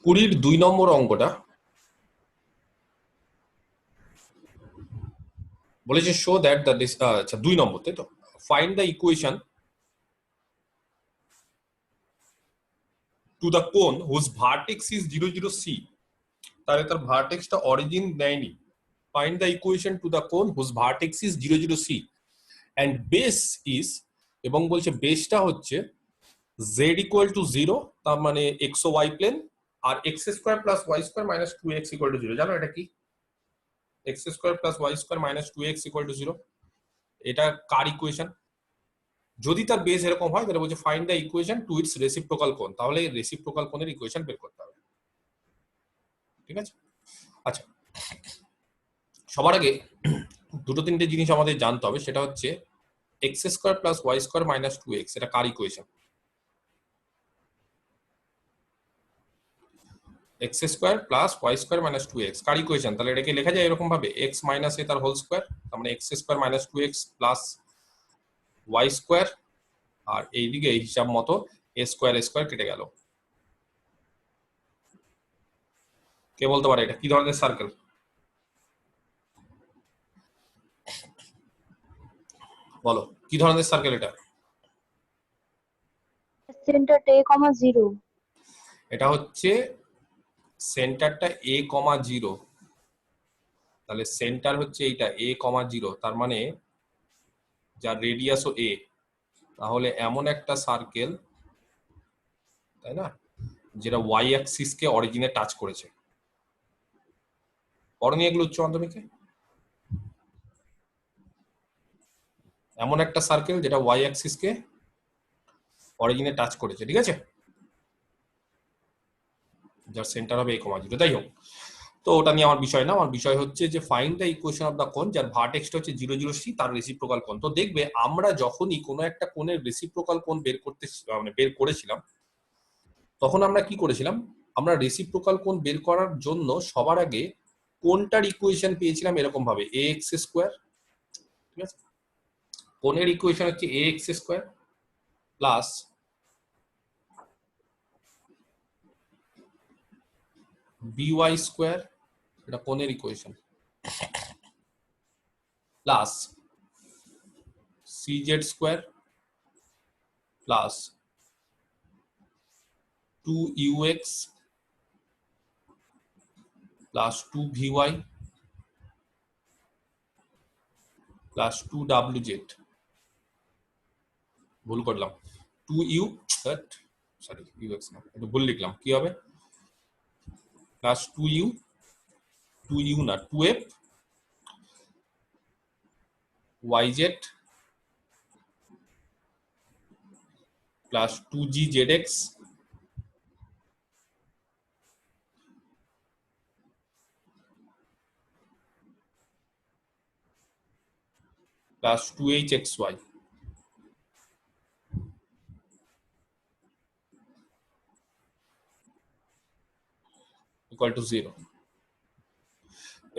20 2 নম্বর অঙ্কটা বলেছে show that the আচ্ছা 2 নম্বর, তাই তো। Find the equation to the cone whose vertex is 0 0 C. তাহলে তার ভার্টেক্সটা অরিজিন নেয়নি। Find the equation to the cone whose vertex is 0 0 C and base is, এবং বলছে বেসটা হচ্ছে z ইকুয়াল টু 0, তার মানে x ও y প্লেন, আর x square plus y square minus 2x equal to 0। জানো এটা কি? x square plus y square minus 2x equal to 0, এটা কার ইকুয়েশন? যদি তার বেস এরকম হয় তাহলে বলছে find the equation to its reciprocal কোণ। তাহলে রেসিপ্রোকাল কোণের ইকুয়েশন বের করতে হবে। ঠিক আছে, আচ্ছা সবার আগে দুটো তিনটে জিনিস আমাদের জানতে হবে, সেটা হচ্ছে x square plus y square minus 2x, এটা কার equation? x square plus y square minus 2x কার ইকুয়েশন? তাহলে এটাকে লেখা যায় এরকম ভাবে x মাইনাস a তার হোল স্কয়ার, তার মানে x square minus 2x plus y square, আর এইদিকে এই হিসাব মতো a স্কয়ার কেটে গেল। কে বলতে পারে এটা কি ধরনের সার্কেল? বলো কি ধরনের সার্কেল এটা? সেন্টারটা a, 0। এটা হচ্ছে সেন্টারটা a, 0। তাহলে সেন্টার হচ্ছে এইটা a, 0, তার মানে যার রেডিয়াসও a, তাহলে এমন একটা সার্কেল, তাই না, যেটা y অ্যাক্সিস কে অরিজিনে টাচ করেছে। পড়নি এগুলো উচ্চ মাধ্যমিকে? এমন একটা সার্কেল যেটা y অ্যাক্সিস কে অরিজিনে টাচ করেছে, ঠিক আছে, যার সেন্টার হবে a, 0। যাই হোক, তো ওটা নিয়ে আমার বিষয় না, আমার বিষয় হচ্ছে যে find the equation of the কোণ যার ভার্টেক্সটা হচ্ছে 0 0 সি, তার রেসিপ্রোকাল কোণ। তো দেখবে আমরা যখনই কোনো একটা কোণের রেসিপ্রোকাল কোণ বের করেছিলাম, তখন আমরা কি করেছিলাম? আমরা রেসিপ্রোকাল কোণ বের করার জন্য সবার আগে কোণটার ইকুয়েশন পেয়েছিলাম এরকম ভাবে ax স্কয়ার, ঠিক আছে। কোণের ইকুয়েশন হচ্ছে ax square plus by square, এটা কোণের equation, plus cz square plus 2ux plus 2vy plus 2wz। ভুল করলাম, 2u, সরি ux না, একটু ভুল লিখলাম, কি হবে? প্লাস 2u না 2f yz plus 2gzx plus 2hxy equal to 0।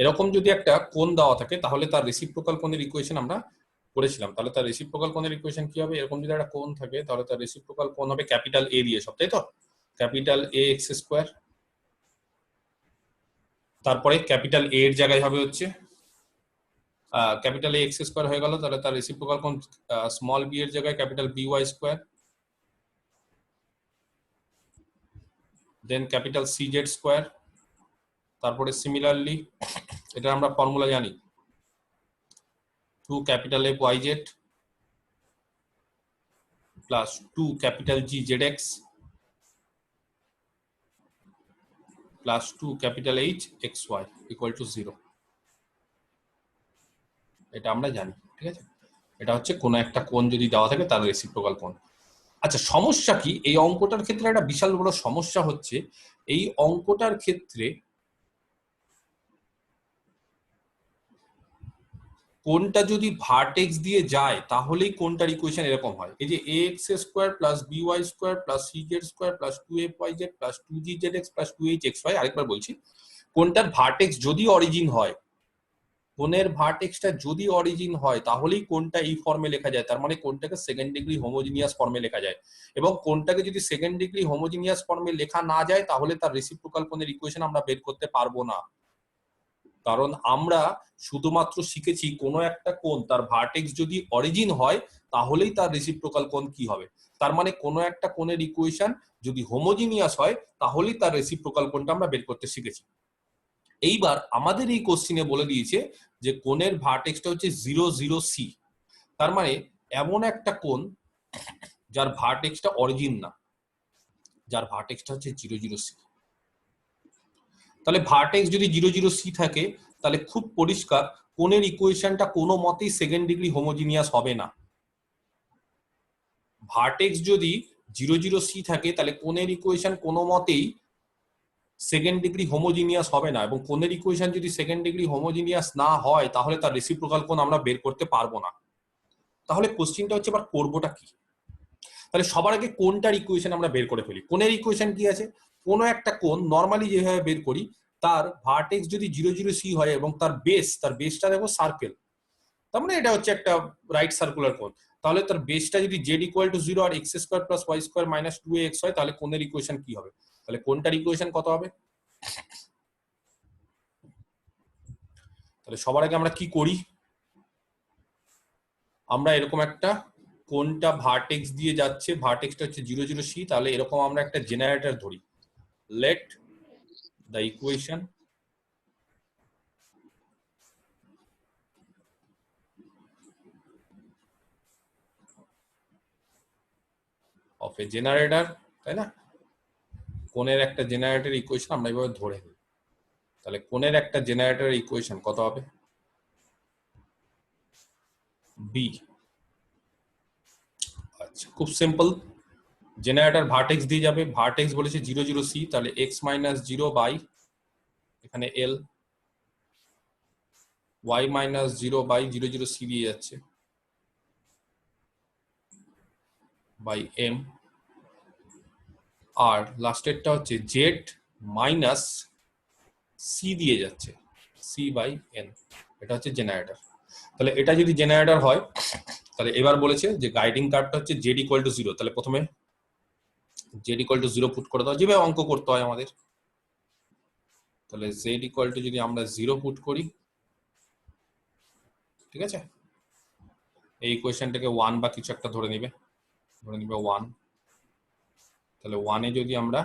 এরকম যদি একটা কোণ দেওয়া থাকে তাহলে তার রেসিপ্রোকাল কোণের ইকুয়েশন আমরা করেছিলাম। তাহলে তার রেসিপ্রোকাল কোণের ইকুয়েশন কি হবে? এরকম যদি একটা কোণ থাকে তাহলে তার রেসিপ্রোকাল কোণ হবে ক্যাপিটাল এ দিয়ে সব, তাই তো। ক্যাপিটাল এ এক্স স্কয়ার, তারপরে ক্যাপিটাল এ এর জায়গায় হবে হচ্ছে ক্যাপিটাল এ এক্স স্কয়ার হয়ে গেল, তাহলে তার রেসিপ্রোকাল কোণ স্মল বি এর জায়গায় capital B y square, then capital C z square, তারপরে সিমিলারলি এটা আমরা ফর্মুলা জানি 2 capital F y z plus 2 capital G Z x plus 2 capital H x y equal to 0। এটা আমরা জানি, ঠিক আছে। এটা হচ্ছে কোনো একটা কোণ যদি দেওয়া থাকে তার রেসিপ্রোকাল কোণ। আচ্ছা সমস্যা কি এই অঙ্কটার ক্ষেত্রে? একটা বিশাল বড় সমস্যা হচ্ছে এই অঙ্কটার ক্ষেত্রে কোণটা যদি ভার্টেক্স দিয়ে যায় তাহলেই কোণটার ইকুয়েশন এরকম হয়। এই যে ax square plus by square plus cz square plus 2fyz plus 2gzx plus 2hxy, আরেকবার বলছি, কোণটার ভার্টেক্স যদি অরিজিন হয় কোণের ভার্টেক্সটা যদি অরিজিন হয় তাহলেই কোণটা এই ফর্মে লেখা যায়, তার মানে কোণটাকে সেকেন্ড ডিগ্রি হোমোজিনিয়াস ফর্মে লেখা যায়। এবং কোণটাকে যদি সেকেন্ড ডিগ্রি হোমোজিনিয়াস ফর্মে লেখা না যায় তাহলে তার রেসিপ্রোকাল কোণের ইকুয়েশন আমরা বের করতে পারবো না। কারণ আমরা শুধুমাত্র শিখেছি কোনো একটা কোণ তার ভার্টেক্স যদি অরিজিন হয় তাহলেই তার রেসিপ্রোকাল কোণ কি হবে। তার মানে কোনো একটা কোণের ইকুয়েশন যদি হোমোজিনিয়াস হয় তাহলেই তার রেসিপ্রোকাল কোণটা আমরা বের করতে শিখেছি। এইবার আমাদের এই কোশ্চিনে বলে দিয়েছে যে কোণের ভার্টেক্সটা হচ্ছে 0 0 C, তার মানে এমন একটা কোণ যার ভার্টেক্সটা অরিজিন না, যার ভার্টেক্সটা হচ্ছে 0 0 C। তাহলে ভার্টেক্স যদি 0 0 C থাকে তাহলে খুব পরিষ্কার কোণের ইকুয়েশনটা কোনো মতেই সেকেন্ড ডিগ্রি হোমোজিনিয়াস হবে না। ভার্টেক্স যদি 0 0 C থাকে তাহলে কোণের ইকুয়েশন কোনো মতেই সেকেন্ড ডিগ্রি হোমোজিনিয়াস হবে না, এবং কোণের ইকুয়েশন যদি সেকেন্ড ডিগ্রি হোমোজিনিয়াস না হয় তাহলে তার রেসিপ্রোকাল কোণ আমরা বের করতে পারবো না। তাহলে কোশ্চিনটা হচ্ছে এবার করবোটা কি। তাহলে সবার আগে কোণটার ইকুয়েশন আমরা বের করে ফেলি। কোণের ইকুয়েশন কি আছে, কোনো একটা কোণ নর্মালি যেভাবে বের করি, তার ভার্টেক্স যদি 0 0 C হয় এবং তার বেসটা দেখো সার্কেল, তার মানে এটা হচ্ছে একটা রাইট সার্কুলার কোণ, তাহলে তার বেসটা যদি z=0 আর x² + y² - 2ax হয় তাহলে কোণের ইকুয়েশন কি হবে। তাহলে কোণটার ইকুয়েশন কত হবে। তাহলে সবার আগে আমরা কি করি, আমরা এরকম একটা কোণটা ভার্টেক্স দিয়ে যাচ্ছে, ভার্টেক্সটা হচ্ছে 0 0 C, তাহলে এরকম আমরা একটা জেনারেটর ধরি। Let the equation of A generator, তাই না, কোণের একটা জেনারেটর ইকুয়েশন আমরা এইভাবে ধরে নিই। তাহলে কোণের একটা জেনারেটরের ইকুয়েশন কত হবে, বি। আচ্ছা, খুব সিম্পল, জেনারেটর ভার্টেক্স দিয়ে যাবে, ভার্টেক্স বলেছে 0 0 C, তাহলে x-0 বাই এখানে l, y-0 বাই 0 0 C দিয়ে যাচ্ছে বাই m, আর লাস্টেরটা হচ্ছে z মাইনাস c দিয়ে যাচ্ছে c বাই n, এটা হচ্ছে জেনারেটর। তাহলে এটা যদি জেনারেটর হয় তাহলে এবার বলেছে যে গাইডিং কার্ভটা হচ্ছে z=0, তাহলে প্রথমে z=0 পুট করে দাও, যেভাবে অঙ্ক করতে হয় আমাদের। তাহলে z= যদি আমরা 0 পুট করি, ঠিক আছে, এই ইকুয়েশনটাকে 1 বা কিছু একটা ধরে নিবে 1, তাহলে 1 এ যদি আমরা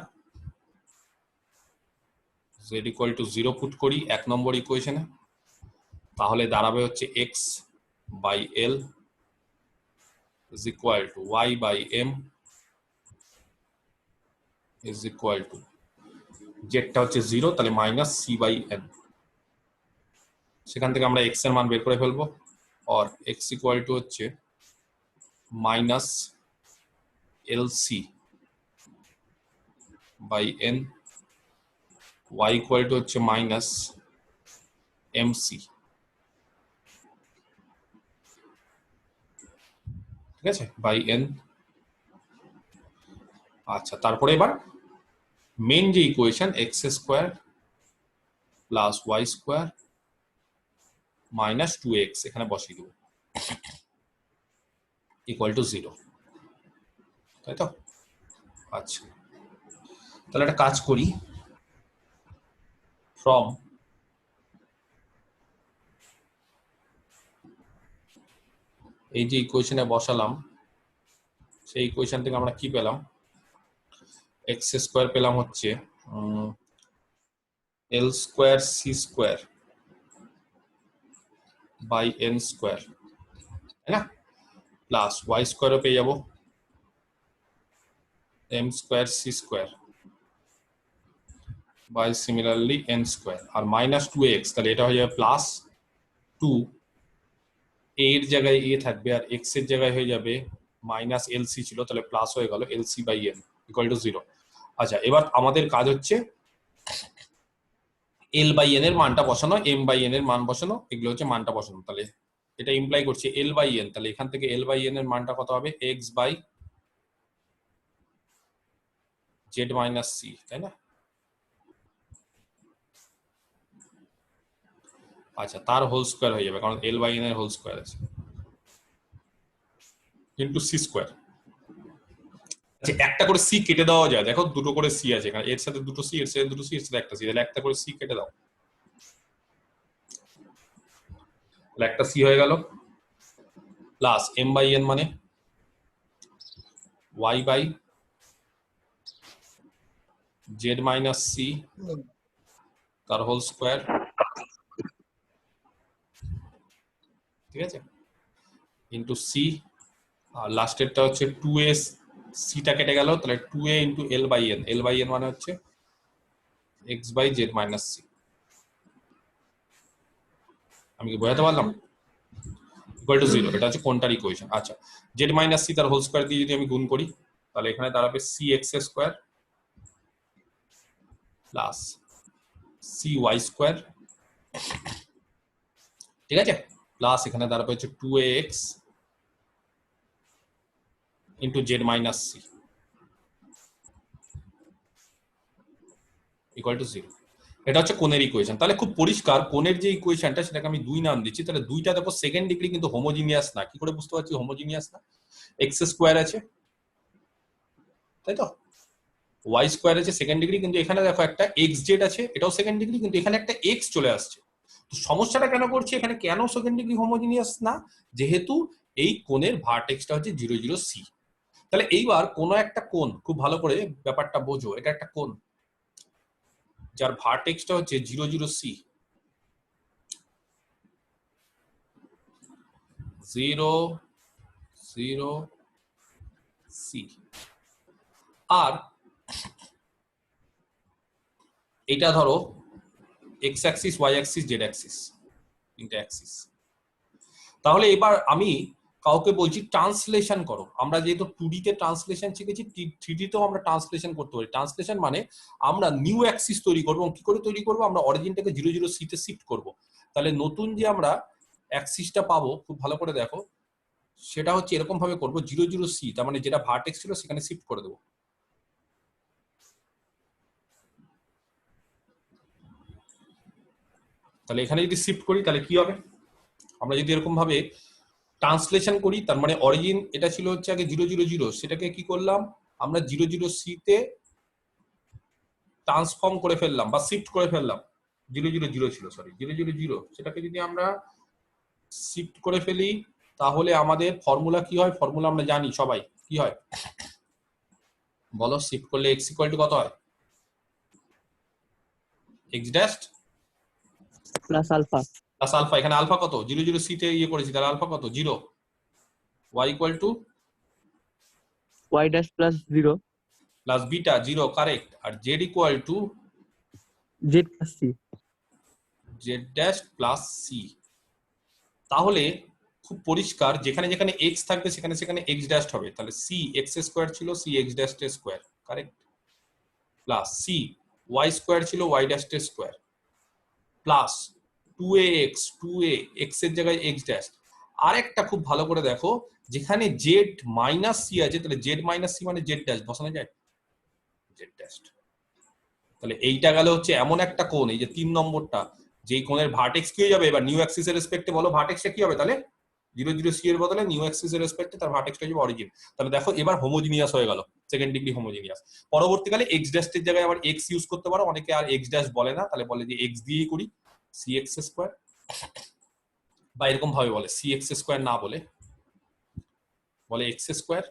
z=0 পুট করি 1 নম্বর ইকুয়েশনে, তাহলে দাঁড়াবে হচ্ছে x/l y/m জেডটা হচ্ছে 0, তাহলে -c/n। সেখান থেকে আমরা x এর মান বের করে ফেলবো, আর x হচ্ছে -lc/n, y হচ্ছে -mc, ঠিক আছে, বাই n। আচ্ছা, তারপরে এবার মেন যে ইকুয়েশন x² + y² - 2x এখানে বসিয়ে দেবো =0, তাই তো। আচ্ছা, তাহলে একটা কাজ করি, ফ্রম এই যে ইকুয়েশনে বসালাম সেই ইকুয়েশন থেকে আমরা কি পেলাম, x² পেলাম হচ্ছে l² c² বাই n², তাই না, প্লাস y² ও পেয়ে যাবো m² c² by similarly n², R -2x, তাহলে এটা হয়ে যাবে +2, এর জায়গায় a থাকবে আর x এর জায়গায় হয়ে যাবে -lc, ছিল তাহলে প্লাস হয়ে গেল lc/n = 0। আচ্ছা, এবার আমাদের কাজ হচ্ছে l/n এর মানটা বসানো, m/n এর মান বসানো, এগুলো হচ্ছে মানটা বসানো। তাহলে এটা ইমপ্লাই করছে l/n, তাহলে এখান থেকে l/n এর মানটা কত হবে, x/z - c, তাই না। আচ্ছা, তার হোল স্কোয়ার হয়ে যাবে, কারণ এল বাই এন এর হোল স্কোয়ার আছে, ইন্টু সি স্কোয়ার। আচ্ছা, একটা করে সি কেটে দেওয়া যায়, দেখো দুটো করে সি আছে এখানে, এর সাথে দুটো সি, এর সাথে দুটো সি, এর সাথে একটা সি, তাহলে একটা করে সি কেটে দাও, তাহলে একটা সি হয়ে গেল, প্লাস এম বাই এন মানে y by z minus c তার হোল স্কোয়ার, ঠিক আছে, ইন্টু সি, আর লাস্টেরটা হচ্ছে 2a, সিটা কেটে গেল, তাহলে 2a into l by n, l by n মানে হচ্ছে x by z minus c. আমি কি বোঝাতে পারলাম? ইকুয়াল টু 0, এটা হচ্ছে কোনটার ইকুয়েশন। আচ্ছা, জেড মাইনাস সি তার হোল স্কোয়ার দিয়ে যদি আমি গুণ করি, তাহলে এখানে দাঁড়াবে c x square plus c y square, ঠিক আছে, প্লাস এখানে দাঁড়াবে হচ্ছে 2ax into z minus c equal to 0। এটা হচ্ছে কোণের ইকুয়েশন। তাহলে খুব পরিষ্কার কোণের যে ইকুয়েশনটা সেটাকে আমি 2 নাম দিচ্ছি, তাহলে দুইটা দেখো সেকেন্ড ডিগ্রি কিন্তু হোমোজিনিয়াস না। কি করে বুঝতে পারছি হোমোজিনিয়াস না? এক্স স্কোয়ার আছে, তাই তো, ওয়াই স্কোয়ার আছে সেকেন্ড ডিগ্রি, কিন্তু এখানে দেখো একটা এক্স জেড আছে, এটাও সেকেন্ড ডিগ্রি, কিন্তু এখানে একটা এক্স চলে আসছে। তো সমস্যাটা কেন করছি এখানে, কেন সেকেন্ড ডিগ্রি হোমোজিনিয়াস না? যেহেতু এই কোণের ভার্টেক্সটা হচ্ছে 0 0 সি। তাহলে এইবার কোন একটা কোণ, খুব ভালো করে ব্যাপারটা বোঝো, এটা একটা কোণ যার ভার্টেক্সটা হচ্ছে 0 0 সি, 0 0 সি, আর এটা ধরো x axis, y axis, z axis, তিনটা অ্যাক্সিস। তাহলে এবার আমি কাউকে বলছি ট্রান্সলেশন করো। আমরা যেহেতু 2D তে ট্রান্সলেশন শিখেছি, 3D তেও আমরা ট্রান্সলেশন করতে পারি। ট্রান্সলেশন মানে আমরা নিউ অ্যাক্সিস তৈরি করবো। কি করে তৈরি করবো? আমরা অরিজিনটাকে 0 0 সি তে শিফট করবো। তাহলে নতুন যে আমরা অ্যাক্সিসটা পাবো, খুব ভালো করে দেখো, সেটা হচ্ছে এরকম ভাবে করবো, 0 0 সি, তার মানে যেটা ভার্টেক্স ছিল সেখানে শিফট করে দেবো। তাহলে এখানে যদি শিফট করি তাহলে কি হবে? আমরা যদি এরকম ভাবে ট্রান্সলেশন করি, তার মানে অরিজিন এটা ছিল হচ্ছে আগে 0 0 0, সেটাকে কি করলাম আমরা 0 0 সি তে ট্রান্সফর্ম করে ফেললাম বা শিফট করে ফেললাম। 0 0 0 ছিল, সরি 0 0 0, সেটাকে যদি আমরা শিফট করে ফেলি তাহলে আমাদের ফর্মুলা কি হয়? ফর্মুলা আমরা জানি সবাই, কি হয় বলো? শিফট করলে x ইকুয়াল টু কত হয়? x dash plus alpha, plus alpha. এখানে আলফা কত? 0 0 সি তে ইয়ে করেছি, তাহলে আলফা কত? 0। y equal to y dash plus 0 plus beta 0, correct. আর z equal to z plus c. Z dash plus c. তাহলে খুব পরিষ্কার, যেখানে যেখানে x থাকবে সেখানে সেখানে x ড্যাশ হবে। তাহলে c x স্কোয়ার ছিল, c x dash square, correct, plus c y square ছিল, y dash square, plus 2ax, 2a x এর জায়গায় x ড্যাশ। আর একটা খুব ভালো করে দেখো, যেখানে z মাইনাস c আছে, তাহলে z মাইনাস c মানে z ড্যাশ বসানো যায়, z ড্যাশ। তাহলে এইটা গেল হচ্ছে এমন একটা কোণ, এই যে 3 নম্বরটা, যেই কোণের ভার্টেক্স কি হয়ে যাবে এবার নিউ অ্যাক্সিস এর রেসপেক্টে, বলো ভার্টেক্সটা কি হবে? তাহলে 0 0 সি এর বদলে নিউ অ্যাক্সিস এর রেসপেক্টে তার ভার্টেক্সটা হবে অরিজিন। তাহলে দেখো এবার হোমোজিনিয়াস হয়ে গেল, সেকেন্ড ডিগ্রি হোমোজিনিয়াস। পরবর্তীকালে এক্স ড্যাশ এর জায়গায় আবার এক্স ইউজ করতে পারো, অনেকে আর এক্স ড্যাশ বলে না, তাহলে বলে যে এক্স দিয়েই করি, সি এক্স স্কোয়ার, বা এরকম ভাবে বলে সি এক্স স্কোয়ার না বলে বলে এক্স স্কোয়ার,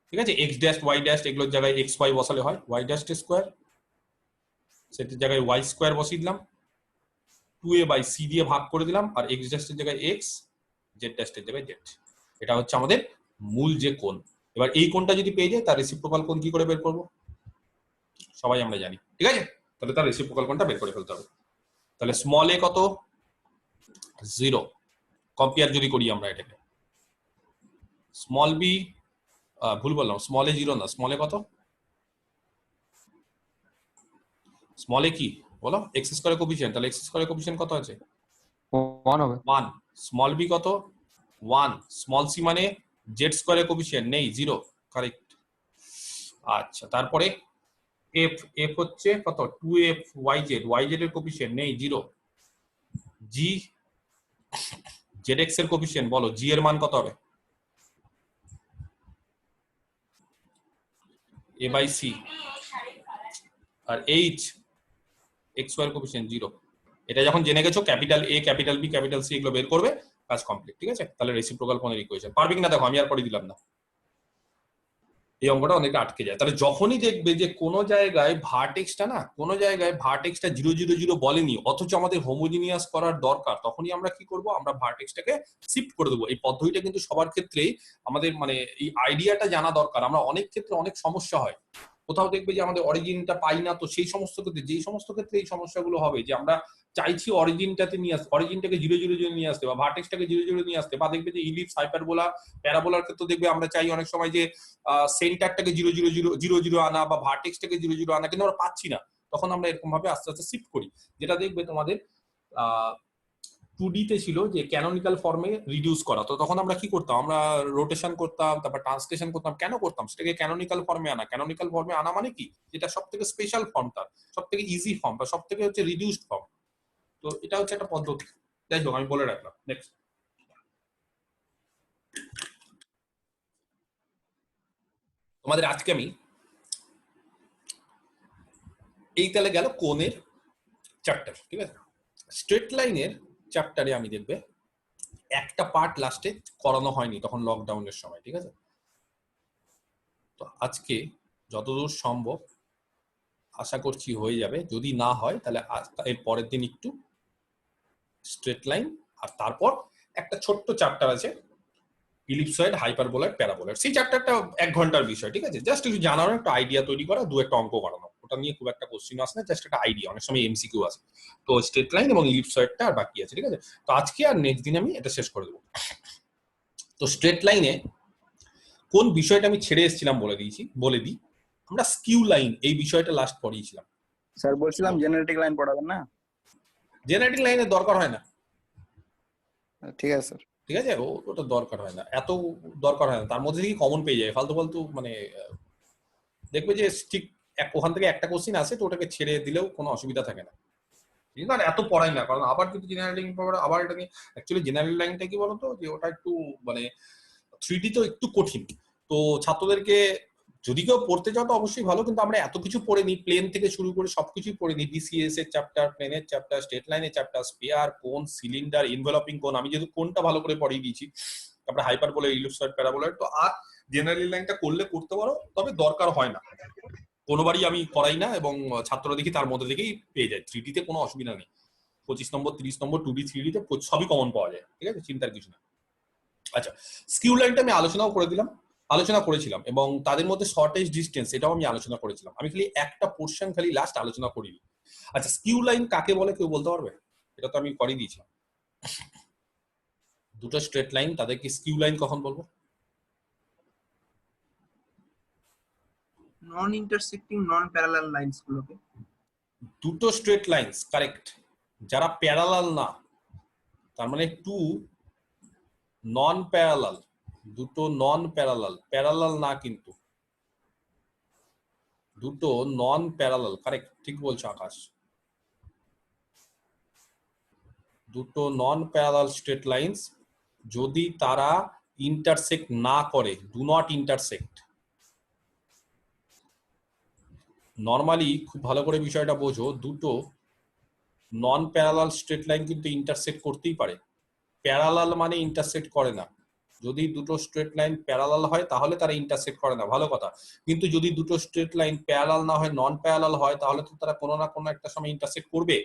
ঠিক আছে। এক্স ড্যাশ ওয়াই ড্যাশ এগুলোর জায়গায় এক্স ওয়াই বসালে হয়, ওয়াই ড্যাশ স্কোয়ার, সেটার জায়গায় ওয়াই স্কোয়ার বসিয়ে দিলাম, 2a বাই সি দিয়ে ভাগ করে দিলাম, আর এক্স ড্যাশের জায়গায় এক্স, জেড ড্যাশের জায়গায় জেড। এটা হচ্ছে আমাদের মূল যে কোণ। এবার এই কোণটা যদি পেয়ে যায়, তার রেসিপ্রোকাল কোণ কি করে বের করব? সবাই আমরা জানি, ঠিক আছে। তাহলে তার রেসিপ্রোকাল কোণটা বের করে ফেলতে হবে। তাহলে স্মল এ কত? 0। কম্পেয়ার যদি করি আমরা এটাকে, স্মল বি, ভুল বললাম, স্মল এ 0 না, স্মল এ কত? স্মল এ কি বলো? এক্স স্কয়ারের কোফিশিয়েন্ট, তাহলে এক্স স্কয়ারের কোফিশিয়েন্ট কত আছে? 1 হবে। 1। স্মল বি কত? 1। স্মল সি মানে জেড স্কয়ারের কোফিশিয়েন্ট নেই, 0, কারেক্ট। আচ্ছা, তারপরে এফ, এফ হচ্ছে কত? 2f yz, yz এর কোফিশিয়েন্ট নেই, 0। জি জেড এক্স এর কোফিসিয়েন্ট বলো, জি এর মান কত হবে? এ বাই সি, আর এইচ এক্স ওয়াই এর কোফিসিয়েন্ট 0। এটা যখন জেনে গেছো capital A capital B capital C এগুলো বের করবে, কাজ কমপ্লিট। ঠিক আছে, তাহলে রেসিপ্রোকাল কোণের ইকুয়েশন পারবে কিনা দেখো, আমি আর করে দিলাম না, এই অঙ্কটা অনেকটা আটকে যায়। তাহলে যখনই দেখবে যে কোনো জায়গায় ভার্টেক্সটা না, কোনো জায়গায় ভার্টেক্সটা 0 0 0 বলেনি, অথচ আমাদের হোমোজিনিয়াস করার দরকার, তখনই আমরা কি করব, আমরা ভার্টেক্সটাকে শিফট করে দেবো। এই পদ্ধতিটা কিন্তু সবার ক্ষেত্রেই আমাদের মানে এই আইডিয়াটা জানা দরকার। আমরা অনেক ক্ষেত্রে অনেক সমস্যা হয়, কোথাও দেখবে যে আমাদের অরিজিনটা পাই না, তো সেই সমস্ত ক্ষেত্রে, যেই সমস্ত ক্ষেত্রে এই সমস্যাগুলো হবে যে আমরা চাইছি অরিজিনটাতে নিয়ে আসতে, অরিজিনটাকে 0 0 0 নিয়ে আসতে, বা ভার্টেক্সটাকে 0 0 নিয়ে আসতে, বা দেখবে যে ইলিপস হাইপারবোলা প্যারাবোলার ক্ষেত্রে দেখবে আমরা চাই অনেক সময় যে সেন্টারটাকে 0 0 0 আনা বা ভার্টেক্সটাকে 0 0 আনা, কিন্তু আমরা পাচ্ছি না। তখন আমরা এরকম ভাবে আস্তে আস্তে শিফট করি, যেটা দেখবে তোমাদের 2D তে ছিল যে ক্যানোনিক্যাল ফর্মে রিডিউস করা। তো তখন আমরা কি করতাম, আমরা রোটেশন করতাম, তারপর ট্রান্সলেশন করতাম। কেন করতাম? সেটাকে ক্যানোনিক্যাল ফর্মে আনা। ক্যানোনিক্যাল ফর্মে আনা মানে কি, যেটা সব থেকে স্পেশাল ফর্ম, তার সব থেকে ইজি ফর্ম, বা সব থেকে হচ্ছে রিডিউসড ফর্ম। তো এটা হচ্ছে একটা পদ্ধতি। যাই হোক, আমি বলে রাখলাম। নেক্সট, তোমাদের আজকে আমি এই তাহলে গেল কোণের চ্যাপ্টার। ঠিক আছে, স্ট্রেট লাইনের চ্যাপ্টারে আমি দেখবে একটা পার্ট লাস্টে করানো হয়নি, তখন লকডাউনের সময়। ঠিক আছে, তো আজকে যতদূর সম্ভব আশা করছি হয়ে যাবে। যদি না হয় তাহলে এর পরের দিন একটু স্ট্রেট লাইন, আর তারপর একটা ছোট্ট চ্যাপ্টার আছে ইলিপসয়েড হাইপারবোলয়েড প্যারাবোলয়েড। সেই চ্যাপ্টারটা 1 ঘন্টার বিষয়। ঠিক আছে, জাস্ট একটু জানানো, একটা আইডিয়া তৈরি করা, দু একটা অঙ্ক করানো। ওটা নিয়ে খুব একটা কোশ্চিন আসে না, জাস্ট একটা আইডিয়া। অনেক সময় এমসিকিউ আসে। তো স্ট্রেট লাইন এবং ইলিপসয়েডটা আর বাকি আছে। ঠিক আছে, তো আজকে আর নেক্সট দিন আমি এটা শেষ করে দেবো। তো স্ট্রেট লাইনে কোন বিষয়টা আমি ছেড়ে এসেছিলাম বলে দিই। আমরা স্কিউ লাইন এই বিষয়টা লাস্ট পড়িয়েছিলাম। স্যার বলছিলাম জেনারেটিক লাইন পড়াবেন না? জেনারেটিক লাইনের দরকার হয় না। ঠিক আছে স্যার। ঠিক আছে, ওটা দরকার হয় না, এত দরকার হয় না। তার মধ্যে থেকে কমন পেয়ে যায়, ফালতু ফালতু মানে দেখবে যে ঠিক ওখান থেকে একটা কোশ্চিন আসে, তো ওটাকে ছেড়ে দিলেও কোনো অসুবিধা থাকে না। কিন্তু আর এত পড়াই না, কারণ আবার যদি জেনারেল পড়া, আবার এটা নিয়ে অ্যাকচুয়ালি জেনারেল লাইনটা কি বলতো, যে ওটা একটু মানে 3D তো একটু কঠিন। তো ছাত্রদেরকে যদি কেউ পড়তে চাও তো অবশ্যই ভালো, কিন্তু আমরা এত কিছু পড়ে নিই, প্লেন থেকে শুরু করে সবকিছুই পড়ে নিই। বিসিএস এর চ্যাপ্টার, প্লেনের চ্যাপ্টার, স্ট্রেট লাইনের চ্যাপ্টার, স্পেয়ার, কোন, সিলিন্ডার, ইনভেলপিং কোন, আমি যেহেতু কোনটা ভালো করে পড়িয়ে দিয়েছি, তারপরে হাইপারবোলয়েড, ইলিপসয়েড, প্যারাবোলয়েড। তো আর জেনারেল লাইনটা করলে করতে পারো, তবে দরকার হয় না, কোনোবারই আমি করাই না, এবং ছাত্ররা দেখি তার মধ্যে থেকেই পেয়ে যায়। 3D তে কোনো অসুবিধা নেই, 25 নম্বর 30 নম্বর 2D 3D তে সবই কমন পাওয়া যায়। ঠিক আছে, চিন্তার কিছু না। আচ্ছা, স্কিউ লাইনটা আমি আলোচনা করেছিলাম, এবং তাদের মধ্যে শর্টেজ ডিস্টেন্স এটাও আমি আলোচনা করেছিলাম। আমি খালি একটা পোর্শন খালি লাস্ট আলোচনা করিনি। আচ্ছা, স্কিউ লাইন কাকে বলে কেউ বলতে পারবে? এটা তো আমি করিয়ে দিয়েছিলাম। দুটো স্ট্রেট লাইন, তাদেরকে স্কিউ লাইন কখন বলবো? নন ইন্টারসেক্টিং নন প্যারালাল লাইনস গুলোকে। দুটো স্ট্রেট লাইনস, কারেক্ট, যারা প্যারালাল না, তার মানে টু নন প্যারালাল, দুটো নন প্যারালাল, প্যারালাল না কিন্তু, দুটো নন প্যারালাল। কারেক্ট, ঠিক বলছো আকাশ। দুটো নন প্যারালাল স্ট্রেট লাইনস যদি তারা ইন্টারসেক্ট না করে, ডু নট ইন্টারসেক্ট। নর্মালি খুব ভালো করে বিষয়টা বোঝো, দুটো নন প্যারালাল স্ট্রেট লাইন কিন্তু ইন্টারসেক্ট করতেই পারে। প্যারালাল মানে ইন্টারসেক্ট করে না। যদি দুটো স্ট্রেট লাইন প্যারালাল হয় তাহলে তারা ইন্টারসেক্ট করে না, ভালো কথা। কিন্তু যদি দুটো স্ট্রেট লাইন প্যারালাল না হয়, নন প্যারালাল হয়, তাহলে তো তারা কোনো না কোনো একটা সময় ইন্টারসেক্ট করবে,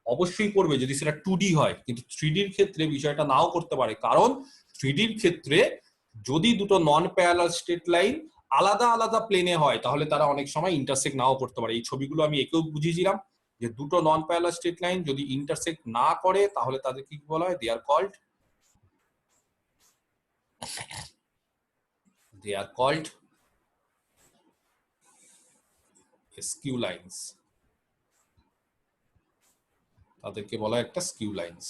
অবশ্যই করবে, যদি সেটা 2D হয়। কিন্তু 3D এর ক্ষেত্রে বিষয়টা নাও করতে পারে, কারণ 3D এর ক্ষেত্রে যদি দুটো নন প্যারালাল স্ট্রেট লাইন আলাদা আলাদা প্লেনে হয়, তাহলে তারা অনেক সময় ইন্টারসেক্ট নাও করতে পারে। এই ছবিগুলো আমি একেও বুঝিয়েছিলাম যে দুটো নন প্যারালাল স্ট্রেট লাইন যদি ইন্টারসেক্ট না করে, তাহলে তাদের কি বলা হয়? they are called skew lines. তাদেরকে বলা হয় একটা স্কিউ লাইনস।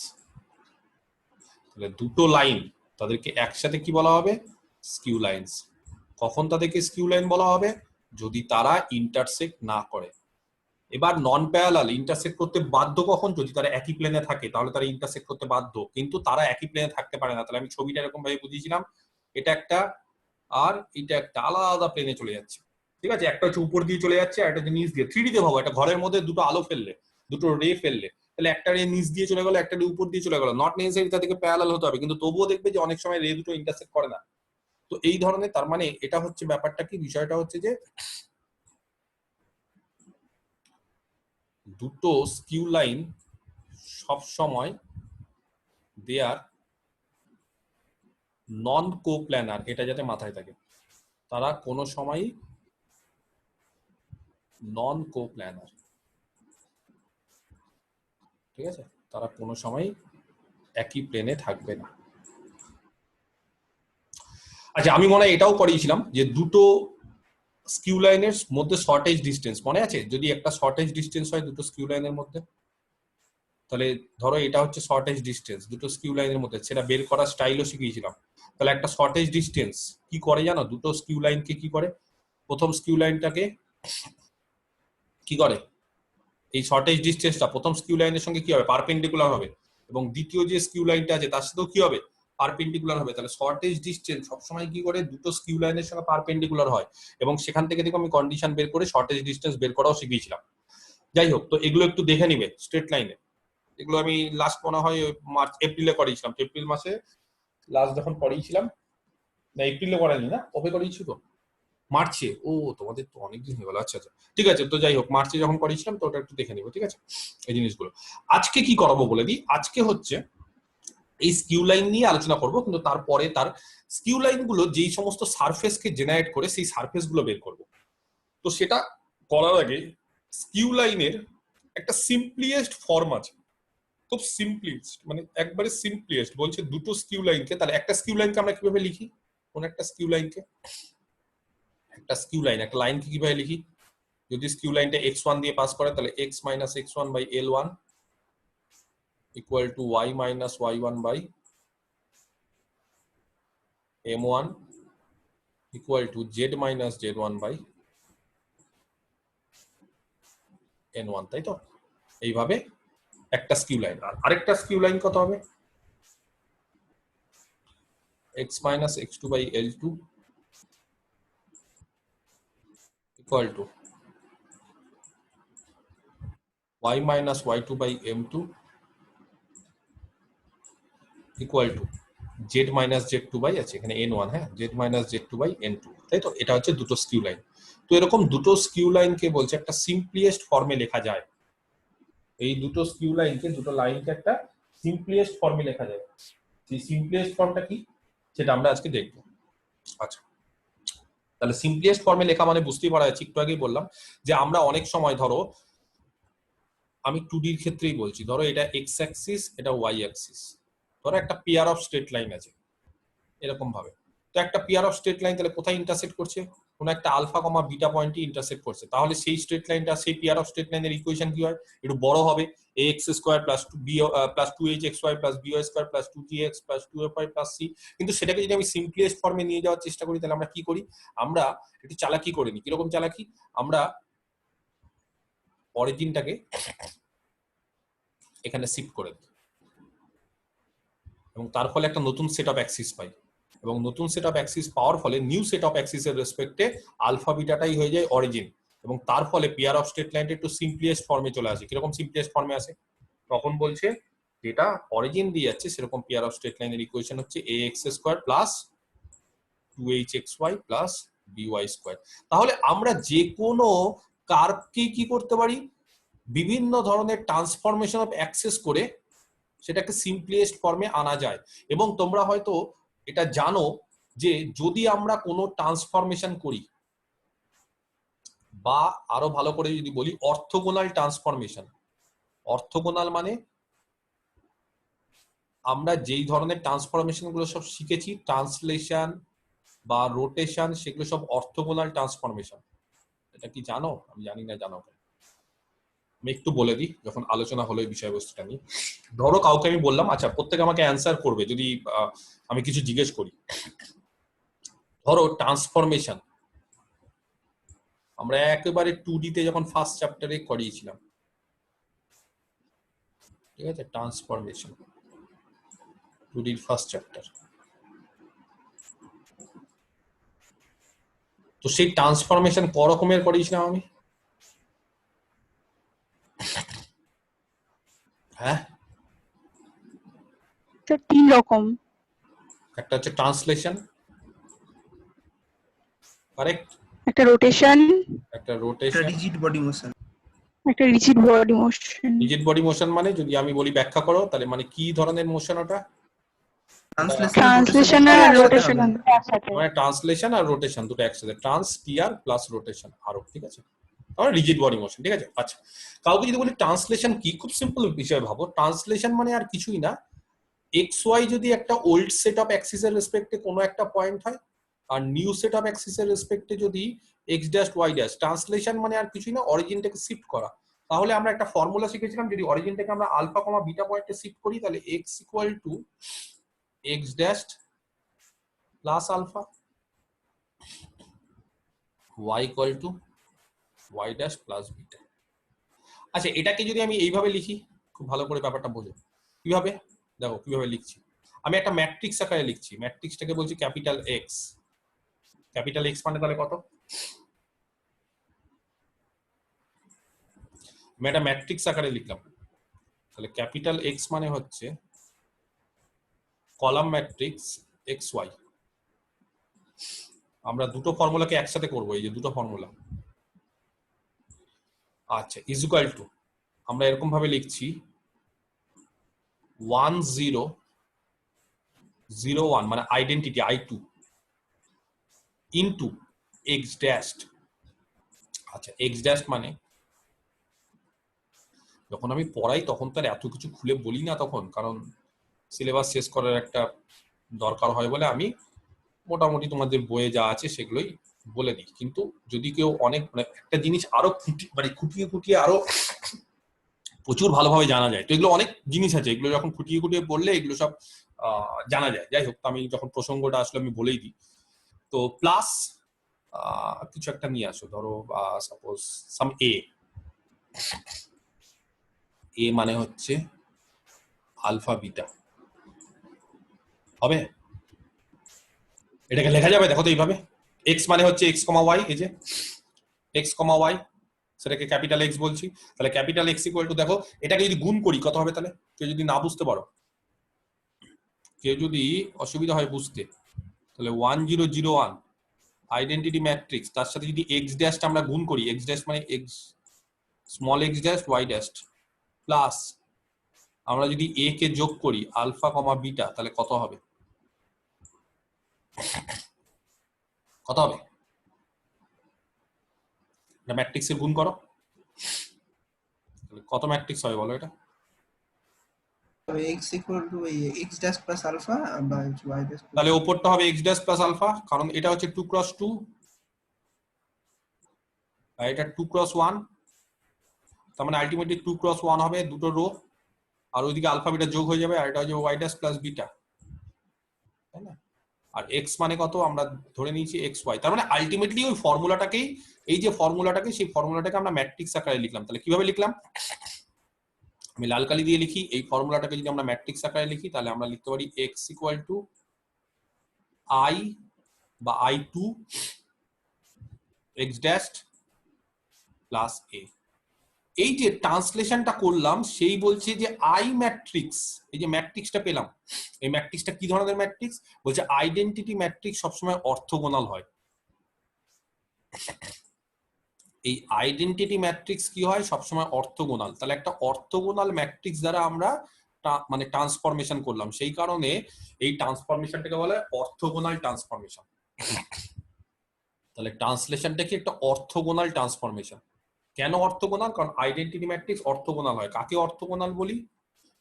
তাহলে দুটো লাইন, তাদেরকে একসাথে কি বলা হবে? Skew lines. কখন তাদেরকে স্কিউ লাইন বলা হবে? যদি তারা ইন্টারসেক্ট না করে। এবার নন প্যারালাল ইন্টারসেক্ট করতে বাধ্য কখন? যদি তারা একই প্লেনে থাকে তাহলে তারা ইন্টারসেক্ট করতে বাধ্য, কিন্তু তারা একই প্লেনে থাকতে পারে না। তাহলে আমি ছবিটা এরকম ভাবে বুঝিয়েছিলাম, এটা একটা আর এটা একটা আলাদা প্লেনে চলে যাচ্ছে, ঠিক আছে? একটা হচ্ছে উপর দিয়ে চলে যাচ্ছে আর একটা হচ্ছে নিচ দিয়ে। 3D তে ভাবো, একটা ঘরের মধ্যে দুটো আলো ফেললে, দুটো রে ফেললে, তাহলে একটা রে নিচ দিয়ে চলে গেল, একটা রে উপর দিয়ে চলে গেল। নট নেসেসারি তাদেরকে প্যারালাল হতে হবে, কিন্তু তবুও দেখবে যে অনেক সময় রে দুটো ইন্টারসেক্ট করে না। তো এই ধরনের, তার মানে এটা হচ্ছে ব্যাপারটা কি, বিষয়টা হচ্ছে যে দুটো স্কিউ লাইন সব সময় দে আর নন কোপ্ল্যানার, এটা যাতে মাথায় থাকে। তারা কোনো সময়ই নন কোপ্ল্যানার, ঠিক আছে? তারা কোনো সময় একই প্লেনে থাকবে না। আচ্ছা, আমি মনে হয় এটাও পড়িয়েছিলাম যে দুটো স্কিউ লাইনের মধ্যে শর্টেজ ডিস্টেন্স মনে আছে? যদি একটা শর্টেজ ডিস্টেন্স হয় দুটো স্কিউ লাইনের মধ্যে, তাহলে ধরো এটা হচ্ছে শর্টেজ ডিস্টেন্স দুটো স্কিউ লাইনের মধ্যে, সেটা বের করার স্টাইলও শিখিয়েছিলাম। তাহলে একটা শর্টেজ ডিস্টেন্স কি করে জানো? দুটো স্কিউ লাইনকে কি করে, প্রথম স্কিউ লাইনটাকে কি করে, এই শর্টেজ ডিস্টেন্সটা প্রথম স্কিউ লাইনের সঙ্গে কি হবে, পারপেন্ডিকুলার হবে, এবং দ্বিতীয় যে স্কিউ লাইনটা আছে তার সাথেও কি হবে, পারপেন্ডিকুলার হবে। তাহলে শর্টেজ ডিস্টেন্স সবসময় কি করে, দুটো স্কিউ লাইনের সঙ্গে পারপেন্ডিকুলার হয়। এবং সেখান থেকে দেখো আমি কন্ডিশন বের করে শর্টেজ ডিস্টেন্স বের করাও শিখিয়েছিলাম। যাই হোক, তো এগুলো একটু দেখে নিবে স্ট্রেট লাইনে। এগুলো আমি লাস্ট মনে হয় মার্চ এপ্রিলে করিয়েছিলাম, এপ্রিল মাসে লাস্ট যখন পড়িয়েছিলাম, না এপ্রিলে করাইনি, না কবে করিয়েছি তো, মার্চে। ও তোমাদের তো অনেকদিন হয়ে গেল। আচ্ছা আচ্ছা, ঠিক আছে। তো যাই হোক, মার্চে যখন করিয়েছিলাম তো ওটা একটু দেখে নিবো, ঠিক আছে এই জিনিসগুলো। আজকে কি করাবো বলে দিই, আজকে হচ্ছে এই স্কিউ লাইন নিয়ে আলোচনা করব, কিন্তু তারপরে তার স্কিউ লাইন গুলো যেই সমস্ত সারফেসকে জেনারেট করে সেই সারফেস গুলো বের করব। তো সেটা করার আগে স্কিউ লাইনের একটা সিম্পলিয়েস্ট ফর্ম আছে, খুব সিম্পলিয়েস্ট, মানে একবারে সিম্পলিয়েস্ট। বলছে দুটো স্কিউ লাইনকে, তাহলে একটা স্কিউ লাইনকে আমরা কিভাবে লিখি, কোন একটা স্কিউ লাইনকে, একটা স্কিউ লাইন, একটা লাইনকে কিভাবে লিখি, যদি স্কিউ লাইনটা x1 দিয়ে পাস করে তাহলে x minus x1 by L1 equal to y minus y1 by M1 equal to z minus z1 by N1, তাই তো? এইভাবে একটা স্কিউ লাইন। আর আরেকটা স্কিউ লাইন কত হবে, x minus x2 by L2 equal to y minus y2 by M2 equal to z minus z2 by, আছে এখানে N1, হ্যাঁ, z minus z2 by N2, তাই তো? এটা হচ্ছে দুটো স্কিউ লাইন। তো এরকম দুটো স্কিউ লাইনকে বলছে একটা সিম্পলিয়েস্ট ফর্মে লেখা যায়। এই দুটো স্কিউ লাইনকে, দুটো লাইনকে একটা সিম্পলিয়েস্ট ফর্মে লেখা যায়। সেই সিম্পলিয়েস্ট ফর্মটা কি সেটা আমরা আজকে দেখব। আচ্ছা, তাহলে সিম্পলিয়েস্ট ফর্মে লেখা মানে বুঝতেই পারা যাচ্ছে, একটু আগেই বললাম যে আমরা অনেক সময়, ধরো আমি 2D এর ক্ষেত্রেই বলছি, ধরো এটা এক্স অ্যাক্সিস, এটা ওয়াই অ্যাক্সিস, ধরো একটা পেয়ার অফ স্ট্রেট লাইন আছে এরকম ভাবে। তো একটা পেয়ার অফ স্ট্রেট লাইন তাহলে কোথায় ইন্টারসেক্ট করছে, কোন একটা আলফা কমা বিটা পয়েন্টে ইন্টারসেক্ট করছে। তাহলে সেই স্ট্রেট লাইনটা, সেই পেয়ার অফ স্ট্রেট লাইনের ইকুয়েশন কি হয়, একটু বড় হবে, ax square plus 2hxy plus by square plus 2gx plus 2fy plus c। কিন্তু সেটাকে যদি আমি সিম্পলিয়েস্ট ফর্মে নিয়ে যাওয়ার চেষ্টা করি তাহলে আমরা কি করি, আমরা একটু চালাকি করে নিই। কিরকম চালাকি, আমরা অরিজিনটাকে এখানে শিফট করে দিই এবং তার ফলে একটা নতুন সেট অফ অ্যাক্সিস পাই, এবং নতুন সেট অফ অ্যাক্সিস পাওয়ার ফলে নিউ সেট অফ অ্যাক্সিসের রেসপেক্টে আলফা বিটাটাই হয়ে যায় অরিজিন, এবং তার ফলে পেয়ার অফ স্ট্রেট লাইনটা একটু সিম্পলিয়েস্ট ফর্মে চলে আসে। কিরকম সিম্পলিয়েস্ট ফর্মে আসে, তখন বলছে যেটা অরিজিন দিয়ে যাচ্ছে সেরকম পেয়ার অফ স্ট্রেট লাইনের ইকুয়েশন হচ্ছে ax square plus 2hxy plus by square. তাহলে আমরা যে কোনো কার্ভকে কি করতে পারি, বিভিন্ন ধরনের ট্রান্সফরমেশন অফ অ্যাক্সেস করে সেটাকে সিম্পলিয়েস্ট ফর্মে আনা যায়। এবং তোমরা হয়তো এটা জানো যে যদি আমরা কোনো ট্রান্সফরমেশন করি, বা আরো ভালো করে যদি বলি অর্থোগোনাল ট্রান্সফরমেশন, অর্থোগোনাল মানে আমরা যেই ধরনের ট্রান্সফরমেশন গুলো সব শিখেছি, ট্রান্সলেশন বা রোটেশন, সেগুলো সব অর্থোগোনাল ট্রান্সফরমেশন। এটা কি জানো? আমি জানি না জানো। আমি একটু বলে দিই যখন আলোচনা হলো এই বিষয়বস্তুটা নিয়ে। ধরো কাউকে আমি বললাম, আচ্ছা প্রত্যেকে আমাকে অ্যান্সার করবে যদি আমি কিছু জিজ্ঞেস করি। ধরো ট্রান্সফরমেশন, আমরা একেবারে 2D তে যখন ফার্স্ট চ্যাপ্টারে করিয়েছিলাম, ঠিক আছে, ট্রান্সফরমেশন 2D ফার্স্ট চ্যাপ্টার। তো সেই ট্রান্সফরমেশন ক রকমের করিয়েছিলাম আমি? হ্যাঁ, স্যার 3 রকম। একটা হচ্ছে ট্রান্সলেশন, কারেক্ট, একটা রোটেশন, একটা একটা রোটেশন। Rigid body motion. একটা rigid body motion. Rigid body motion মানে যদি আমি বলি ব্যাখ্যা করো, তাহলে মানে কি ধরনের মোশন ওটা? ট্রান্সলেশন আর রোটেশন একসাথে। মানে ট্রান্সলেশন আর রোটেশন দুটো একসাথে, ট্রান্স টিআর প্লাস রোটেশন আরো, ঠিক আছে, তাহলে রিজিড বডি মোশন, ঠিক আছে। আচ্ছা, কাউকে যদি বলি ট্রান্সলেশন কি, খুব সিম্পল বিষয় ভাবো। ট্রান্সলেশন মানে আর কিছুই না, এক্স ওয়াই যদি একটা ওল্ড সেট অফ অ্যাক্সিসের রেসপেক্টে কোনো একটা পয়েন্ট হয়, আর নিউ সেট অফ অ্যাক্সিসের রেসপেক্টে যদি x dash y dash, translation মানে আর কিছুই না, অরিজিনটাকে শিফট করা। তাহলে আমরা একটা ফর্মুলা শিখেছিলাম, যদি অরিজিনটাকে আমরা আলফা কমা বিটা পয়েন্টে শিফট করি, তাহলে x equal to x dash plus alpha, y equal to y dash plus beta. আচ্ছা, এটাকে যদি আমি এইভাবে লিখি, খুব ভালো করে ব্যাপারটা বোঝো কিভাবে, দেখো কিভাবে লিখছি। আমি একটা ম্যাট্রিক্স আকারে লিখছি, ম্যাট্রিক্সটাকে বলছি ক্যাপিটাল এক্স। ক্যাপিটাল এক্স মানে তাহলে কত? আমি একটা ম্যাট্রিক্স আকারে লিখলাম, তাহলে ক্যাপিটাল এক্স মানে হচ্ছে কলাম ম্যাট্রিক্স এক্স ওয়াই। আমরা দুটো ফর্মুলাকে একসাথে করবো, এই যে দুটো ফর্মুলা। আচ্ছা, ইজ ইকুয়াল টু, আমরা এরকম ভাবে লিখছি 1 0 0 1 মানে identity I2 into x dash. আচ্ছা, এক্স ড্যাশ মানে যখন আমি পড়াই তখন তার এত কিছু খুলে বলি না তখন, কারণ সিলেবাস শেষ করার একটা দরকার হয় বলে আমি মোটামুটি তোমাদের বইয়ে যা আছে সেগুলোই বলে দিই। কিন্তু যদি কেউ অনেক মানে একটা জিনিস আরো খুঁটিয়ে খুঁটিয়ে আরো প্রচুর ভালোভাবে জানা যায়, তো এগুলো অনেক জিনিস আছে, এগুলো যখন খুঁটিয়ে খুঁটিয়ে পড়লে এগুলো সব জানা যায়। যাই হোক, আমি যখন প্রসঙ্গটা আসলে আমি বলেই দিই। তো প্লাস কিছু একটা নিয়ে আসো, ধরো সাপোজ সাম এ মানে হচ্ছে আলফা বিটা হবে। এটাকে লেখা যাবে, দেখো তো এইভাবে, এক্স মানে হচ্ছে এক্স কমা ওয়াই, এই যে এক্স কমা ওয়াই, সেটাকে ক্যাপিটাল এক্স বলছি। তাহলে ক্যাপিটাল এক্স ইকুয়াল টু, দেখো এটাকে যদি গুণ করি কত হবে, তাহলে কেউ যদি না বুঝতে পারো, কেউ যদি অসুবিধা হয় বুঝতে, তাহলে 1 0 0 1 আইডেন্টিটি ম্যাট্রিক্স, তার সাথে যদি এক্স ড্যাশটা আমরা গুণ করি, এক্স ড্যাশ মানে x small x dash y dash plus আমরা যদি এ কে যোগ করি আলফা কমা বিটা, তাহলে কত হবে? কত হবে? এটা ম্যাট্রিক্সের গুণ করো, কত ম্যাট্রিক্স হবে বলো এটা? x equal to x dash plus alpha বা y ড্যাশ। তাহলে উপরটা হবে x ড্যাশ প্লাস আলফা, কারণ এটা হচ্ছে 2 ক্রস 2 আর এটা 2 ক্রস 1, তার মানে আলটিমেটলি 2 ক্রস 1 হবে দুটো রো, আর ওইদিকে আলফা বিটা যোগ হয়ে যাবে, আর এটা হচ্ছে y ড্যাশ প্লাস বিটা, তাই না? আর x মানে কত আমরা ধরে নিয়েছি xy, তার মানে আলটিমেটলি ওই ফর্মুলাটাকেই, এই যে ফর্মুলাটাকে, সেই ফর্মুলাটাকে আমরা ম্যাট্রিক্স আকারে লিখলাম। তাহলে কিভাবে লিখলাম? আমি লাল কালি দিয়ে লিখি, এই ফর্মুলাটাকে যদি আমরা ম্যাট্রিক্স আকারে লিখি, তাহলে আমরা লিখতে পারি x ইকুয়াল টু i বা I2 x dash plus a। এই যে ট্রান্সলেশনটা করলাম, সেই বলছে যে আই ম্যাট্রিক্স, এই যে ম্যাট্রিক্সটা পেলাম, এই ম্যাট্রিক্সটা কি ধরনের ম্যাট্রিক্স? বলছে আইডেন্টিটি ম্যাট্রিক্স সবসময় অর্থগোনাল হয়। এই আইডেন্টিটি ম্যাট্রিক্স কি হয়? সবসময় অর্থগোনাল। তাহলে একটা অর্থগোনাল ম্যাট্রিক্স দ্বারা আমরা মানে ট্রান্সফরমেশন করলাম, সেই কারণে এই ট্রান্সফরমেশনটাকে বলে অর্থগোনাল ট্রান্সফরমেশন। তাহলে ট্রান্সলেশনটা কি একটা অর্থগোনাল ট্রান্সফরমেশন। কেন অর্থগোনাল? কারণ আইডেন্টিটি ম্যাট্রিক্স অর্থগোনাল হয়। কাকে অর্থগোনাল বলি?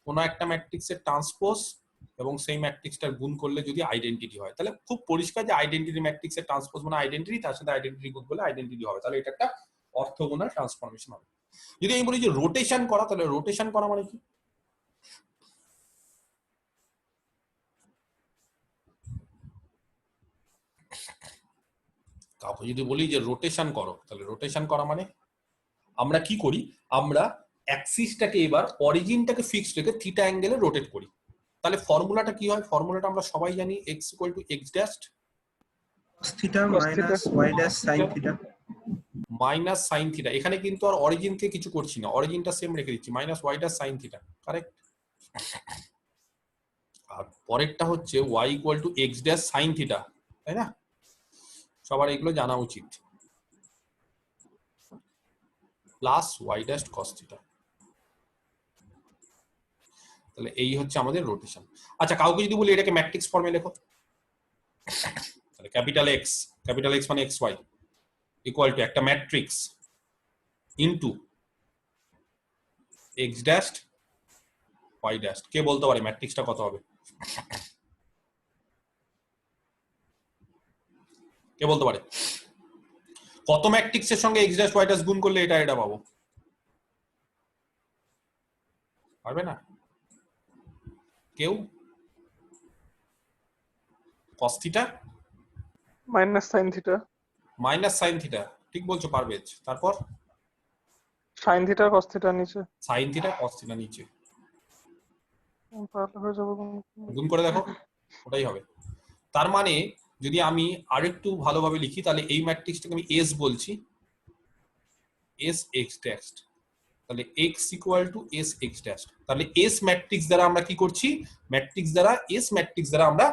কোনো একটা ম্যাট্রিক্সের ট্রান্সপোজ এবং সেই ম্যাট্রিক্সটার গুণ করলে যদি আইডেন্টিটি হয়, তাহলে খুব পরিষ্কার যে আইডেন্টিটি ম্যাট্রিক্সের ট্রান্সপোজ মানে আইডেন্টিটি, তার সাথে আইডেন্টিটি গুণ করলে আইডেন্টিটি হবে, তাহলে এটা একটা অর্থগোনাল ট্রান্সফরমেশন হবে। যদি আমি বলি যে রোটেশন করা, তাহলে রোটেশন করা মানে কি? কাউকে যদি বলি যে রোটেশন করো, তাহলে রোটেশন করা মানে আমরা কি করি, আমরা অ্যাক্সিসটাকে এবার অরিজিনটাকে ফিক্সড রেখে থিটা অ্যাঙ্গেলে রোটেট করি। তাহলে ফর্মুলাটা কি হয়? ফর্মুলাটা আমরা সবাই জানি x = x dash cos theta minus y dash sin theta. Minus sine theta. এখানে কিন্তু আর অরিজিনকে কিছু করছি না, অরিজিনটা সেম রেখে দিচ্ছি, minus Y dash sine theta, correct? আর পরেরটা হচ্ছে y = x dash sine theta, তাই না? সবার এগুলো জানা উচিত, plus y dash cos theta. তাহলে এই হচ্ছে আমাদের রোটেশন। আচ্ছা, কাউকে যদি বলি এটাকে ম্যাট্রিক্স ফর্মে লেখো, তাহলে ক্যাপিটাল X মানে xy ইকুয়াল টু একটা matrix into x dash y dash. কে বলতে পারে ম্যাট্রিক্সটা কত হবে? কে বলতে পারে কত ম্যাট্রিক্সের সঙ্গে x ড্যাশ y ড্যাশ গুণ করলে এটা এটা পাবো? পারবে না কেউ? cos theta minus sine theta, minus sine theta, ঠিক বলছো পারবেজ। তারপর সাইন থিটা কস থিটা নিচে, সাইন থিটা cos থিটা নিচে, তাহলে হয়ে যাবে গুণ করে দেখো, ওটাই হবে। তার মানে যদি আমি আরেকটু ভালোভাবে লিখি, তাহলে এই ম্যাট্রিক্সটাকে আমি S বলছি, S x ড্যাশ, তাহলে x = S x ড্যাশ। তাহলে S ম্যাট্রিক্স দ্বারা আমরা কি করছি, ম্যাট্রিক্স দ্বারা S ম্যাট্রিক্স দ্বারা আমরা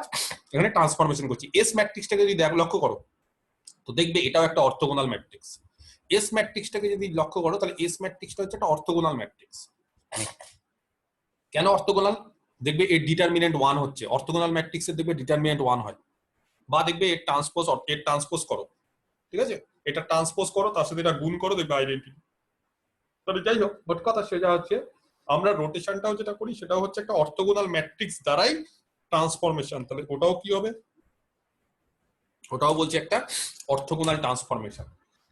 এখানে ট্রান্সফরমেশন করছি। S ম্যাট্রিক্সটাকে যদি লক্ষ্য করো তো দেখবে এটাও একটা অর্থোগোনাল ম্যাট্রিক্স। S ম্যাট্রিক্সটাকে যদি লক্ষ্য করো তাহলে S ম্যাট্রিক্সটা হচ্ছে একটা অর্থোগোনাল ম্যাট্রিক্স। কেন অর্থোগোনাল? দেখবে এর ডিটারমিনেন্ট 1 হচ্ছে, অর্থোগোনাল ম্যাট্রিক্সের দেখবে ডিটারমিনেন্ট 1 হয়। বা দেখবে এর ট্রান্সপোজ করো, ঠিক আছে, এটা ট্রান্সপোজ করো, তার সাথে এটা গুণ করো, দেখবে আইডেন্টিটি। তবে যাই হোক, বাট কথা সেটা হচ্ছে আমরা রোটেশনটাও যেটা করি সেটাও হচ্ছে একটা অর্থোগোনাল ম্যাট্রিক্স দ্বারাই ট্রান্সফরমেশন। তাহলে ওটাও কি হবে? ওটাও বলছে একটা অর্থোগোনাল ট্রান্সফরমেশন।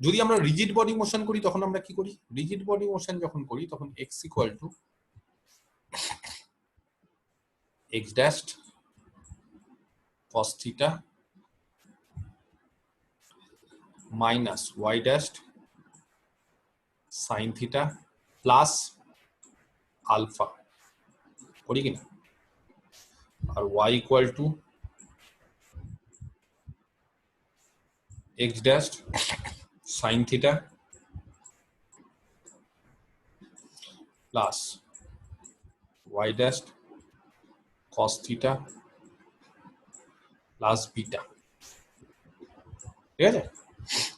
যদি আমরা রিজিড বডি মোশন করি তখন আমরা কি করি? রিজিড বডি মোশন যখন করি তখন x = x dash cos theta minus y dash sine theta plus alpha, করি কিনা? আর y = x dash sine theta plus y dash cos theta plus beta, ঠিক আছে?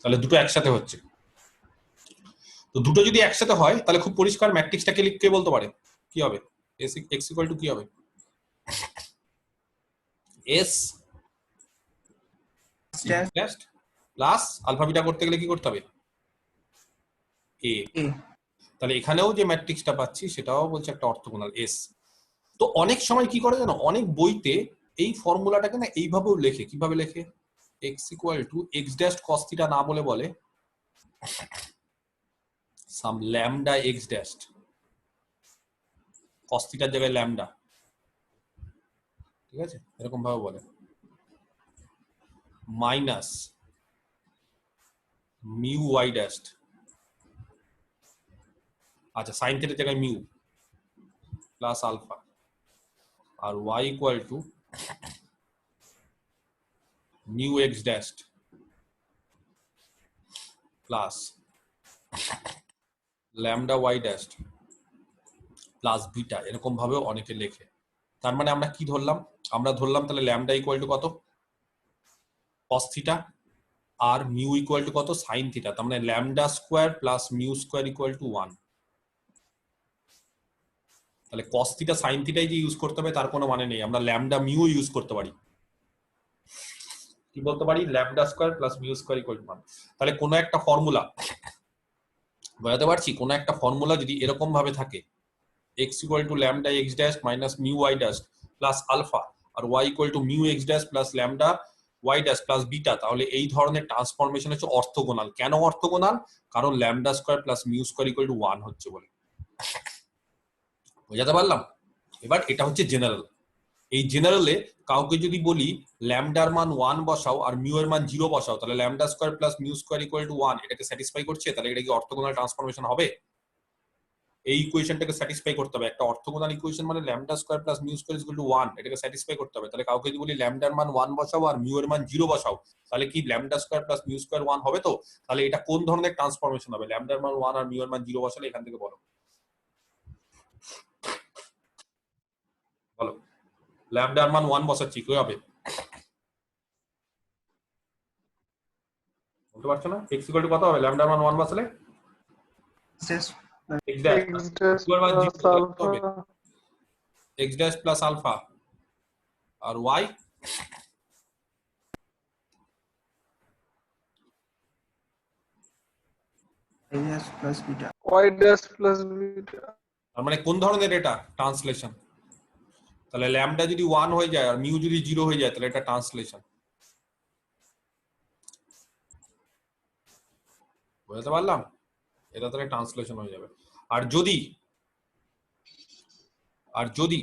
তাহলে দুটো একসাথে হচ্ছে। তো দুটো যদি একসাথে হয় তাহলে খুব পরিষ্কার ম্যাট্রিক্সটাকে লিখে বলতে পারে কি হবে? x = কি হবে? S Dash plus alpha beta করতে গেলে কি করতে হবে? A। A. তাহলে এখানেও যে ম্যাট্রিক্সটা পাচ্ছি সেটাও বলছে একটা অর্থোগোনাল S। তো অনেক সময় কি করে জানো, অনেক বইতে এই ফর্মুলাটাকে না এইভাবেও লেখে। কিভাবে লেখে? x = x dash cos theta না বলে বলে সাম ল্যামডা x ড্যাশ, cos থিটার জায়গায় ল্যামডা, ঠিক আছে, এরকম ভাবে বলে, মাইনাস মিউ y ড্যাশ, আচ্ছা সাইন থিটার জায়গায় মিউ প্লাস আলফা, আর y = mu x dash plus lambda y dash plus beta, এরকম ভাবে অনেকে লেখে। তার মানে আমরা কি ধরলাম? আমরা ধরলাম তাহলে ল্যামডা = কত? cos থিটা, আর মিউ = কত? Sine theta. তার মানে lambda square plus mu square = 1। তাহলে cos থিটা সাইন থিটাই যে ইউজ করতে হবে তার কোনো মানে নেই, আমরা ল্যামডা মিউ ইউজ করতে পারি। কি বলতে পারি? Lambda square plus mu square = 1। তাহলে কোনো একটা ফর্মুলা বোঝাতে পারছি, কোনো একটা ফর্মুলা যদি এরকম ভাবে থাকে x = lambda x dash minus mu y dash plus alpha, আর y = mu x dash plus lambda y dash plus beta, তাহলে এই ধরনের ট্রান্সফরমেশন হচ্ছে অর্থোগোনাল। কেন অর্থোগোনাল? কারণ lambda square plus mu square = 1 হচ্ছে বলে। বোঝাতে পারলাম? এবার এটা হচ্ছে জেনারেল। এই জেনারেলে কাউকে যদি বলি ল্যামডার মান 1 বসাও আর মিউ এর মান 0 বসাও, তাহলে lambda square plus mu square equal to 1, এটাকে স্যাটিসফাই করছে? তাহলে এটা কি অর্থোগোনাল ট্রান্সফরমেশন হবে? এই ইকুয়েশনটাকে স্যাটিসফাই করতে হবে। একটা অর্থোগোনাল ইকুয়েশন মানে lambda square plus mu square equal to 1, এটাকে স্যাটিসফাই করতে হবে। তাহলে কাউকে যদি বলি ল্যামডার মান 1 বসাও আর মিউ এর মান 0 বসাও, তাহলে কি lambda square plus mu square 1 হবে? তো তাহলে এটা কোন ধরনের ট্রান্সফরমেশন হবে? ল্যামডার মান 1 আর মিউ এর মান 0 বসালে এখান থেকে বলো বলো। ল্যামডার মান 1 বসাচ্ছি, কি হবে? বলতে পারছো না? x ইকুয়াল টু কত হবে ল্যামডার মান 1 বসালে? Just x dash x dash এর মান 0 plus তাহলে কত হবে? alpha x dash plus alpha আর y y dash plus beta. y dash plus beta. তার মানে কোন ধরনের এটা ট্রান্সলেশন? তাহলে ল্যামডা যদি 1 হয়ে যায় আর মিউ যদি 0 হয়ে যায়, তাহলে এটা ট্রান্সলেশন। বুঝতে পারলাম? এটা তাহলে ট্রান্সলেশন হয়ে যাবে। আর যদি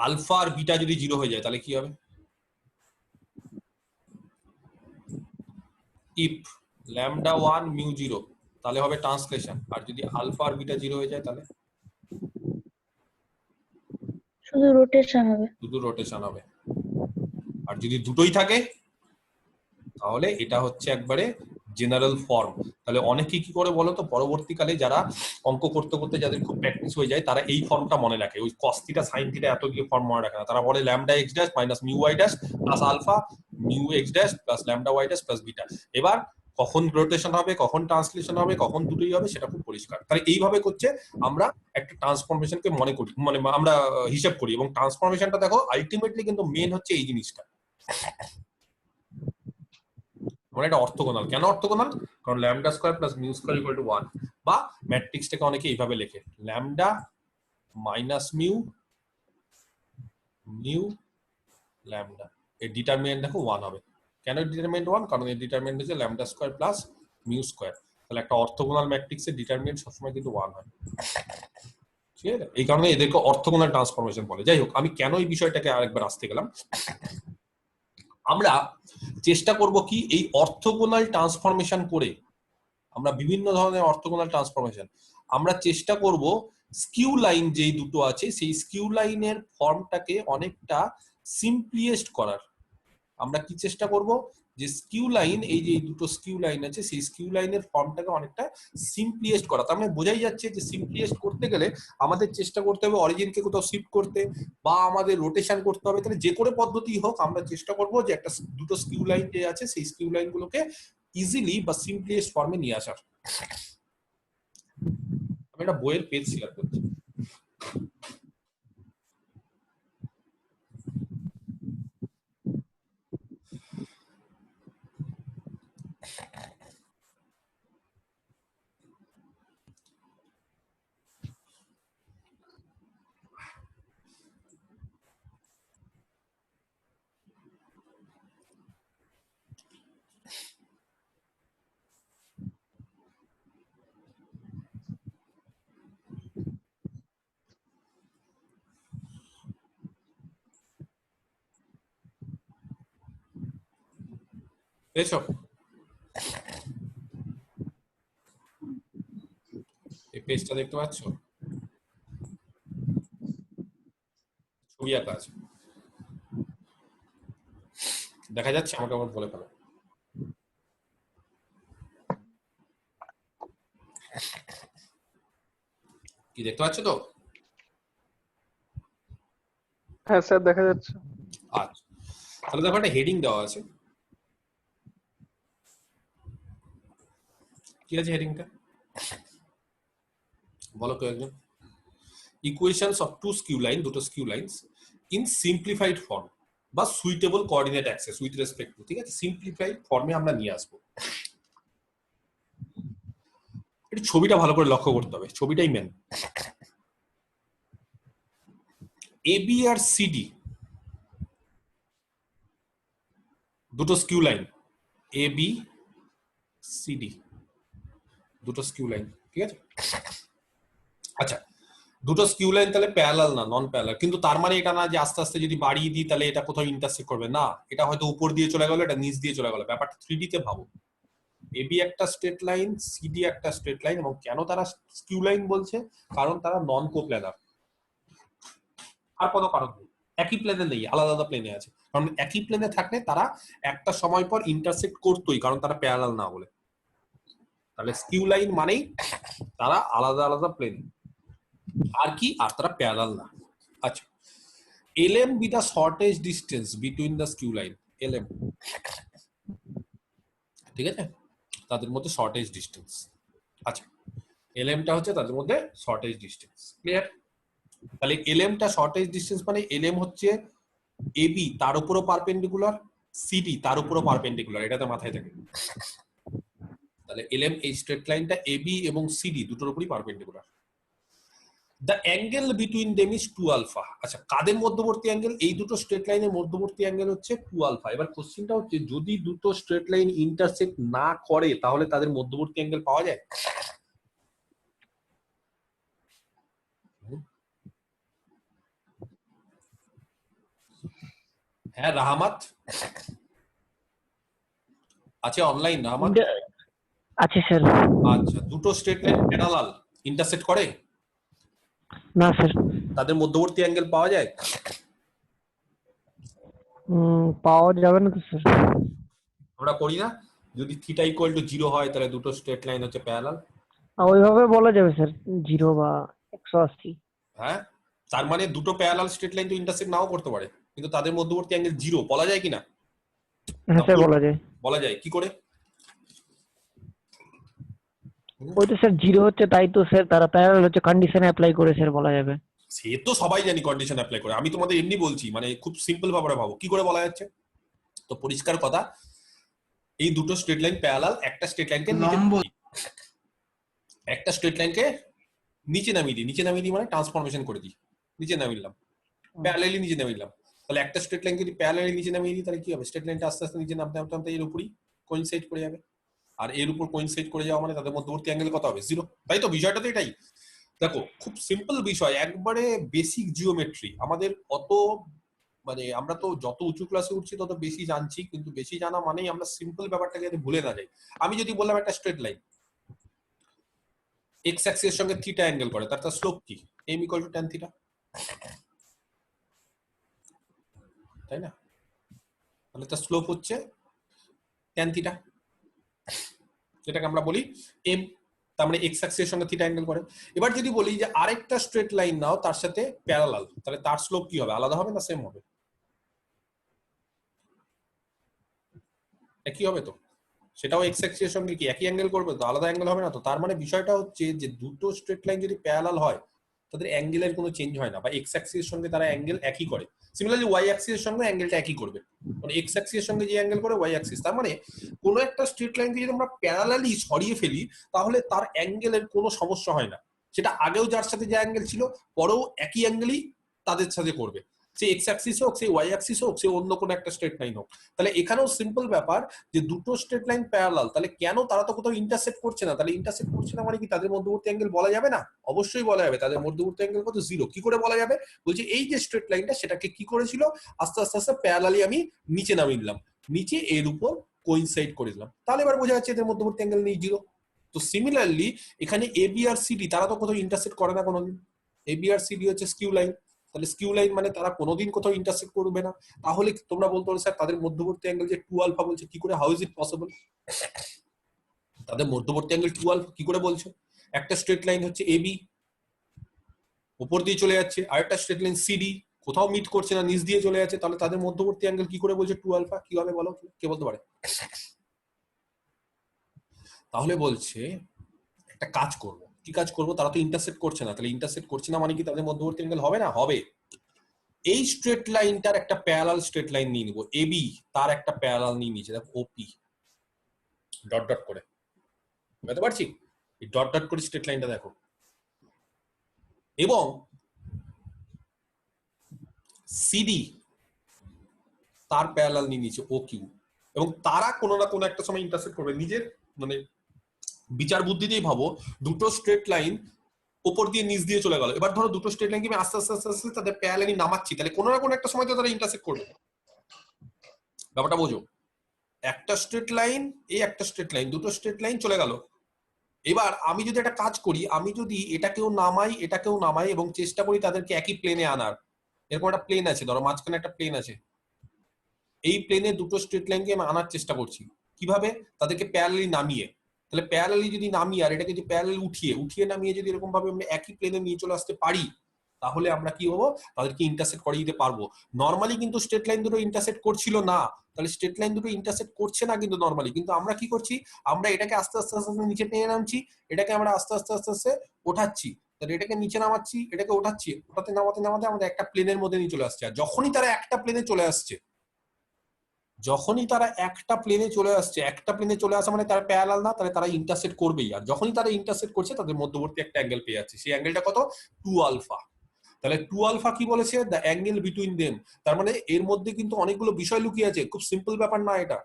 আলফা আর বিটা যদি 0 হয়ে যায়, তাহলে কি হবে? ইফ ল্যামডা 1 মিউ 0, তাহলে হবে ট্রান্সলেশন। আর যদি আলফা আর বিটা 0 হয়ে যায়, তাহলে শুধু রোটেশন হবে। শুধু রোটেশন হবে। আর যদি দুটোই থাকে, তাহলে এটা হচ্ছে একবারে জেনারেল ফর্ম। তাহলে অনেকে কি করে বলো তো, পরবর্তীকালে যারা অঙ্ক করতে করতে যাদের খুব প্র্যাকটিস হয়ে যায়, তারা এই ফর্মটা মনে রাখে। ওই কস থিটা সাইন থিটা এত গিয়ে ফর্ম মনে রাখে না। তারা বলে lambda x dash minus mu y dash plus alpha mu x dash plus lambda y dash plus beta. এবার কখন রোটেশন হবে, কখন ট্রান্সলেশন হবে, কখন দুটোই হবে, সেটা খুব পরিষ্কার। তাহলে এইভাবে করছে আমরা একটা ট্রান্সফরমেশনকে মনে করি, মানে আমরা হিসাব করি। এবং ট্রান্সফরমেশনটা দেখো আলটিমেটলি কিন্তু মেন হচ্ছে এই জিনিসটা, মানে এটা অর্থোগোনাল। কেন অর্থোগোনাল? কারণ lambda square plus mu square equal to 1, বা ম্যাট্রিক্সটাকে অনেকে এইভাবে লেখে lambda minus mu mu lambda. এর ডিটারমিনেন্ট দেখো 1 হবে। কেন ডিটারমিনেন্ট 1? কারণ এর ডিটারমিনেন্ট হচ্ছে lambda square plus mu square. তাহলে একটা অর্থোগোনাল ম্যাট্রিক্সের ডিটারমিনেন্ট সবসময় কিন্তু 1 হয়। ঠিক আছে? এই কারণে এদেরকে অর্থোগোনাল ট্রান্সফরমেশন বলে। যাই হোক, আমি কেন এই বিষয়টাকে আরেকবার আসতে গেলাম, আমরা চেষ্টা করব কি এই অর্থোগোনাল ট্রান্সফরমেশন করে আমরা বিভিন্ন ধরনের অর্থোগোনাল ট্রান্সফরমেশন আমরা চেষ্টা করব স্কিউ লাইন যেই দুটো আছে সেই স্কিউ লাইনের ফর্মটাকে অনেকটা সিম্পলিয়েস্ট করার। আমরা কি চেষ্টা করব যে স্কিউ লাইন, এই যে দুটো স্কিউ লাইন আছে সেই স্কিউ লাইনের ফর্মটাকে অনেকটা সিম্পলিয়েস্ট করা। তার মানে বোঝাই যাচ্ছে যে সিম্পলিয়েস্ট করতে গেলে আমাদের চেষ্টা করতে হবে অরিজিনকে কোথাও শিফট করতে, বা আমাদের রোটেশন করতে হবে। তাহলে যে কোনো পদ্ধতি হোক আমরা চেষ্টা করব যে একটা দুটো স্কিউ লাইন যে আছে সেই স্কিউ লাইনগুলোকে ইজিলি বা সিম্পলিয়েস্ট ফর্মে নিয়ে আসার। আমি একটা বইয়ের পেজ শেয়ার করছি। এসো, এই পেজটা দেখতে পাচ্ছ? ছবি আঁকা আছে, দেখা যাচ্ছে? আমাকে আবার বলে ফেলো। কি দেখতে পাচ্ছ তো? হ্যাঁ স্যার দেখা যাচ্ছে। আচ্ছা, তাহলে দেখো একটা হেডিং দেওয়া আছে। কি আছে হেডিংটা? বলো তো একজন। Equations of two skew line, দুটো skew lines in simplified form বা suitable coordinate axes with respect to. ঠিক আছে, সিম্পলিফাইড ফর্মে আমরা নিয়ে আসবো। এটা ছবিটা ভালো করে লক্ষ্য করতে হবে, ছবিটাই মেন। এবি আর সিডি দুটো স্কিউ লাইন, এবি সিডি দুটো স্কিউ লাইন। ঠিক আছে? আচ্ছা, দুটো স্কিউ লাইন তাহলে প্যারালাল না, নন প্যারালাল, কিন্তু তার মানে এটা না যে আস্তে আস্তে যদি বাড়িয়ে দিই তাহলে এটা কোথাও ইন্টারসেক্ট করবে না, এটা হয়তো উপর দিয়ে চলে গেল, এটা নিচ দিয়ে চলে গেল। ব্যাপারটা 3D তে ভাবো, এবি একটা স্ট্রেট লাইন, সিডি একটা স্ট্রেট লাইন, এবং কেন তারা স্কিউ লাইন বলছে? কারণ তারা নন কোপ্ল্যানার, আর কোনো কারণ নেই। একই প্লেনে নেই, আলাদা আলাদা প্লেনে আছে, কারণ একই প্লেনে থাকলে তারা একটা সময় পর ইন্টারসেক্ট করতোই, কারণ তারা প্যারালাল না বলে। তাহলে স্কিউ লাইন মানেই তারা আলাদা আলাদা প্লেন, আর কি, আর তারা প্যারালাল না। আচ্ছা, LM be the shortest distance between the skew line, LM, ঠিক আছে, তাদের মধ্যে শর্টেস্ট ডিস্টেন্স। আচ্ছা, LM টা হচ্ছে তাদের মধ্যে শর্টেস্ট ডিস্টেন্স, ক্লিয়ার? তাহলে LM টা শর্টেস্ট ডিস্টেন্স মানে LM হচ্ছে AB তার উপরও পারপেন্ডিকুলার, CD তার উপরও পারপেন্ডিকুলার, এটাতে মাথায় থাকে। তাহলে LM এই স্ট্রেট লাইনটা AB এবং CD দুটোর উপরই perpendicular. The angle between them is 2 alpha. আচ্ছা, কাদের মধ্যবর্তী অ্যাঙ্গেল? এই দুটো স্ট্রেট লাইনের মধ্যবর্তী অ্যাঙ্গেল হচ্ছে 2 আলফা। এবার কোশ্চেনটা হচ্ছে যদি দুটো স্ট্রেট লাইন ইন্টারসেক্ট না করে তাহলে তাদের মধ্যবর্তী অ্যাঙ্গেল পাওয়া যায়? হ্যাঁ, রাহমাত আছে অনলাইন? রাহমাত আছে স্যার। আচ্ছা, দুটো স্ট্রেট লাইন প্যারালাল ইন্টারসেক্ট করে? না স্যার, তাদের মধ্যবর্তী অ্যাঙ্গেল পাওয়া যায়? পাওয়া যাবে না তো স্যার। আমরা করি না, যদি থিটা ইকুয়াল টু 0 হয় তাহলে দুটো স্ট্রেট লাইন হচ্ছে প্যারালাল। ওইভাবে বলা যাবে স্যার, 0 বা 180। হ্যাঁ, তার মানে দুটো প্যারালাল স্ট্রেট লাইন তো ইন্টারসেক্ট নাও করতে পারে, কিন্তু তাদের মধ্যবর্তী অ্যাঙ্গেল 0 বলা যায় কিনা? হ্যাঁ স্যার, বলা যায়। বলা যায়, কি করে? ওই তো স্যার 0 হচ্ছে, তাই তো স্যার তারা প্যারালাল হচ্ছে, কন্ডিশন অ্যাপ্লাই করে স্যার বলা যাবে। সে তো সবাই জানি কন্ডিশন অ্যাপ্লাই করে, আমি তোমাদের এমনি বলছি, মানে খুব সিম্পল ভাবে ভাবো কি করে বলা যাচ্ছে। তো পরিষ্কার কথা, এই দুটো স্ট্রেট লাইন প্যারালাল, একটা স্ট্রেট লাইনকে লম্ব একটা স্ট্রেট লাইনকে নিচে নামিয়ে দিই মানে ট্রান্সফরমেশন করে দিই, নিচে নামিয়ে দিলাম, প্যারালালি নিচে নামিয়ে দিলাম। তাহলে একটা স্ট্রেট লাইন যদি প্যারালালি নিচে নামিয়ে দিই তাহলে কি হবে? স্ট্রেট লাইনটা আস্তে আস্তে নিচে নামতে নামতে নামতে এর উপরই কোইনসাইড করে যাবে, আর এর উপর কোইনসাইড করে যাওয়া মানে তাদের মধ্যবর্তী অ্যাঙ্গেল কত হবে? 0। তাই তো, বিষয়টা তো এটাই। দেখো, খুব সিম্পল বিষয়, একবারে বেসিক জিওমেট্রি। আমাদের অত মানে আমরা তো যত উঁচু ক্লাসে উঠছি তত বেশি জানছি, কিন্তু বেশি জানা মানেই আমরা সিম্পল ব্যাপারটাকে যাতে ভুলে না যাই। আমি যদি বললাম একটা স্ট্রেট লাইন এক্স অ্যাক্সিসের সঙ্গে থিটা অ্যাঙ্গেল করে, তার স্লোপ কি? m = tan থিটা, তাই না? তাহলে তার স্লোপ হচ্ছে tan থিটা, যেটাকে আমরা বলি m। তার মানে এক্স অ্যাক্সিসের সঙ্গে থিটা অ্যাঙ্গেল করে। এবার যদি বলি যে আরেকটা স্ট্রেট লাইন নাও তার সাথে প্যারালাল, তাহলে তার স্লোপ কি হবে? আলাদা হবে না সেম হবে? একই হবে তো, সেটাও এক্স অ্যাক্সিসের সঙ্গে কি একই অ্যাঙ্গেল করবে তো, আলাদা অ্যাঙ্গেল হবে না তো। তার মানে বিষয়টা হচ্ছে যে দুটো স্ট্রেট লাইন যদি প্যারালাল হয় তাদের অ্যাঙ্গেলের কোনো চেঞ্জ হয় না, বা এক্স অ্যাক্সিসের সঙ্গে তারা অ্যাঙ্গেল একই করে। সিমিলারলি ওয়াই অ্যাক্সিসের সঙ্গে অ্যাঙ্গেলটা একই করবে, মানে এক্স অ্যাক্সিসের সঙ্গে যে অ্যাঙ্গেল করে ওয়াই অ্যাক্সিস। তার মানে কোনো একটা স্ট্রেট লাইনকে যদি আমরা প্যারালালি সরিয়ে ফেলি তাহলে তার অ্যাঙ্গেলের কোনো সমস্যা হয় না, সেটা আগেও যার সাথে যে অ্যাঙ্গেল ছিল পরেও একই অ্যাঙ্গেলই তাদের সাথে করবে, সে এক্স অ্যাক্সিস হোক, সে ওয়াই অ্যাক্সিস হোক, সে অন্য কোনো একটা স্ট্রেট লাইন হোক। তাহলে এখানেও সিম্পল ব্যাপার যে দুটো স্ট্রেট লাইন প্যারালাল, তাহলে কেন তারা তো কোথাও ইন্টারসেক্ট করছে না? তাহলে ইন্টারসেক্ট করছে না মানে কি তাদের মধ্যবর্তী অ্যাঙ্গেল বলা যাবে না? অবশ্যই বলা যাবে। তাদের মধ্যবর্তী অ্যাঙ্গেল কত? 0। কি করে বলা যাবে? বলছে এই যে স্ট্রেট লাইনটা সেটাকে কি করেছিল, আস্তে আস্তে আস্তে প্যারালালি আমি নিচে নামিয়ে দিলাম, নিচে এর উপর কোইনসাইড করে দিলাম, তাহলে এবার বোঝা যাচ্ছে এদের মধ্যবর্তী অ্যাঙ্গেল নেই, 0। তো সিমিলারলি এখানে এবি আর সিডি তারা তো কোথাও ইন্টারসেক্ট করে না কোনোদিন। এবি আর সিডি হচ্ছে স্কিউ লাইন, তাহলে স্কিউ লাইন মানে তারা কোনোদিন কোথাও ইন্টারসেক্ট করবে না। তাহলে তোমরা বলতে পারো স্যার তাদের মধ্যবর্তী অ্যাঙ্গেল যে 2 আলফা বলছে, কি করে? How is it possible? তাদের মধ্যবর্তী অ্যাঙ্গেল 2 আলফা কি করে বলছো? একটা স্ট্রেট লাইন হচ্ছে এবি, উপর দিয়ে চলে যাচ্ছে, আরেকটা স্ট্রেট লাইন সিডি কোথাও মিট করছে না, নিচ দিয়ে চলে যাচ্ছে, তাহলে তাদের মধ্যবর্তী অ্যাঙ্গেল কি করে বলছে 2 আলফা? কি হবে বলো, কে বলতে পারে? তাহলে বলছে একটা কাজ করব। কি কাজ করব? তারা তো ইন্টারসেক্ট করছে না, তাহলে ইন্টারসেক্ট করছে না মানে কি তাদের মধ্যবর্তী অ্যাঙ্গেল হবে না? হবে। এই স্ট্রেট লাইনটার একটা প্যারালাল স্ট্রেট লাইন নিয়ে নিব, এবি, তার একটা প্যারালাল নিয়ে নিয়েছে, দেখো ওপি, ডট ডট করে, বুঝতে পারছি? এই ডট ডট করে স্ট্রেট লাইনটা দেখো, এবং সিডি তার প্যারালাল নিয়ে নিয়েছে ও কিউ, এবং তারা কোনো না কোনো একটা সময় ইন্টারসেক্ট করবে। নিজের মানে বিচার বুদ্ধি দিয়ে ভাবো, দুটো স্ট্রেট লাইন উপর দিয়ে নিচ দিয়ে চলে গেল। এবার ধরো দুটো স্ট্রেট লাইনকে আমি আস্তে আস্তে আস্তে আস্তে তাদের প্যারালালি নামাচ্ছি, তাহলে কোনো না কোনো একটা সময় তো তারা ইন্টারসেক্ট করবে। ব্যাপারটা বোঝো, একটা স্ট্রেট লাইন, এই একটা স্ট্রেট লাইন, দুটো স্ট্রেট লাইন চলে গেল। এবার আমি যদি একটা কাজ করি, আমি যদি এটাকেও নামাই এবং চেষ্টা করি তাদেরকে একই প্লেনে আনার। এরকম একটা প্লেন আছে, ধরো মাঝখানে একটা প্লেন আছে, এই প্লেনে দুটো স্ট্রেট লাইনকে আমি আনার চেষ্টা করছি। কিভাবে? তাদেরকে প্যারালালি নামিয়ে। তাহলে প্যারালালি যদি নামি আর এটাকে যদি প্যারালালি উঠিয়ে নামিয়ে যদি এরকম ভাবে আমরা একই প্লেনে নিয়ে চলে আসতে পারি, তাহলে আমরা কি হবো, তাদেরকে ইন্টারসেক্ট করে দিতে পারবো। নর্মালি কিন্তু স্ট্রেট লাইন দুটো ইন্টারসেক্ট করছিল না, তাহলে স্ট্রেট লাইন দুটো ইন্টারসেক্ট করছে না কিন্তু নর্মালি, কিন্তু আমরা কি করছি, আমরা এটাকে আস্তে আস্তে আস্তে আস্তে নিচে টেনে নামছি, এটাকে আমরা আস্তে আস্তে আস্তে আস্তে ওঠাচ্ছি, তাহলে এটাকে নিচে নামাচ্ছি, এটাকে ওঠাচ্ছি, ওঠাতে নামাতে নামাতে আমাদের একটা প্লেনের মধ্যে নিয়ে চলে আসছে। আর যখনই তারা একটা প্লেনে চলে আসছে, একটা প্লেনে চলে আসা মানে তারা প্যারালাল না, তাহলে তারা ইন্টারসেক্ট করবেই। আর যখনই তারা ইন্টারসেক্ট করছে, তাদের মধ্যবর্তী একটা অ্যাঙ্গেল পেয়ে যাচ্ছে। সেই অ্যাঙ্গেলটা কত? 2 আলফা। তাহলে 2 আলফা কি বলেছে? The angle between them. তার মানে এর মধ্যে কিন্তু অনেকগুলো বিষয় লুকিয়ে আছে, খুব সিম্পল ব্যাপার না এটা।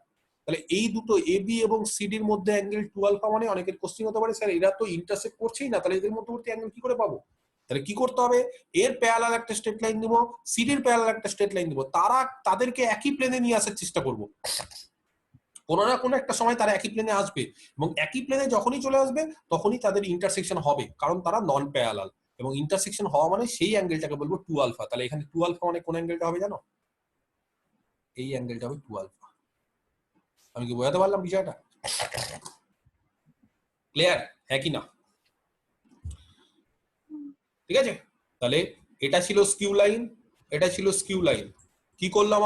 তাহলে এই দুটো এবি এবং সিডির মধ্যে অ্যাঙ্গেল 2 আলফা মানে অনেকের কোশ্চেন হতে পারে, স্যার এরা তো ইন্টারসেক্ট করছেই না, তাহলে এদের মধ্যবর্তী অ্যাঙ্গেল কি করে পাবো? তাহলে কি করতে হবে, এর প্যারালাল একটা স্ট্রেট লাইন দিব, সিডির প্যারালাল একটা স্ট্রেট লাইন দিব, তাদেরকে একই প্লেনে নিয়ে আসার চেষ্টা করব। কোনো না কোনো একটা সময় তারা একই প্লেনে আসবে, এবং একই প্লেনে যখনই চলে আসবে তখনই তাদের ইন্টারসেকশন হবে, কারণ তারা নন প্যারালাল। এবং ইন্টারসেকশন হওয়া মানে সেই অ্যাঙ্গেলটাকে বলবো 2 আলফা। তাহলে এখানে 2 আলফা মানে কোন অ্যাঙ্গেলটা হবে জানো? এই অ্যাঙ্গেলটা হবে 2 আলফা। আমি কি বোঝাতে পারলাম বিষয়টা? ক্লিয়ার? হ্যাঁ কি না? ঠিক আছে, তাহলে এটা ছিল স্কিউ লাইন, এটা ছিল স্কিউ লাইন। কি করলাম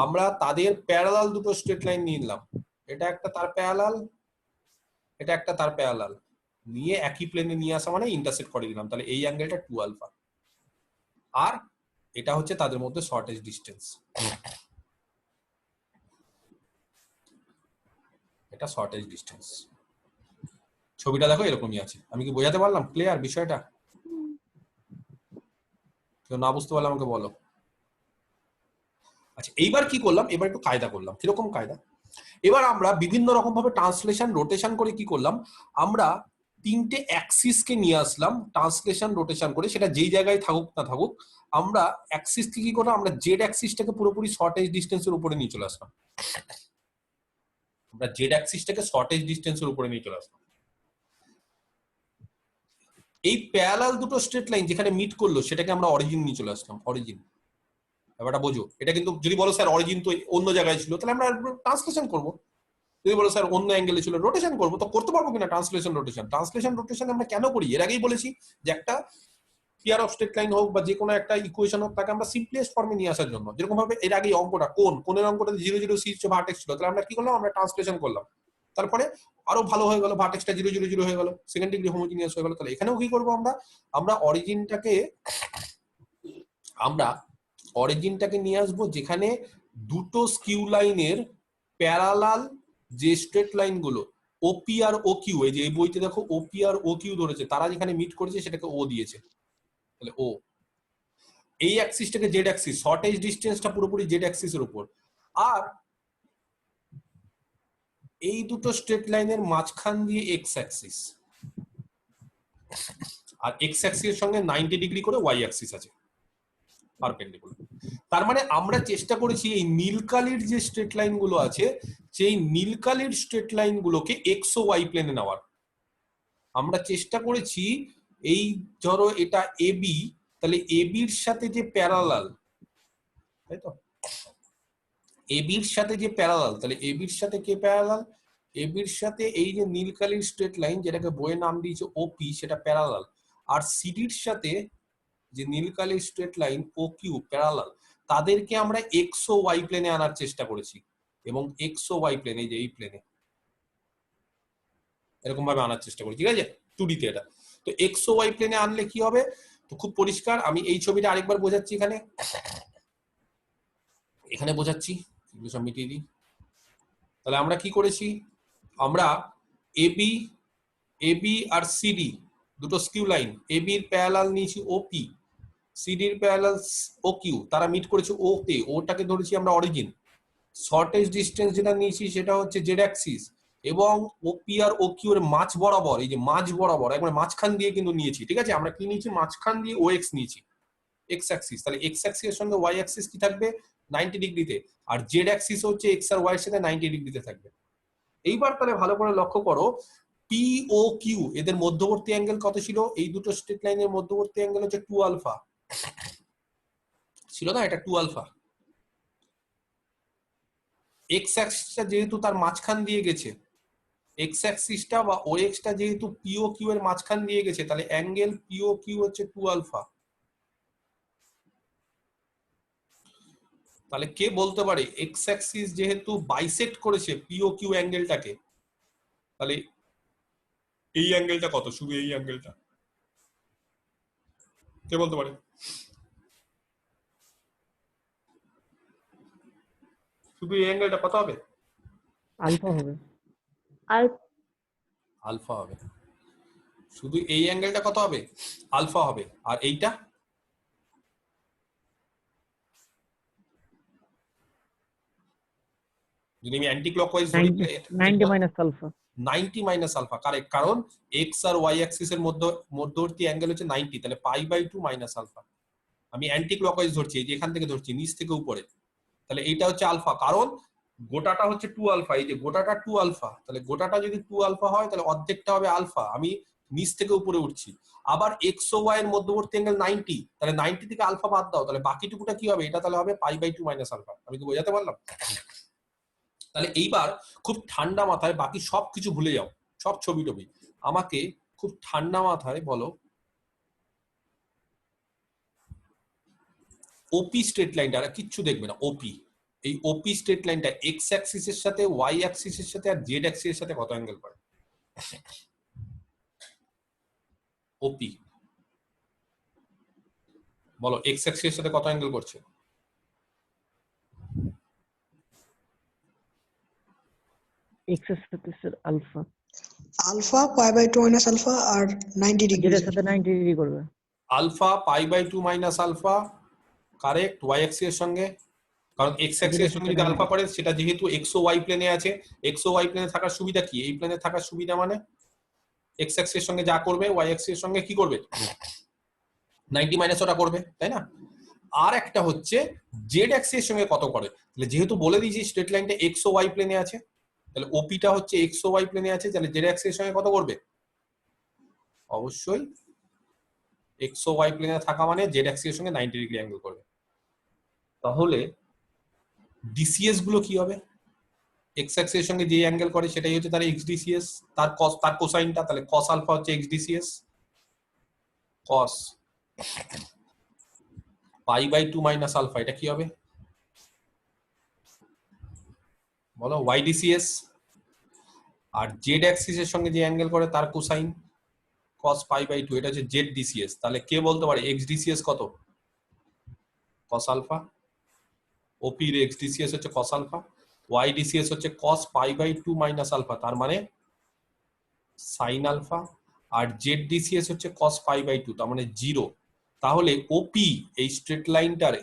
আমরা তাদের প্যারালাল দুটো স্ট্রেট লাইন নিয়ে নিলাম, এটা একটা তার প্যারালাল, এটা একটা তার প্যারালাল, নিয়ে একই প্লেনে নিয়ে আসা মানে ইন্টারসেক্ট করে দিলাম। তাহলে এই অ্যাঙ্গেলটা 2 আলফা, আর এটা হচ্ছে তাদের মধ্যে শর্টেজ ডিস্টেন্স, এটা শর্টেজ ডিস্টেন্স। ছবিটা দেখো এরকমই আছে। আমি কি বোঝাতে পারলাম? ক্লিয়ার বিষয়টা? কেউ না বুঝতে পারলে আমাকে বলো। আচ্ছা, এইবার কি করলাম, এবার একটু কায়দা করলাম। কিরকম কায়দা? এবার আমরা বিভিন্ন রকম ভাবে ট্রান্সলেশন রোটেশন করে কি করলাম, আমরা তিনটে অ্যাক্সিস কে নিয়ে আসলাম ট্রান্সলেশন রোটেশন করে, সেটা যেই জায়গায় থাকুক না থাকুক, আমরা অ্যাক্সিস কে কি করলাম, আমরা জেড অ্যাক্সিসটাকে পুরোপুরি শর্টেজ ডিস্টেন্সের উপরে নিয়ে চলে আসলাম। আমরা জেড অ্যাক্সিসটাকে শর্টেজ ডিস্টেন্সের উপরে নিয়ে চলে আসলাম। এই প্যারালাল দুটো স্ট্রেট লাইন যেখানে মিট করলো সেটাকে আমরা অরিজিন নিয়ে চলে আসলাম। অরিজিন, ব্যাপারটা বোঝো। এটা কিন্তু যদি বলো স্যার অরিজিন তো অন্য জায়গায় ছিল, তাহলে আমরা ট্রান্সলেশন করবো। যদি বলো স্যার অন্য অ্যাঙ্গেলে ছিল, রোটেশন করবো। তো করতে পারবো কিনা ট্রান্সলেশন রোটেশন আমরা কেন করি? এর আগেই বলেছি যে একটা পেয়ার অফ স্ট্রেট লাইন হোক বা যে কোনো একটা ইকুয়েশন হোক, তাকে আমরা সিম্পলেস্ট ফর্মে নিয়ে আসার জন্য, যেরকম ভাবে এর আগে অঙ্কটা কোনের অঙ্কটা 0 0 C ভার্টেক্স ছিল, তাহলে আমরা কি করলাম, আমরা ট্রান্সলেশন করলাম, তারপরে আরো ভালো হয়ে গেল, ভার্টেক্সটা 0 0 0 হয়ে গেল, সেকেন্ড ডিগ্রি হোমোজিনিয়াস হয়ে গেল। তাহলে এখানেও কি করবো, আমরা অরিজিনটাকে নিয়ে আসবো যেখানে দুটো স্কিউ লাইনের প্যারালাল যে স্ট্রেট লাইন গুলো ওপি আর ও কিউ, এই যে এই বইতে দেখো ওপি আর ও কিউ ধরেছে, তারা যেখানে মিট করেছে সেটাকে ও দিয়েছে, তাহলে ও। এই অ্যাক্সিসটাকে জেড অ্যাক্সিস, শর্টেজ ডিস্টেন্সটা পুরোপুরি জেড অ্যাক্সিসের উপর, আর এই দুটো স্ট্রেট লাইনের মাঝখান দিয়ে এক্স অ্যাক্সিস, আর এক্স অ্যাক্সিসের সঙ্গে 90 ডিগ্রি করে ওয়াই অ্যাক্সিস আছে পারপেন্ডিকুলার। তার মানে আমরা চেষ্টা করেছি এই নীলকালির যে স্ট্রেট লাইন গুলো আছে, সেই নীলকালির স্ট্রেট লাইন গুলোকে এক্স ও ওয়াই প্লেনে নেওয়ার আমরা চেষ্টা করেছি। এই ধরো এটা এবি, তাহলে এবির সাথে যে প্যারালাল, তাই তো, এবির সাথে যে প্যারালাল, তাহলে এবির সাথে কে প্যারালাল, এবির সাথে এই যে নীলকালির স্ট্রেট লাইন যেটাকে বইয়ের নাম দিয়েছে ওপি, সেটা প্যারালাল, আর সিডির সাথে যে নীলকালির straight line O Q parallel, তাদেরকে আমরা এক্স ও ওয়াই প্লেনে আনার চেষ্টা করেছি। এবং এক্স ও ওয়াই প্লেনে, যে এই প্লেনে এরকম ভাবে আনার চেষ্টা করি, ঠিক আছে, 2D তে এটা। তো এক্স ও ওয়াই প্লেনে আনলে কি হবে, তো খুব পরিষ্কার, আমি এই ছবিটা আরেকবার বোঝাচ্ছি, এখানে বোঝাচ্ছি, সব মিটিয়ে দিই। তাহলে আমরা কি করেছি, আমরা এবি আর সিডি দুটো স্কিউ লাইন, এবি এর প্যারালাল নিয়েছি ওপি, সিডির প্যারালাল ও কিউ, তারা মিট করেছে ও তে, ওটাকে ধরেছি আমরা অরিজিন। শর্টেজ ডিস্টেন্স যেটা নিয়েছি সেটা হচ্ছে জেড অ্যাক্সিস, এবং ওপি আর ওকিউ এর মাঝ বরাবর, এই যে মাঝ বরাবর একবার মাঝখান দিয়ে কিন্তু নিয়েছি, ঠিক আছে? আমরা কি নিয়েছি? মাঝখান দিয়ে ওএক্স নিয়েছি, এক্স অ্যাক্সিস। তাহলে এক্স অ্যাক্সিস এর সঙ্গে ওয়াই অ্যাক্সিস কি থাকবে? 90 ডিগ্রিতে। আর জেড অ্যাক্সিস হচ্ছে এক্স আর ওয়াই এর সাথে 90 ডিগ্রিতে থাকবে। এইবার তাহলে ভালো করে লক্ষ্য করো, পি ও কিউ এদের মধ্যবর্তী অ্যাঙ্গেল কত ছিল? এই দুটো স্ট্রেট লাইনের মধ্যবর্তী অ্যাঙ্গেল হচ্ছে 2 আলফা, ছিল না? এটা 2 আলফা। এক্স অ্যাক্সিসটা যেহেতু তার মাঝখান দিয়ে গেছে, এক্স অ্যাক্সিসটা বা ও এক্সটা যেহেতু পিও কিউ এর মাঝখান দিয়ে গেছে, তাহলে অ্যাঙ্গেল পিও কিউ হচ্ছে 2 আলফা। তাহলে কে বলতে পারে এক্স অ্যাক্সিস যেহেতু বাইসেক্ট করেছে পিও কিউ অ্যাঙ্গেলটাকে, তাহলে এই অ্যাঙ্গেলটা কত? শুধু এই অ্যাঙ্গেলটা কে বলতে পারে? শুধু এই অ্যাঙ্গেলটা কত হবে? আলফা হবে। আলফা হবে। শুধু এই অ্যাঙ্গেলটা কত হবে? আলফা হবে। আর এইটা যদি আমি অ্যান্টি ক্লকওয়াইজ ধরি 90 minus alpha. 90 minus alpha, correct. কারণ এক্স আর ওয়াই অ্যাক্সিস এর মধ্যবর্তী অ্যাঙ্গেল হচ্ছে 90, তাহলে পাই/2 মাইনাস আলফা। আমি অ্যান্টি ক্লকওয়াইজ ধরছি, এই যে এখান থেকে ধরছি, নিচ থেকে উপরে, তাহলে এইটা হচ্ছে আলফা। কারণ গোটাটা হচ্ছে 2 আলফা, এই যে গোটাটা 2 আলফা, তাহলে গোটাটা যদি 2 আলফা হয় তাহলে অর্ধেকটা হবে আলফা। আমি নিচ থেকে উপরে উঠছি। আবার এক্স ও ওয়াই এর মধ্যবর্তী অ্যাঙ্গেল 90, তাহলে 90 থেকে আলফা বাদ দাও, তাহলে বাকিটুকুটা কি হবে? এটা তাহলে হবে পাই/2 মাইনাস আলফা। আমি কি বোঝাতে পারলাম? তাহলে এইবার খুব ঠান্ডা মাথায় বাকি সবকিছু ভুলে যাও, সব ছবি টবি। আমাকে খুব ঠান্ডা মাথায় বলো, ওপি স্ট্রেট লাইনটা, আর কিচ্ছু দেখবে না, ওপি, এই ওপি স্ট্রেট লাইনটা এক্স অ্যাক্সিসের সাথে ওয়াই অ্যাক্সিসের সাথে আর জেড অ্যাক্সিসের সাথে কত অ্যাঙ্গেল করে? ওপি বলো, এক্স অ্যাক্সিসের সাথে কত অ্যাঙ্গেল করছে? এক্স এর সাথে স্যার আলফা। আলফা পাই/2 মাইনাস আলফা আর 90 ডিগ্রি। জেড এর সাথে 90 ডিগ্রি করবে। আলফা পাই/2 মাইনাস আলফা, কারেক্ট। ওয়াই অ্যাক্সিসের সঙ্গে, কারণ এক্স অ্যাক্সিসের সঙ্গে যদি আলফা পড়ে, সেটা যেহেতু এক্স ও ওয়াই প্লেনে আছে, এক্স ও ওয়াই প্লেনে থাকার সুবিধা কি? এই প্লেনে থাকার সুবিধা মানে এক্স অ্যাক্সিসের সঙ্গে যা করবে ওয়াই অ্যাক্সিসের সঙ্গে কি করবে? 90 মাইনাস ওটা করবে, তাই না? আর একটা হচ্ছে জেড অ্যাক্সিসের সঙ্গে কত করে। তাহলে যেহেতু বলে দিয়েছি স্ট্রেট লাইনটা এক্স ও ওয়াই প্লেনে আছে, তাহলে ওপিটা হচ্ছে এক্স ও ওয়াই প্লেনে আছে, তাহলে জেড অ্যাক্সিসের সঙ্গে কত করবে? অবশ্যই এক্স ও ওয়াই প্লেনে থাকা মানে জেড অ্যাক্সিসের সঙ্গে 90 ডিগ্রি অ্যাঙ্গেল করবে। তাহলে ডিসিএস গুলো কি হবে? এক্স অ্যাক্সিসের সঙ্গে যে অ্যাঙ্গেল করে সেটাই হচ্ছে তার এক্স ডিসিএস, তার কস, তার কোসাইনটা, তাহলে কস আলফা হচ্ছে এক্স ডিসিএস, কস পাই/2 মাইনাস আলফা, এটা কি হবে বলো? Y DCS. আর জেড অ্যাক্সিসের সঙ্গে যে অ্যাঙ্গেল করে তার কোসাইন cos পাই/2, এটা হচ্ছে জেড ডিসিএস। তাহলে কে বলতে পারে এক্স ডিসিএস কত? cos alpha. ওপি এর এক্স ডিসিএস হচ্ছে cos আলফা, ওয়াই ডিসিএস হচ্ছে cos পাই/2 মাইনাস আলফা, তার মানে sin আলফা। আর জেড ডিসিএস হচ্ছে cos পাই/2, তার মানে 0। তাহলে ওপি এই স্ট্রেট লাইনটার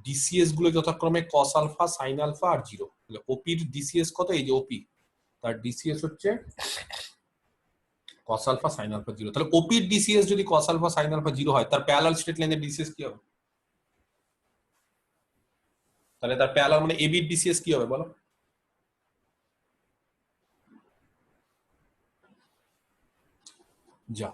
ডিসিএস গুলো যথাক্রমে cos আলফা, sin আলফা আর 0। তাহলে ওপির ডিসিএস কত? এই যে ওপি, তার ডিসিএস হচ্ছে cos আলফা, sin আলফা 0। তাহলে ওপির ডিসিএস যদি cos আলফা, sin আলফা 0 হয়, তার প্যারালাল স্ট্রেট লাইনের ডিসিএস কি হবে? তাহলে তার প্যারালাল মানে এবি এর ডিসিএস কি হবে বলো? যা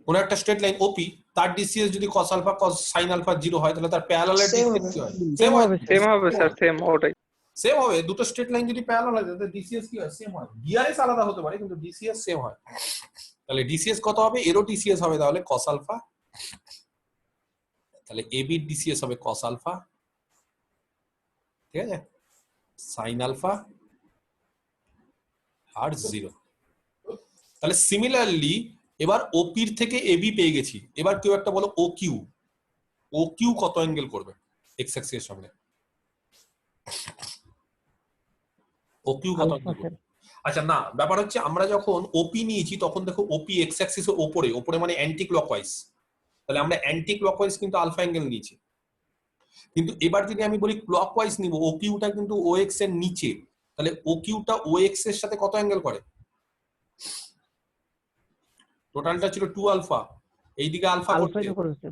কোন একটা স্ট্রেট লাইন ওপি, তার ডিসিএস যদি cos alpha, cos sin alpha 0 হয়, তাহলে তার প্যারালালের ডিসিএস কি হয়? সেম হবে। সেম হবে স্যার, সেম ওটাই। সেম হবে। দুটো স্ট্রেট লাইন যদি প্যারালাল হয় তাহলে ডিসিএস কি হয়? সেম হয়। ডিআরএস আলাদা হতে পারে কিন্তু ডিসিএস সেম হয়। তাহলে ডিসিএস কত হবে? এরও ডিসিএস হবে তাহলে cos আলফা, তাহলে এবি এর ডিসিএস হবে cos আলফা, ঠিক আছে, sin আলফা আর 0। তাহলে সিমিলারলি এবার ওপির থেকে এবি পেয়ে গেছি। এবার কেউ একটা বলো ও কিউ, ও কিউ কত অ্যাঙ্গেল করবে এক্স অ্যাক্সিসের সঙ্গে? ও কিউ কত অ্যাঙ্গেল করবে? আচ্ছা না, ব্যাপার হচ্ছে আমরা যখন ওপি নিয়েছি তখন দেখো ওপি এক্স অ্যাক্সিসের উপরে, উপরে মানে অ্যান্টি ক্লকওয়াইজ, তাহলে আমরা অ্যান্টি ক্লকওয়াইজ কিন্তু আলফা অ্যাঙ্গেল নিয়েছি। কিন্তু এবার যদি আমি বলি ক্লকওয়াইজ নিব, ও কিউটা কিন্তু ও এক্স এর নিচে, তাহলে ও কিউটা ও এক্স এর সাথে কত অ্যাঙ্গেল করে? টোটালটা ছিল 2 আলফা, এইদিকে আলফা আলফাই করছে, তো করেছে।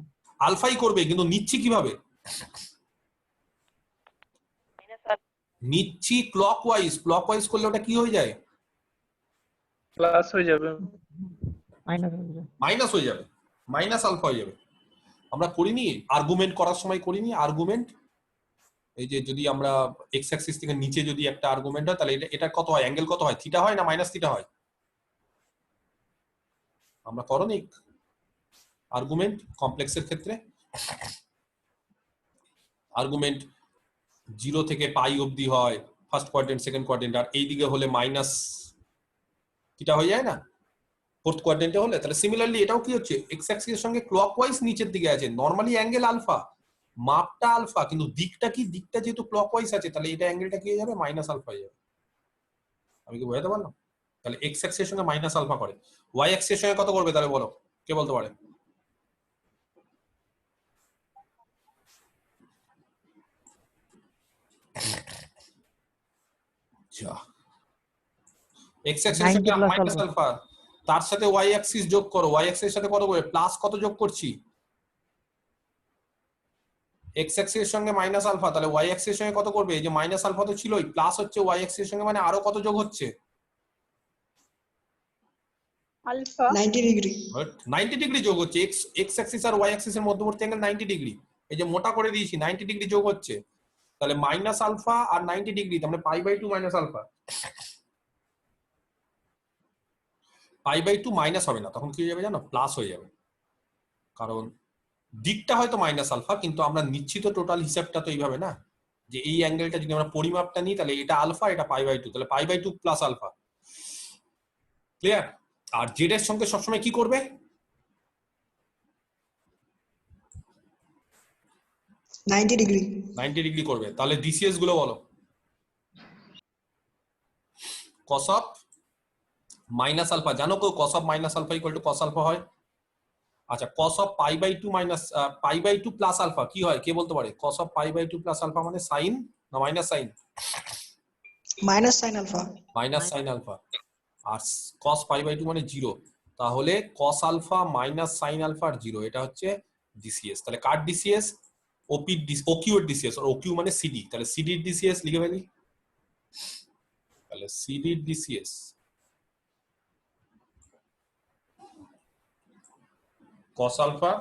আলফাই করবে, কিন্তু নিচ্ছি কিভাবে? নিচ্ছি ক্লকওয়াইজ করলে ওটা কি হয়ে যায়? প্লাস হয়ে যাবে। মাইনাস হয়ে যাবে। মাইনাস হয়ে যাবে, মাইনাস আলফা হয়ে যাবে। আমরা করিনি আর্গুমেন্ট করার সময়, করিনি আর্গুমেন্ট, এই যে যদি আমরা এক্স অ্যাক্সিস থেকে নিচে যদি একটা আর্গুমেন্ট হয় তাহলে এটা কত হয়, অ্যাঙ্গেল কত হয়, থিটা হয় না মাইনাস থিটা হয়? আমরা করনি আর্গুমেন্ট কমপ্লেক্সের ক্ষেত্রে? আর্গুমেন্ট 0 থেকে পাই অবধি হয়, ফার্স্ট কোয়াড্রেন্ট সেকেন্ড কোয়াড্রেন্ট, আর এইদিকে হলে মাইনাস থিটা হয়ে যায় না ফোর্থ কোয়াড্রেন্টে হলে? তাহলে সিমিলারলি এটাও কি হচ্ছে, এক্স অ্যাক্সিসের সঙ্গে ক্লকওয়াইজ নিচের দিকে আছে, নরমালি অ্যাঙ্গেল আলফা, মাপটা আলফা, কিন্তু দিকটা কি, দিকটা যেহেতু ক্লকওয়াইজ আছে তাহলে এটা অ্যাঙ্গেলটা কি হয়ে যাবে, মাইনাস আলফা হয়ে যাবে। আমি কি বোঝাতে পারলাম? তাহলে এক্স অ্যাক্সিসের সঙ্গে মাইনাস আলফা করে, ওয়াই অ্যাক্সিসের সঙ্গে কত করবে তাহলে বলো, কে বলতে পারে? এক্স অ্যাক্সিসের 90 সঙ্গে plus মাইনাস alpha। আলফা, তার সাথে ওয়াই অ্যাক্সিস যোগ করো, ওয়াই অ্যাক্সিসের সাথে কত করে, প্লাস কত যোগ করছি? এক্স অ্যাক্সিসের সঙ্গে মাইনাস আলফা, তাহলে ওয়াই অ্যাক্সিসের সঙ্গে কত করবে? এই যে মাইনাস আলফা তো ছিলই, প্লাস হচ্ছে ওয়াই অ্যাক্সিসের সঙ্গে, মানে আরো কত যোগ হচ্ছে? Alpha 90 degree. 90 ডিগ্রি যোগ হচ্ছে, এক্স এক্স অ্যাক্সিস আর ওয়াই অ্যাক্সিসের মধ্যবর্তী অ্যাঙ্গেল 90 ডিগ্রি, এই যে মোটা করে দিয়েছি 90 ডিগ্রি যোগ হচ্ছে, তাহলে মাইনাস আলফা আর 90 ডিগ্রি, তার মানে pi by 2 minus alpha. Pi by 2 minus হবে না, তখন কি হয়ে যাবে জানো, প্লাস হয়ে যাবে, কারণ দিকটা হয়তো মাইনাস আলফা, কিন্তু আমরা নিচ্ছি তো টোটাল হিসাবটা তো এইভাবে না, যে এই অ্যাঙ্গেলটা যদি আমরা পরিমাপটা নিই তাহলে এটা আলফা, এটা পাই বাই 2, তাহলে pi by 2 plus alpha. Clear? আর জেড এর সঙ্গে সবসময় কি করবে? 90 degree. 90 ডিগ্রি করবে। তাহলে ডিসিএস গুলো বলো। cos অফ মাইনাস আলফা, জানো কো cos of minus alpha equal to cos alpha হয়? আচ্ছা cos of pi by 2 minus pi by 2 plus alpha কি হয়, কে বলতে পারে? cos of pi by 2 plus alpha মানে সাইন না minus sine? Minus sin alpha. Minus sine alpha. আর cos পাই বাই 2 মানে 0, তাহলে cos alpha minus sine alpha আর 0, এটা হচ্ছে ডিসিএস। তাহলে কার ডিসিএস? ওপি ওকিউ এর ডিসিএস, আর ওকিউ মানে সিডি, তাহলে সিডি এর ডিসিএস লিখে ফেলি। তাহলে সিডি এর DCS cos alpha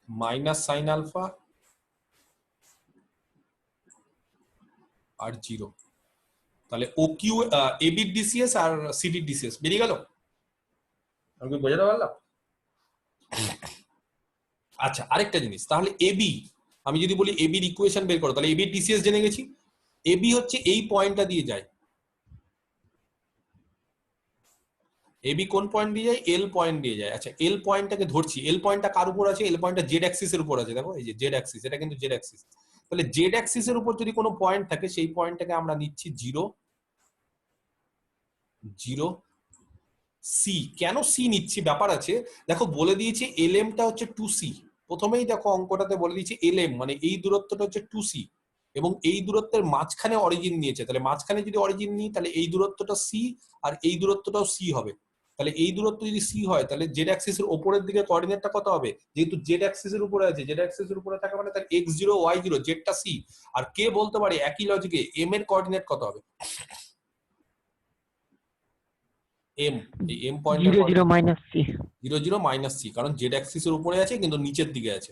minus sine alpha আর 0, তাহলে ও কিউ এবি ডিসিএস আর সিডি ডিসিএস বেরিয়ে গেল। আমি কি বোঝাতে পারলাম? আচ্ছা আরেকটা জিনিস, তাহলে এবি আমি যদি বলি এবির ইকুয়েশন বের করো, তাহলে এবির ডিসিএস জেনে গেছি। এবি হচ্ছে এই পয়েন্টটা দিয়ে যায়, এবি কোন পয়েন্ট দিয়ে যায়? এল পয়েন্ট দিয়ে যায়। আচ্ছা এল পয়েন্টটাকে ধরছি, এল পয়েন্টটা কার উপর আছে? এল পয়েন্টটা জেড অ্যাক্সিস এর উপর আছে, দেখো এই যে জেড অ্যাক্সিস, এটা কিন্তু জেড অ্যাক্সিস। তাহলে জেড অ্যাক্সিস এর উপর যদি কোনো পয়েন্ট থাকে সেই পয়েন্টটাকে আমরা নিচ্ছি 0 0 সি। কেন সি নিচ্ছি ব্যাপার আছে, দেখো বলে দিয়েছি এলএম টা হচ্ছে 2c, প্রথমেই দেখো অঙ্কটাতে বলে দিয়েছি এলএম মানে এই দূরত্বটা হচ্ছে 2c, এবং এই দূরত্বের মাঝখানে অরিজিন নিয়েছে, তাহলে মাঝখানে যদি অরিজিন নিই তাহলে এই দূরত্বটা সি আর এই দূরত্বটাও সি হবে। তাহলে এই দূরত্ব যদি সি হয় তাহলে জেড অ্যাক্সিস এর উপরের দিকে কোঅর্ডিনেটটা কত হবে? যেহেতু জেড অ্যাক্সিস এর উপরে আছে, জেড অ্যাক্সিস এর উপরে থাকা মানে তার x0 y0, জেডটা সি, আর কে বলতে পারে একই লজিকে এম এর কোঅর্ডিনেট কত হবে? এম, এই m point 0 0 minus c। 0 0 minus c, কারণ জেড অ্যাক্সিস এর উপরে আছে কিন্তু নিচের দিকে আছে,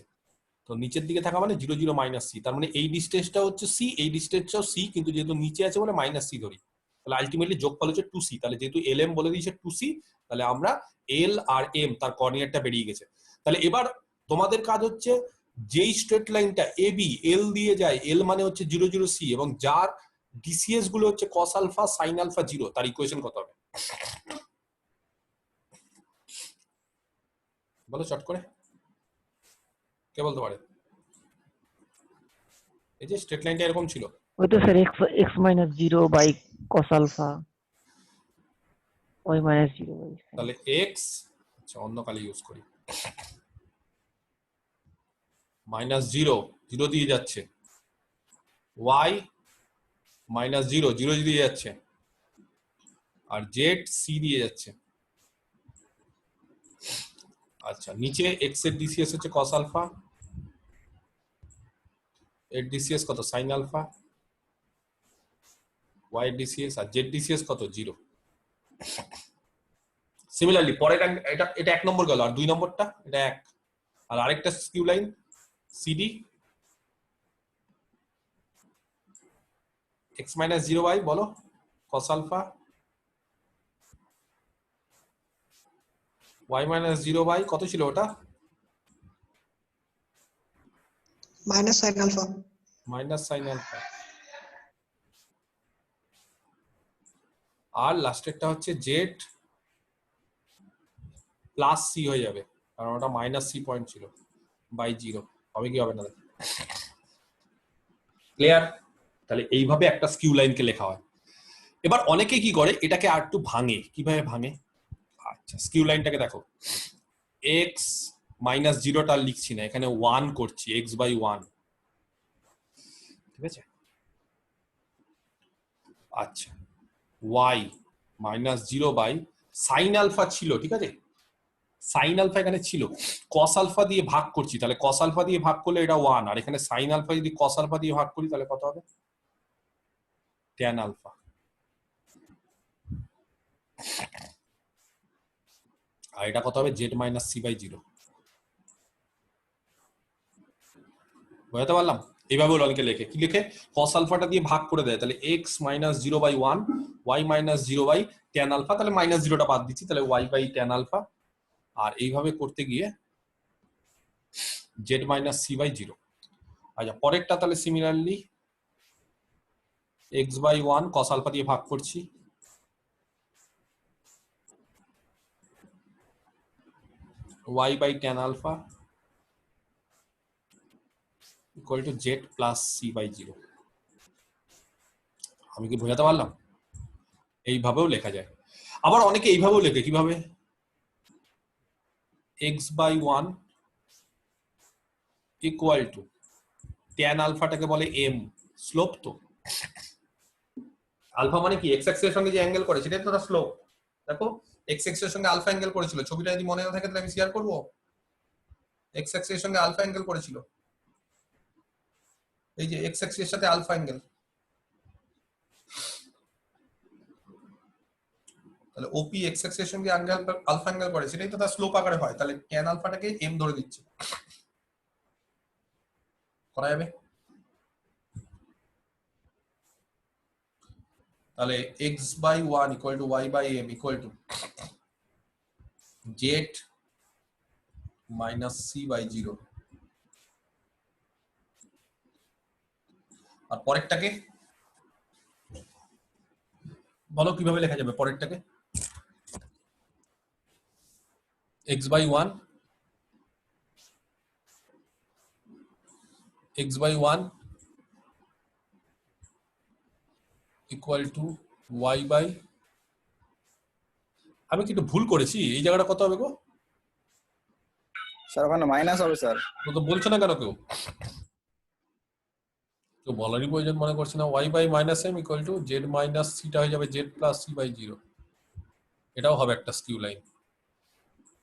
তো নিচের দিকে থাকা মানে 0 0 মাইনাস সি, তার মানে এই ডিসটেন্সটা হচ্ছে সি, এই ডিসটেন্সটাও সি, কিন্তু যেহেতু নিচে আছে বলে মাইনাস সি ধরি, তাহলে আলটিমেটলি যোগফল হচ্ছে 2c। তাহলে যেহেতু এলএম বলে দিয়েছে 2c, তাহলে আমরা এল আর এম তার কোঅর্ডিনেটটা বেরিয়ে গেছে। তাহলে এবার তোমাদের কাজ হচ্ছে যেই স্ট্রেট লাইনটা এবি এল দিয়ে যায়, এল মানে হচ্ছে 0 0 সি, এবং যার ডিসিএস গুলো হচ্ছে cos আলফা sin আলফা 0, তার ইকুয়েশন কত হবে বলো চট করে, কে বলতে পারে? এই যে স্ট্রেট লাইনটা এরকম ছিল, ওই তো sir x minus 0 by cos alpha, y minus 0 by sin। তাহলে x, আচ্ছা অন্য কালি ইউজ করি, মাইনাস 0 0 দিয়ে যাচ্ছে, y মাইনাস 0 0 দিয়ে যাচ্ছে, আর জেড সি দিয়ে যাচ্ছে। আচ্ছা, নিচে এক্স এর ডিসিএস হচ্ছে কস আলফা, এর ডিসিএস কত সাইন আলফা, ওয়াই এর ডিসিএস আর জেড ডিসিএস কত 0। সিমিলারলি পরের এটা এটা 1 নম্বর গেল, আর 2 নম্বরটা এটা 1, আর আরেকটা skew line CD x minus 0y বলো cos alpha, y minus 0y কত ছিল ওটা? minus sin alpha. Minus sine alpha. আর লাস্টেরটা হচ্ছে জেড প্লাস সি হয়ে যাবে, কারণ ওটা মাইনাস সি পয়েন্ট ছিল বাই 0। হবে কি হবে না? ক্লিয়ার? তাহলে এইভাবে একটা স্কিউ লাইনকে লেখা হয়। এবার অনেকে কি করে, এটাকে আর একটু ভাঙে। কিভাবে ভাঙে? আচ্ছা, স্কিউ লাইনটাকে দেখো, এক্স মাইনাস 0টা লিখছি না, এখানে 1 করছি, এক্স বাই 1, ঠিক আছে? আচ্ছা, y minus 0 by sine alpha ছিল, ঠিক আছে? সাইন আলফা এখানে ছিল, কস আলফা দিয়ে ভাগ করছি, তাহলে কস আলফা দিয়ে ভাগ করলে এটা 1, আর এখানে সাইন আলফা যদি কস আলফা দিয়ে ভাগ করি তাহলে কত হবে? Tan alpha. আর এটা কত হবে? Z minus c by 0। বুঝতে পারলাম? এইভাবে অনেকে লেখে, কি লেখে, কস আলফাটা দিয়ে ভাগ করে দেয়, তাহলে x minus 0 by 1, y minus 0 by tan alpha, তাহলে মাইনাস 0টা বাদ দিচ্ছি, তাহলে ওয়াই বাই ট্যান আলফা। আর এইভাবে করতে গিয়ে জেড মাইনাস সি বাই 0। আচ্ছা, পরেরটা তাহলে similarly x by 1 cos alpha দিয়ে ভাগ করছি, y by tan alpha equal to z plus c by 0। আমি কি বোঝাতে পারলাম? এইভাবেও লেখা যায়। আবার অনেকে এইভাবেও লেখে, কিভাবে, X by 1 equal to tan আলফাটাকে বলে এম, স্লোপ। তো আলফা মানে কি, এক্স অ্যাক্সিস এর সঙ্গে যে অ্যাঙ্গেল করে সেটাই তো স্লোপ। দেখো, এক্স অ্যাক্সিস এর সঙ্গে আলফা অ্যাঙ্গেল করেছিল, ছবিটা যদি মনে না থাকে তাহলে আমি শেয়ার করব। এক্স অ্যাক্সিস এর সঙ্গে আলফা অ্যাঙ্গেল করেছিল, এই যে এক্স অ্যাক্সিস এর সাথে আলফা অ্যাঙ্গেল, তাহলে ওপি এক্স অ্যাক্সিস এর সঙ্গে অ্যাঙ্গেল আলফা অ্যাঙ্গেল করে, সেটাই তো তার স্লোপ আকারে হয়। তাহলে ট্যান আলফাটাকে এম ধরে দিচ্ছি, করা যাবে? তাহলে x by 1 equal to y by m equal to z minus c by 0। আর পরেরটাকে বলো কিভাবে লেখা যাবে? পরেরটাকে x by 1 equal to y by, আমি কি একটু ভুল করেছি? এই জায়গাটা কত হবে গো? স্যার ওখানে মাইনাস হবে স্যার। তো বলছো না কেন কেউ? তো বলারই প্রয়োজন মনে করছে না। y by minus m equal to z minus সিটা হয়ে যাবে জেড প্লাস সি বাই 0। এটাও হবে একটা স্কিউ লাইন।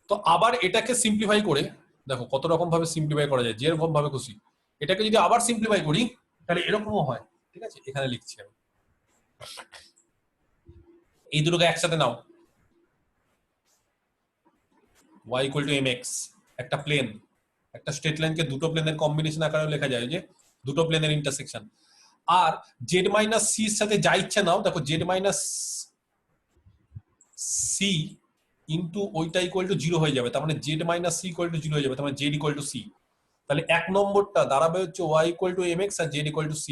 তো আবার এটাকে সিম্পলিফাই করে দেখো কত রকম ভাবে সিম্পলিফাই করা যায়, যেরকম ভাবে খুশি। এটাকে যদি আবার সিম্পলিফাই করি তাহলে এরকমও হয়, ঠিক আছে? এখানে লিখছি আমি, এই দুটোকে একসাথে নাও, y ইকুয়াল টু mx, একটা প্লেন, একটা স্ট্রেট লাইনকে দুটো প্লেনের কম্বিনেশন আকারে লেখা যায়, যে দুটো প্লেনের ইন্টারসেকশন। আর জেড মাইনাস সি এর সাথে যা ইচ্ছা নাও, দেখো জেড মাইনাস সি ইন্টু ওইটা ইকুয়াল টু 0 হয়ে যাবে, তার মানে z minus c equal to 0 হয়ে যাবে, তার মানে জেড ইকুয়াল টু সি। তাহলে 1 নম্বরটা দাঁড়াবে হচ্ছে y ইকুয়াল টু mx আর z ইকুয়াল টু c,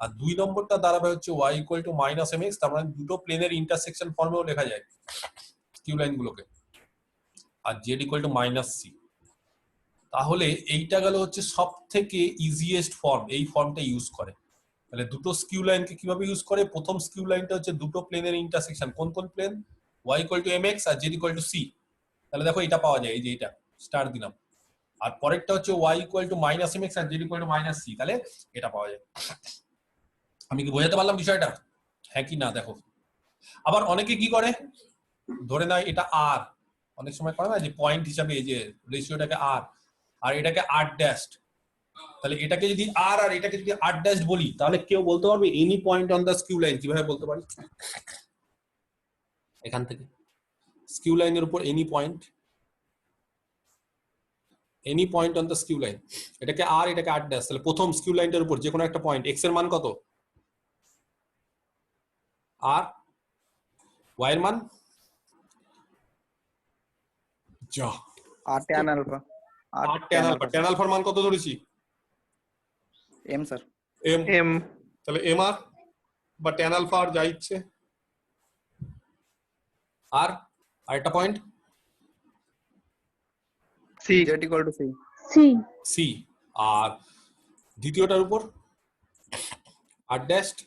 আর 2 নম্বরটা দাঁড়াবে হচ্ছে y equal to minus mx, তার মানে দুটো প্লেনের ইন্টারসেকশন ফর্মেও লেখা যায় স্কিউ লাইনগুলোকে, আর z equal to minus c। তাহলে এইটা গেল হচ্ছে সব থেকে ইজিয়েস্ট ফর্ম, এই ফর্মটা ইউজ করে। তাহলে দুটো স্কিউ লাইনকে কিভাবে ইউজ করে? প্রথম স্কিউ লাইনটা হচ্ছে দুটো প্লেনের ইন্টারসেকশন, কোন কোন plane? y equal to mx আর z ইকুয়াল টু c। তাহলে দেখো এটা পাওয়া যায়, এই যে এটা স্টার দিলাম, আর পরেরটা হচ্ছে y equal to minus mx আর z equal to minus c, তাহলে এটা পাওয়া যায়। আমি কি বোঝাতে পারলাম বিষয়টা? হ্যাঁ কি না দেখো। আবার অনেকে কি করে, ধরে নেয় এটা r, অনেক সময় করে না যে পয়েন্ট হিসাবে এই যে রেশিওটাকে r আর এটাকে r ড্যাশড, তাহলে এটাকে যদি r আর এটাকে যদি r ড্যাশড বলি তাহলে কেউ বলতে পারবে any point on the skew line? কিভাবে বলতে পারি? এখান থেকে স্কিউ লাইনের উপর any point on the skew line, এটাকে r এটাকে r ড্যাশ, তাহলে প্রথম স্কিউ লাইনটার উপর যে কোনো একটা পয়েন্ট x এর মান কত? r, y এর মান যা আর tan alpha r tan alpha, tan alpha এর মান কত ধরেছি? m স্যার m, এম তাহলে mr বা tan alpha আর যা ইচ্ছে r, আরেকটা point C z equal to c C c, আর দ্বিতীয়টার উপর r dashed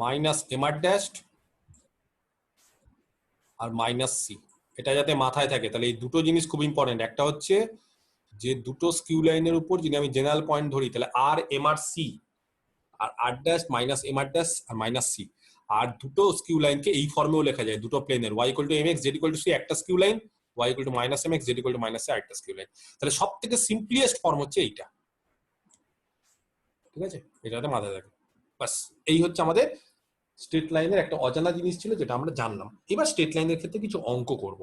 minus mr dashed আর মাইনাস c। এটা যাতে মাথায় থাকে, তাহলে এই দুটো জিনিস খুব ইম্পর্টেন্ট। একটা হচ্ছে যে দুটো স্কিউ লাইনের উপর যদি আমি জেনারেল পয়েন্ট ধরি তাহলে r mr c আর r dash minus mr dash আর মাইনাস c, আর দুটো স্কিউ লাইনকে এই ফর্মেও লেখা যায় দুটো প্লেনের y equal to mx z equal to c একটা skew line, y equal to minus mx z equal to minus c আরেকটা স্কিউ লাইন। তাহলে সবথেকে সিম্পলিয়েস্ট ফর্ম হচ্ছে এইটা, ঠিক আছে? এটাতে মাথায় থাকে। বাস এই হচ্ছে আমাদের স্ট্রেট লাইনের একটা অজানা জিনিস ছিল যেটা আমরা জানলাম। এবার স্ট্রেট লাইনের ক্ষেত্রে কিছু অঙ্ক করব।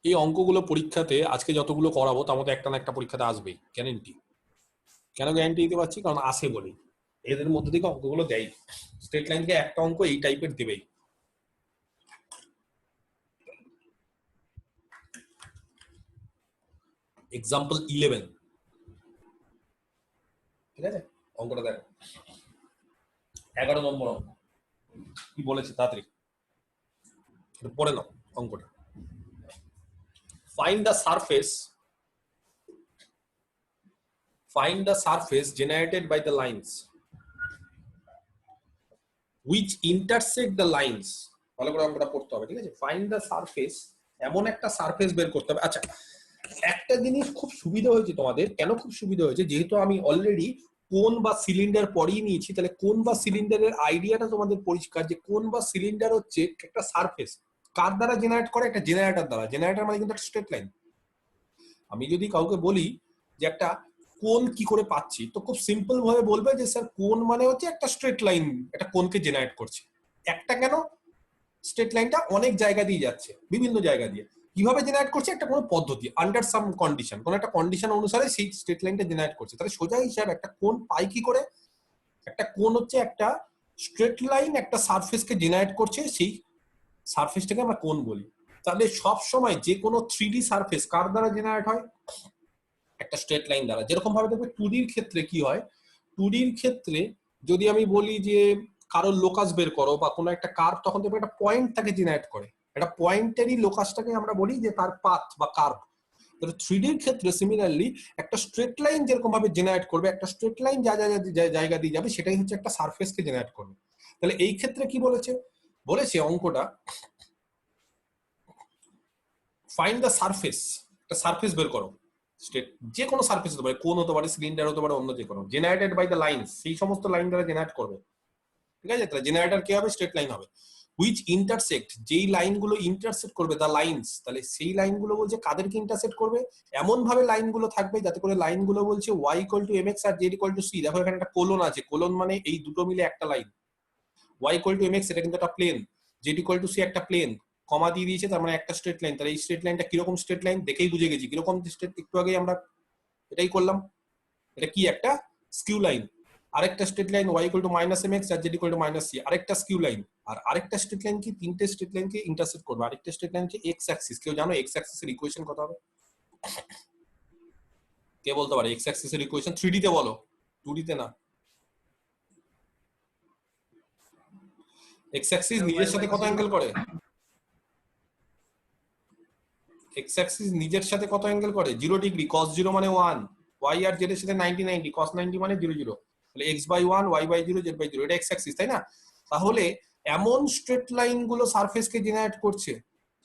এই অঙ্কগুলো পরীক্ষাতে আজকে যতগুলো করাবো তার মধ্যে একটা না একটা পরীক্ষাতে আসবেই, গ্যারেন্টি। কেন গ্যারেন্টি দিতে পারছি? কারণ আসে বলেই, এদের মধ্যে থেকে অঙ্কগুলো দেয়। স্ট্রেট লাইনকে একটা অঙ্ক এই টাইপের দেবেই। এক্সাম্পল 11, ঠিক আছে? অঙ্কটা দেখো, 11 নম্বর অঙ্ক। কি বলেছে তাড়াতাড়ি পড়ে নাও অঙ্কটা। Find the surface generated by the lines which intersect the lines. ভালো করে অঙ্কটা পড়তে হবে, ঠিক আছে? Find the surface, এমন একটা সারফেস বের করতে হবে। আচ্ছা, একটা জিনিস খুব সুবিধা হয়েছে তোমাদের। কেন খুব সুবিধা হয়েছে? যেহেতু আমি অলরেডি কোন বা সিলিন্ডার পড়িয়ে নিয়েছি, তাহলে কোন বা সিলিন্ডারের আইডিয়াটা তোমাদের পরিষ্কার যে কোন বা সিলিন্ডার হচ্ছে একটা সারফেস। কার দ্বারা জেনারেট করে? একটা জেনারেটর দ্বারা। জেনারেটর মানে কিন্তু একটা স্ট্রেট লাইন। আমি যদি কাউকে বলি যে একটা কোণ কি করে পাচ্ছি, তো খুব সিম্পল ভাবে বলবে যে স্যার কোণ মানে হচ্ছে একটা স্ট্রেট লাইন একটা কোণকে জেনারেট করছে। একটা কেন? স্ট্রেট লাইনটা অনেক জায়গা দিয়ে যাচ্ছে, বিভিন্ন জায়গা দিয়ে। কিভাবে জেনারেট করছে? একটা কোনো পদ্ধতি, আন্ডার সাম কন্ডিশন, কোন একটা কন্ডিশন অনুসারে সেই স্ট্রেট লাইনটা জেনারেট করছে। তাহলে সোজা হিসাব একটা কোণ পাই কি করে? একটা কোণ হচ্ছে একটা স্ট্রেট লাইন একটা সারফেসকে জেনারেট করছে, সেই সারফেসটাকে আমরা কোণ বলি। তাহলে সব সময় যে কোনো 3D সারফেস কার দ্বারা জেনারেট হয়? একটা স্ট্রেট লাইন দ্বারা। যেরকম ভাবে দেখবে 2D এর ক্ষেত্রে কি হয়, 2D এর ক্ষেত্রে যদি আমি বলি যে কারোর লোকাস বের করো বা কোনো একটা কার্ভ, তখন দেখবে একটা পয়েন্ট তাকে জেনারেট করে। একটা পয়েন্টেরই লোকাসটাকে আমরা বলি যে তার পাথ বা কার্ভ। তাহলে 3D এর ক্ষেত্রে সিমিলারলি একটা স্ট্রেট লাইন যেরকম ভাবে জেনারেট করবে, একটা স্ট্রেট লাইন যা যা জায়গা দিয়ে যাবে সেটাই হচ্ছে একটা সারফেসকে জেনারেট করবে। তাহলে এই ক্ষেত্রে কি বলেছে? বলেছে অঙ্কটা ফাইন্ড দ্য সারফেস, একটা সারফেস বের করো। স্ট্রেট যে কোনো সারফেস হতে পারে, কোন হতে পারে, সিলিন্ডার হতে পারে, অন্য যে কোনো, জেনারেটেড বাই দ্য লাইনস, সেই সমস্ত লাইন দ্বারা জেনারেট করবে, ঠিক আছে? তাহলে জেনারেটর কি হবে? স্ট্রেট লাইন হবে। হুইচ ইন্টারসেক্ট, যেই লাইনগুলো ইন্টারসেক্ট করবে দ্য লাইনস, তাহলে সেই লাইনগুলো বলছে কাদেরকে ইন্টারসেক্ট করবে? এমন ভাবে লাইনগুলো থাকবে যাতে করে লাইনগুলো বলছে y ইকুয়াল টু mx আর z ইকুয়াল টু c। দেখো এখানে একটা কোলন আছে, কোলন মানে এই দুটো মিলে একটা line. y equal to mx এটা কিন্তু একটা plane, z equal to c একটা প্লেন, কমা দিয়ে দিয়েছে, তার মানে একটা স্ট্রেট লাইন। তাহলে এই স্ট্রেট লাইনটা কিরকম স্ট্রেট লাইন দেখেই বুঝে গেছি কিরকম স্ট্রেট, একটু আগে আমরা এটাই করলাম। এটা কি? একটা স্কিউ লাইন। আরেকটা straight line y equal to minus mx আর z equal to minus c, আরেকটা স্কিউ লাইন। আর আরেকটা স্ট্রেট লাইন কি? তিনটে স্ট্রেট লাইনকে ইন্টারসেক্ট করবে। আরেকটা স্ট্রেট লাইন হচ্ছে x অ্যাক্সিস। কেউ জানো x অ্যাক্সিস এর ইকুয়েশন কত হবে? কে বলতে পারে x অ্যাক্সিস এর ইকুয়েশন? 3D তে বলো, 2D তে না। x অ্যাক্সিস নিজের সাথে কত অ্যাঙ্গেল করে? এক্স অ্যাক্সিস নিজের সাথে কত অ্যাঙ্গেল করে 0 ডিগ্রি cos 0 মানে 1, y আর z এর সাথে 90 90, cos 90 মানে 0 0, তাহলে x বাই 1 y বাই 0 z বাই 0, এটা এক্স অ্যাক্সিস, তাই না? তাহলে এমন স্ট্রেট লাইন গুলো সারফেসকে জেনারেট করছে,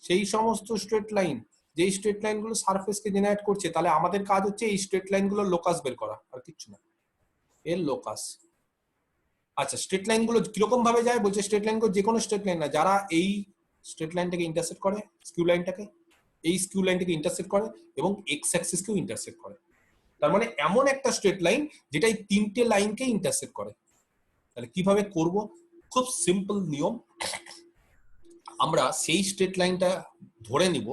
সেই সমস্ত স্ট্রেট লাইন, যেই স্ট্রেট লাইন গুলো সারফেসকে জেনারেট করছে, তাহলে আমাদের কাজ হচ্ছে এই স্ট্রেট লাইন গুলোর লোকাস বের করা, আর কিচ্ছু না, এর লোকাস। আচ্ছা, স্ট্রেট লাইন গুলো কিরকম ভাবে যায় বলছে, স্ট্রেট লাইন গুলো যে কোনো স্ট্রেট লাইন না, যারা এই স্ট্রেট লাইনটাকে ইন্টারসেক্ট করে, স্কিউ লাইনটাকে, এই স্কিউ লাইনটাকে ইন্টারসেক্ট করে এবং এক্স অ্যাক্সিসকেও ইন্টারসেক্ট করে। তার মানে এমন একটা স্ট্রেট লাইন যেটা এই তিনটে লাইনকে ইন্টারসেক্ট করে। তাহলে কিভাবে করব? খুব সিম্পল নিয়ম, আমরা সেই স্ট্রেট লাইনটা ধরে নিব,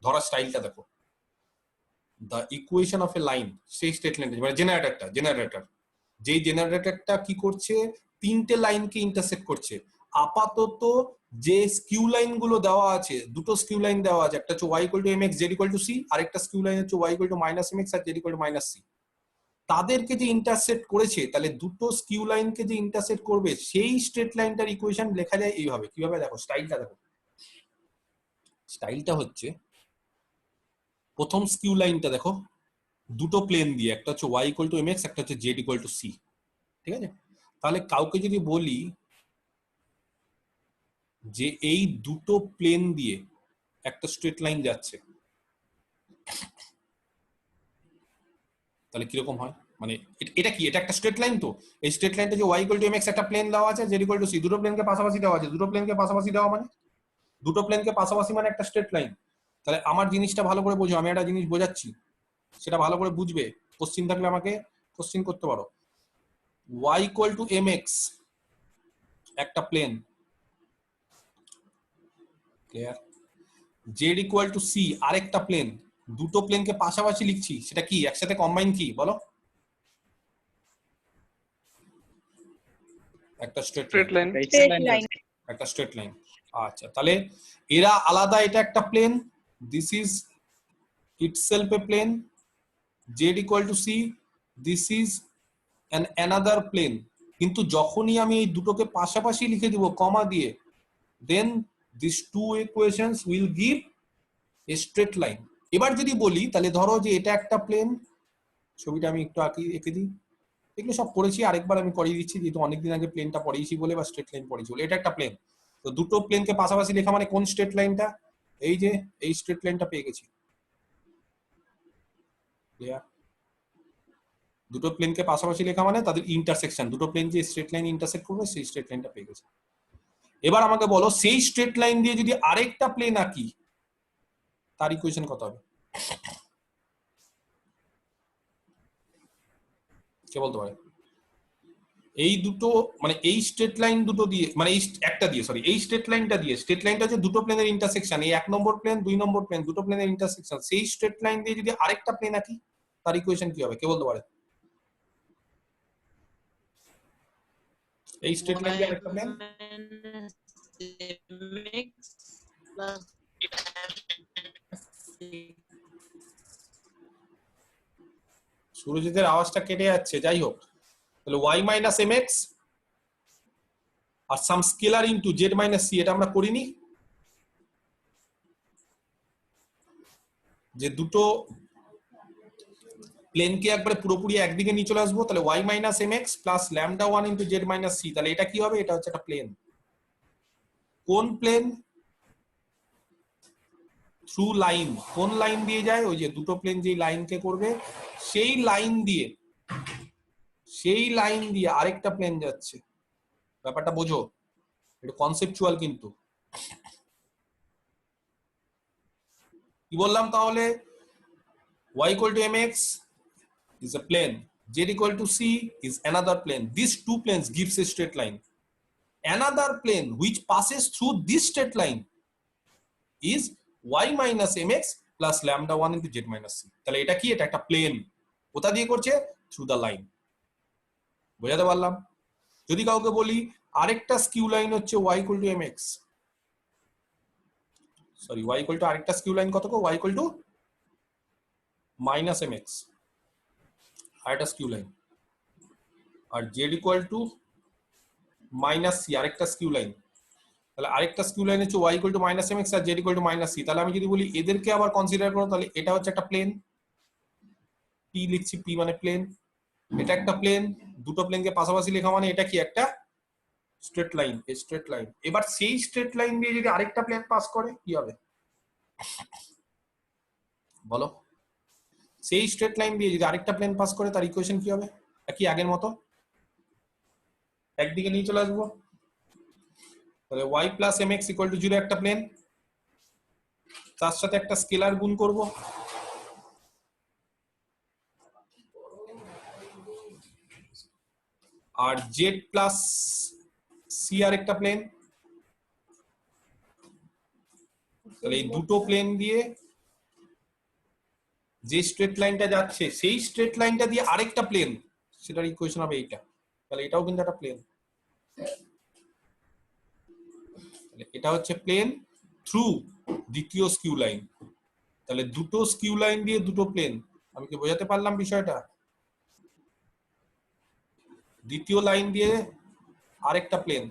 ধরার স্টাইলটা দেখো, the equation of A line, সেই স্ট্রেট লাইনটা মানে জেনারেটর, যেই জেনারেটরটা কি করছে, তিনটে লাইনকে ইন্টারসেক্ট করছে। আপাতত যে স্কিউ লাইন গুলো দেওয়া আছে, দুটো স্কিউ লাইন দেওয়া আছে, একটা হচ্ছে y equal to mx z equal to c, আরেকটা স্কিউ লাইন হচ্ছে y equal to minus mx আর z equal to minus c। তাদেরকে যে ইন্টারসেক্ট করেছে, তাহলে দুটো স্কিউ লাইনকে যে ইন্টারসেক্ট করবে, সেই স্ট্রেট লাইনটার ইকুয়েশন লেখা যায় এইভাবে। কিভাবে দেখো, স্টাইলটা দেখো, স্টাইলটা হচ্ছে প্রথম স্কিউ লাইনটা দেখো, দুটো প্লেন দিয়ে, একটা হচ্ছে y ইকুয়াল টু mx, একটা হচ্ছে z ইকুয়াল টু c, ঠিক আছে? তাহলে কাউকে যদি বলি যে এই দুটো প্লেন দিয়ে একটা স্ট্রেট লাইন যাচ্ছে, তাহলে কিরকম হয়? মানে এটা কি, এটা একটা স্ট্রেট লাইন, তো এই স্ট্রেট লাইনটা যে y ইকুয়াল টু mx একটা প্লেন দেওয়া আছে, z ইকুয়াল টু c, দুটো প্লেনকে পাশাপাশি দেওয়া আছে, দুটো প্লেনকে পাশাপাশি দেওয়া মানে, দুটো প্লেনকে পাশাপাশি মানে একটা স্ট্রেট লাইন। তাহলে আমার জিনিসটা ভালো করে বোঝো, আমি একটা জিনিস বোঝাচ্ছি, সেটা ভালো করে বুঝবে, কোশ্চিন থাকলে আমাকে কোশ্চিন করতে পারো। y ইকুয়াল টু mx একটা plane, clear? z equal to c আরেকটা প্লেন, দুটো প্লেনকে পাশাপাশি লিখছি, সেটা কি একসাথে কম্বাইন কি বলো? একটা straight line, straight line straight line. একটা স্ট্রেট লাইন। আচ্ছা, তাহলে এরা আলাদা, এটা একটা plane, this is itself a plane, z equal to c, this is an another plane. কিন্তু যখনই আমি এই দুটোকে পাশাপাশি লিখে দিব কমা দিয়ে, then this two equations will give a straight line. এবার যদি বলি, তাহলে ধরো যে এটা একটা প্লেন, ছবিটা আমি একটু এঁকে দিই, এগুলো সব পড়েছি, আরেকবার আমি করিয়ে দিচ্ছি, যেহেতু অনেকদিন আগে প্লেনটা পড়িয়েছি বলে, বা স্ট্রেট লাইন পড়িয়েছি বলে। এটা একটা প্লেন, তো দুটো প্লেনকে পাশাপাশি লেখা মানে কোন স্ট্রেট লাইনটা? এই যে এই স্ট্রেট লাইনটা পেয়ে গেছি, দুটো প্লেনকে পাশাপাশি লেখা মানে তাদের ইন্টারসেকশন, দুটো প্লেন যে স্ট্রেট লাইন ইন্টারসেক্ট করবে, সেই স্ট্রেট লাইনটা পেয়ে গেছে। এবার আমাকে বলো, সেই স্ট্রেট লাইন দিয়ে যদি আরেকটা প্লেন আঁকি, তার ইকুয়েশন কত হবে? কে বলতে পারে? এই দুটো মানে এই স্ট্রেট লাইন দুটো দিয়ে, মানে এই একটা দিয়ে, সরি, এই স্ট্রেট লাইনটা দিয়ে, স্ট্রেট লাইনটা হচ্ছে দুটো প্লেনের ইন্টারসেকশন, এই 1 নম্বর প্লেন 2 নম্বর প্লেন, দুটো প্লেনের ইন্টারসেকশন, সেই স্ট্রেট লাইন দিয়ে যদি আরেকটা প্লেন আঁকি, তার ইকুয়েশন কি হবে? কে বলতে পারে? এই স্ট্রেট লাইন দিয়ে আরেকটা প্লেন, সুরজিতের আওয়াজটা কেটে যাচ্ছে, যাই হোক, তাহলে y মাইনাস mx আর some scalar into z minus c, এটা আমরা করিনি? যে দুটো প্লেনকে একবারে পুরোপুরি একদিকে নিয়ে চলে আসবো, তাহলে y minus mx plus lambda 1 into z minus c, তাহলে এটা কি হবে? এটা হচ্ছে একটা প্লেন। কোন প্লেন? Through line. কোন লাইন দিয়ে যায়? ওই যে দুটো প্লেন যেই লাইনকে করবে, সেই লাইন দিয়ে আরেকটা প্লেন যাচ্ছে। ব্যাপারটা বোঝো, এটা কনসেপচুয়াল। কিন্তু কি বললাম তাহলে? y equal to mx is a plane, z equal to c is another plane. These two planes gives a straight line. Another plane which passes through this straight line is y minus mx plus lambda 1 into z minus c. তাহলে এটা কি? এটা একটা plane. কোথা দিয়ে করছে? Through the line. বোঝাতে পারলাম? যদি কাউকে বলি আরেকটা স্কিউ লাইন হচ্ছে y equal to mx, sorry, y equal to আরেকটা স্কিউ লাইন কত? y equal to minus mx, আরেকটা স্কিউ লাইন, আর z equal to minus c, আরেকটা স্কিউ লাইন। তাহলে আরেকটা স্কিউ লাইন হচ্ছে y equal to minus mx আর z equal to minus c। তাহলে আমি যদি বলি এদেরকে আবার কনসিডার করো, তাহলে এটা হচ্ছে একটা প্লেন, p লিখছি, p মানে প্লেন, এটা একটা প্লেন, দুটো প্লেনকে পাশাপাশি লেখা মানে এটা কি একটা স্ট্রেট লাইন, এই স্ট্রেট লাইন। এবার সেই স্ট্রেট লাইন দিয়ে যদি আরেকটা প্লেন পাস করে কি হবে বলো? সেই স্ট্রেট লাইন দিয়ে যদি আরেকটা প্লেন পাস করে তার ইকুয়েশন কি হবে? কি আগের মতো একদিকে নিয়ে চলে আসবো। তাহলে y plus mx equal to 0 একটা প্লেন, তার সাথে একটা স্কেলার গুণ করব, আর z প্লাস c আর একটা প্লেন। তাহলে এই দুটো প্লেন দিয়ে যে স্ট্রেট লাইনটা যাচ্ছে সেই স্ট্রেট লাইনটা দিয়ে আরেকটা প্লেন, সেটার ইকুয়েশন হবে এইটা। তাহলে এটাও কিন্তু একটা প্লেন, এটা হচ্ছে প্লেন থ্রু দ্বিতীয় স্কিউ লাইন। তাহলে দুটো স্কিউ লাইন দিয়ে দুটো প্লেন, আমি কি বোঝাতে পারলাম বিষয়টা? দ্বিতীয় লাইন দিয়ে আরেকটা প্লেন,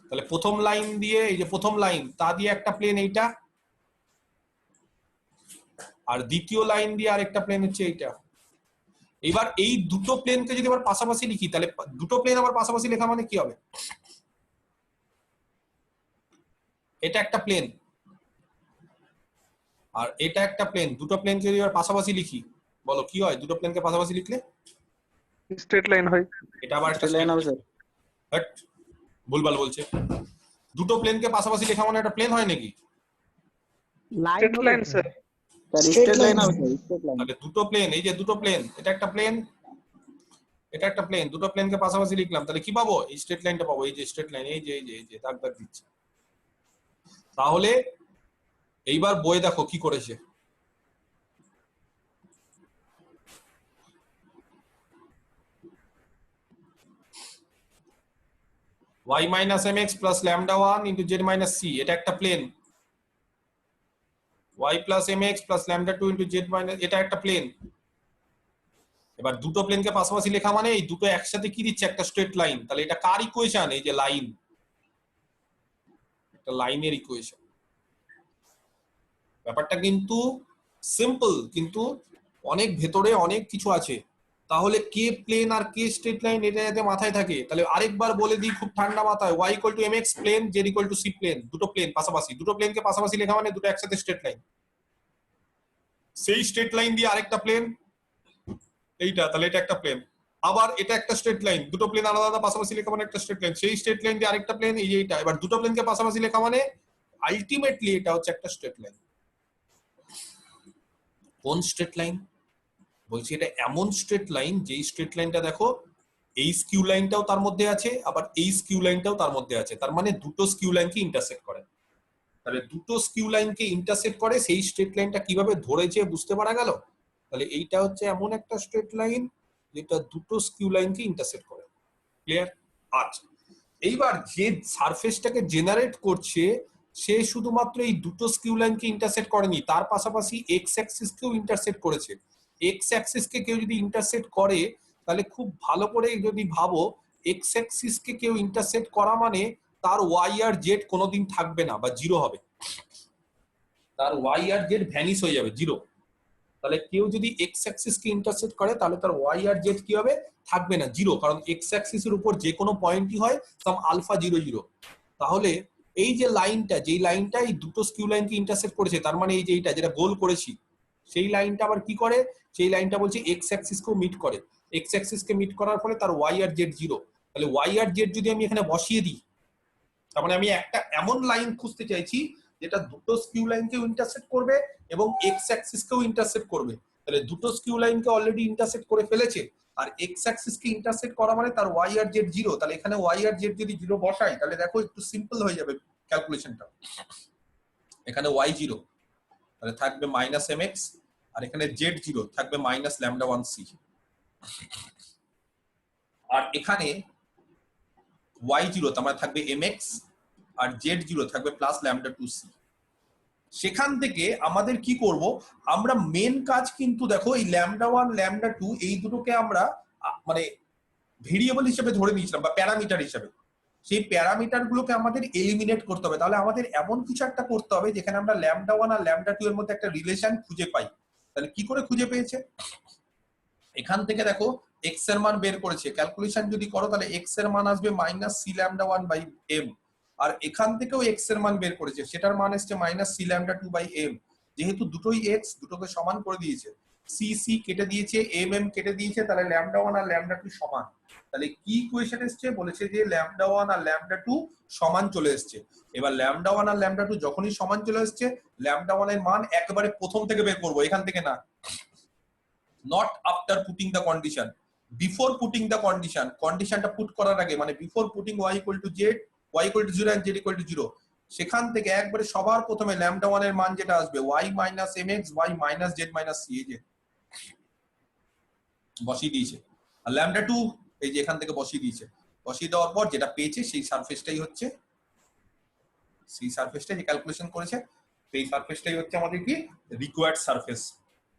তাহলে প্রথম লাইন দিয়ে, এই যে প্রথম লাইন তা দিয়ে একটা প্লেন এইটা, আর দ্বিতীয় লাইন দিয়ে আরেকটা প্লেন হচ্ছে এইটা। এবার এই দুটো প্লেনকে যদি আবার পাশাপাশি লিখি, তাহলে দুটো প্লেন আবার পাশাপাশি লেখা মানে কি হবে? এটা একটা প্লেন আর এটা একটা প্লেন, দুটো প্লেনকে যদি আবার পাশাপাশি লিখি বলো কি হয়? দুটো প্লেনকে পাশাপাশি লিখলে স্ট্রেট লাইন হয়। এটা আবার একটা লাইন হবে স্যার। বাট ভুলভাল বলছে। দুটো প্লেনকে পাশাপাশি লেখা মানে একটা প্লেন হয় নাকি? Straight line sir. Straight line হবে স্যার, স্ট্রেট লাইন। তাহলে দুটো প্লেন, এই যে দুটো প্লেন, এটা একটা প্লেন, এটা একটা প্লেন, দুটো প্লেনকে পাশাপাশি লিখলাম, তাহলে কি পাবো? এই স্ট্রেট লাইনটা পাবো, এই যে স্ট্রেট লাইন, এই যে এই যে এই যে দাগ দাগ দিচ্ছে। তাহলে এইবার বই দেখো কি করেছে। y minus mx plus lambda 1 into z minus c, এটা একটা plane. y plus mx plus lambda 2 into z minus, এটা একটা প্লেন। এবার দুটো প্লেনকে পাশাপাশি লেখা মানে এই দুটো একসাথে কি দিচ্ছে? একটা স্ট্রেট লাইন। তাহলে এটা কার ইকুয়েশন? এই যে লাইন, একটা লাইনের ইকুয়েশন। ব্যাপারটা কিন্তু সিম্পল, কিন্তু অনেক ভেতরে অনেক কিছু আছে। তাহলে কে প্লেন আর কে স্ট্রেট লাইন, এটা যাতে মাথায় থাকে। তাহলে আরেকবার বলে দিই খুব ঠান্ডা মাথায়, y equal to mx plane, z equal to c plane, দুটো প্লেন পাশাপাশি, দুটো প্লেনকে পাশাপাশি লেখা মানে দুটো একসাথে স্ট্রেট লাইন। সেই স্ট্রেট লাইন দিয়ে আরেকটা প্লেন এইটা, তাহলে এটা একটা প্লেন। আবার এটা একটা স্ট্রেট লাইন, দুটো প্লেন আলাদা আলাদা পাশাপাশি লেখা মানে একটা স্ট্রেট লাইন। সেই স্ট্রেট লাইন দিয়ে আরেকটা প্লেন, এই যে এইটা। এবার দুটো প্লেনকে পাশাপাশি লেখা মানে আলটিমেটলি এটা হচ্ছে একটা স্ট্রেট লাইন। কোন স্ট্রেট লাইন বলছি? এটা এমন স্ট্রেট লাইন যেই স্ট্রেট লাইনটা দেখো এই স্কিউ লাইনটাও তার মধ্যে আছে, আবার এই স্কিউ লাইনটাও তার মধ্যে আছে। তার মানে দুটো স্কিউ লাইনকে ইন্টারসেক্ট করে। তাহলে দুটো স্কিউ লাইনকে ইন্টারসেক্ট করে সেই স্ট্রেট লাইনটা কিভাবে ধরেছে বুঝতে পারা গেল। তাহলে এইটা হচ্ছে এমন একটা স্ট্রেট লাইন যেটা দুটো স্কিউ লাইনকে ইন্টারসেক্ট করে। ক্লিয়ার? আচ্ছা, এইবার যে সারফেসটাকে জেনারেট করছে সে শুধুমাত্র এই দুটো স্কিউ লাইনকে ইন্টারসেক্ট করেনি, তার পাশাপাশি এক্স অ্যাক্সিসকেও ইন্টারসেক্ট করেছে। এক্স অ্যাক্সিসকে কেউ যদি ইন্টারসেক্ট করে তাহলে খুব ভালো করে যদি ভাবো, এক্স অ্যাক্সিসকে কেউ ইন্টারসেক্ট করা মানে তার ওয়াই আর জেড কোনোদিন থাকবে না বা জিরো হবে, তার ওয়াই আর জেড ভ্যানিশ হয়ে যাবে, জিরো। তাহলে কেউ যদি এক্স অ্যাক্সিসকে ইন্টারসেক্ট করে তাহলে তার ওয়াই আর জেড কি হবে? থাকবে না, জিরো। কারণ এক্স অ্যাক্সিসের উপর যে কোনো পয়েন্টই হয় সাম আলফা 0 0। তাহলে এই যে লাইনটা, যেই লাইনটা এই দুটো স্কিউ লাইনকে ইন্টারসেক্ট করেছে, তার মানে এই যে এইটা যেটা গোল করেছি, সেই লাইনটা আবার কি করে? সেই লাইনটা বলছে এক্স অ্যাক্সিসকেও মিট করে। এক্স অ্যাক্সিসকে মিট করার ফলে তার ওয়াই আর জেড 0। তাহলে ওয়াই আর জেড যদি আমি এখানে বসিয়ে দিই, তার মানে আমি একটা এমন লাইন খুঁজতে চাইছি যেটা দুটো স্কিউ লাইনকেও ইন্টারসেক্ট করবে এবং এক্স অ্যাক্সিসকেও ইন্টারসেক্ট করবে। তাহলে দুটো স্কিউ লাইনকে অলরেডি ইন্টারসেক্ট করে ফেলেছে, আর এক্স অ্যাক্সিসকে ইন্টারসেক্ট করা মানে তার ওয়াই আর জেড 0। তাহলে এখানে ওয়াই আর জেড যদি 0 বসাই তাহলে দেখো একটু সিম্পল হয়ে যাবে ক্যালকুলেশনটা। এখানে ওয়াই 0 তাহলে থাকবে মাইনাস mx, আর এখানে জেড 0 থাকবে মাইনাস ল্যামডা 1c, আর এখানে ওয়াই 0 তার মানে থাকবে mx, আর জেড 0 থাকবে প্লাস ল্যামডা 2c। সেখান থেকে আমাদের কি করব? আমরা মেন কাজ কিন্তু দেখো এই ল্যামডা 1 ল্যামডা 2 এই দুটোকে আমরা মানে ভেরিয়েবল হিসেবে ধরে নিয়েছিলাম বা প্যারামিটার হিসেবে। সেই প্যারামিটার গুলোকে আমাদের এলিমিনেট করতে হবে। তাহলে আমাদের এমন কিছু একটা করতে হবে যেখানে আমরা λ1 আর λ2 এর মধ্যে একটা রিলেশন খুঁজে পাই। তাহলে কি করে খুঁজে পেয়েছে? এখান থেকে দেখো x এর মান বের করেছে, ক্যালকুলেশন যদি করো তাহলে x এর মান আসবে -c λ1/m, আর এখান থেকেও x এর মান বের করেছে, সেটার মান আসছে -c λ2/m। যেহেতু দুটোই x, দুটোকে সমান করে দিয়েছে, c c কেটে দিয়েছে, m কেটে দিয়েছে, তাহলে λ1 আর λ2 সমান। তাহলে কি ইকুয়েশন এসছে? বলেছে যে λ1 আর λ2 সমান চলে এসছে। এবার λ1 আর λ2 যখনই সমান চলে এসছে, λ1 এর মান একেবারে প্রথম থেকে বের করব, এখান থেকে না, not after putting the condition, before putting the condition, কন্ডিশনটা পুট করার আগে, মানে before putting y equal to z, y equal to 0 and z equal to 0, সেখান থেকে একবারে সবার প্রথমে λ1 এর মান যেটা আসবে y minus mx y minus z minus c, এই যে বসিয়ে দিয়েছে, আর λ2 এই যে এখান থেকে বসিয়ে দিয়েছে। বসিয়ে দেওয়ার পর যেটা পেয়েছে সেই সারফেসটাই হচ্ছে, সেই সারফেসটা যে ক্যালকুলেশন করেছে সেই সারফেসটাই হচ্ছে আমাদের কি রিকোয়ার্ড সারফেস।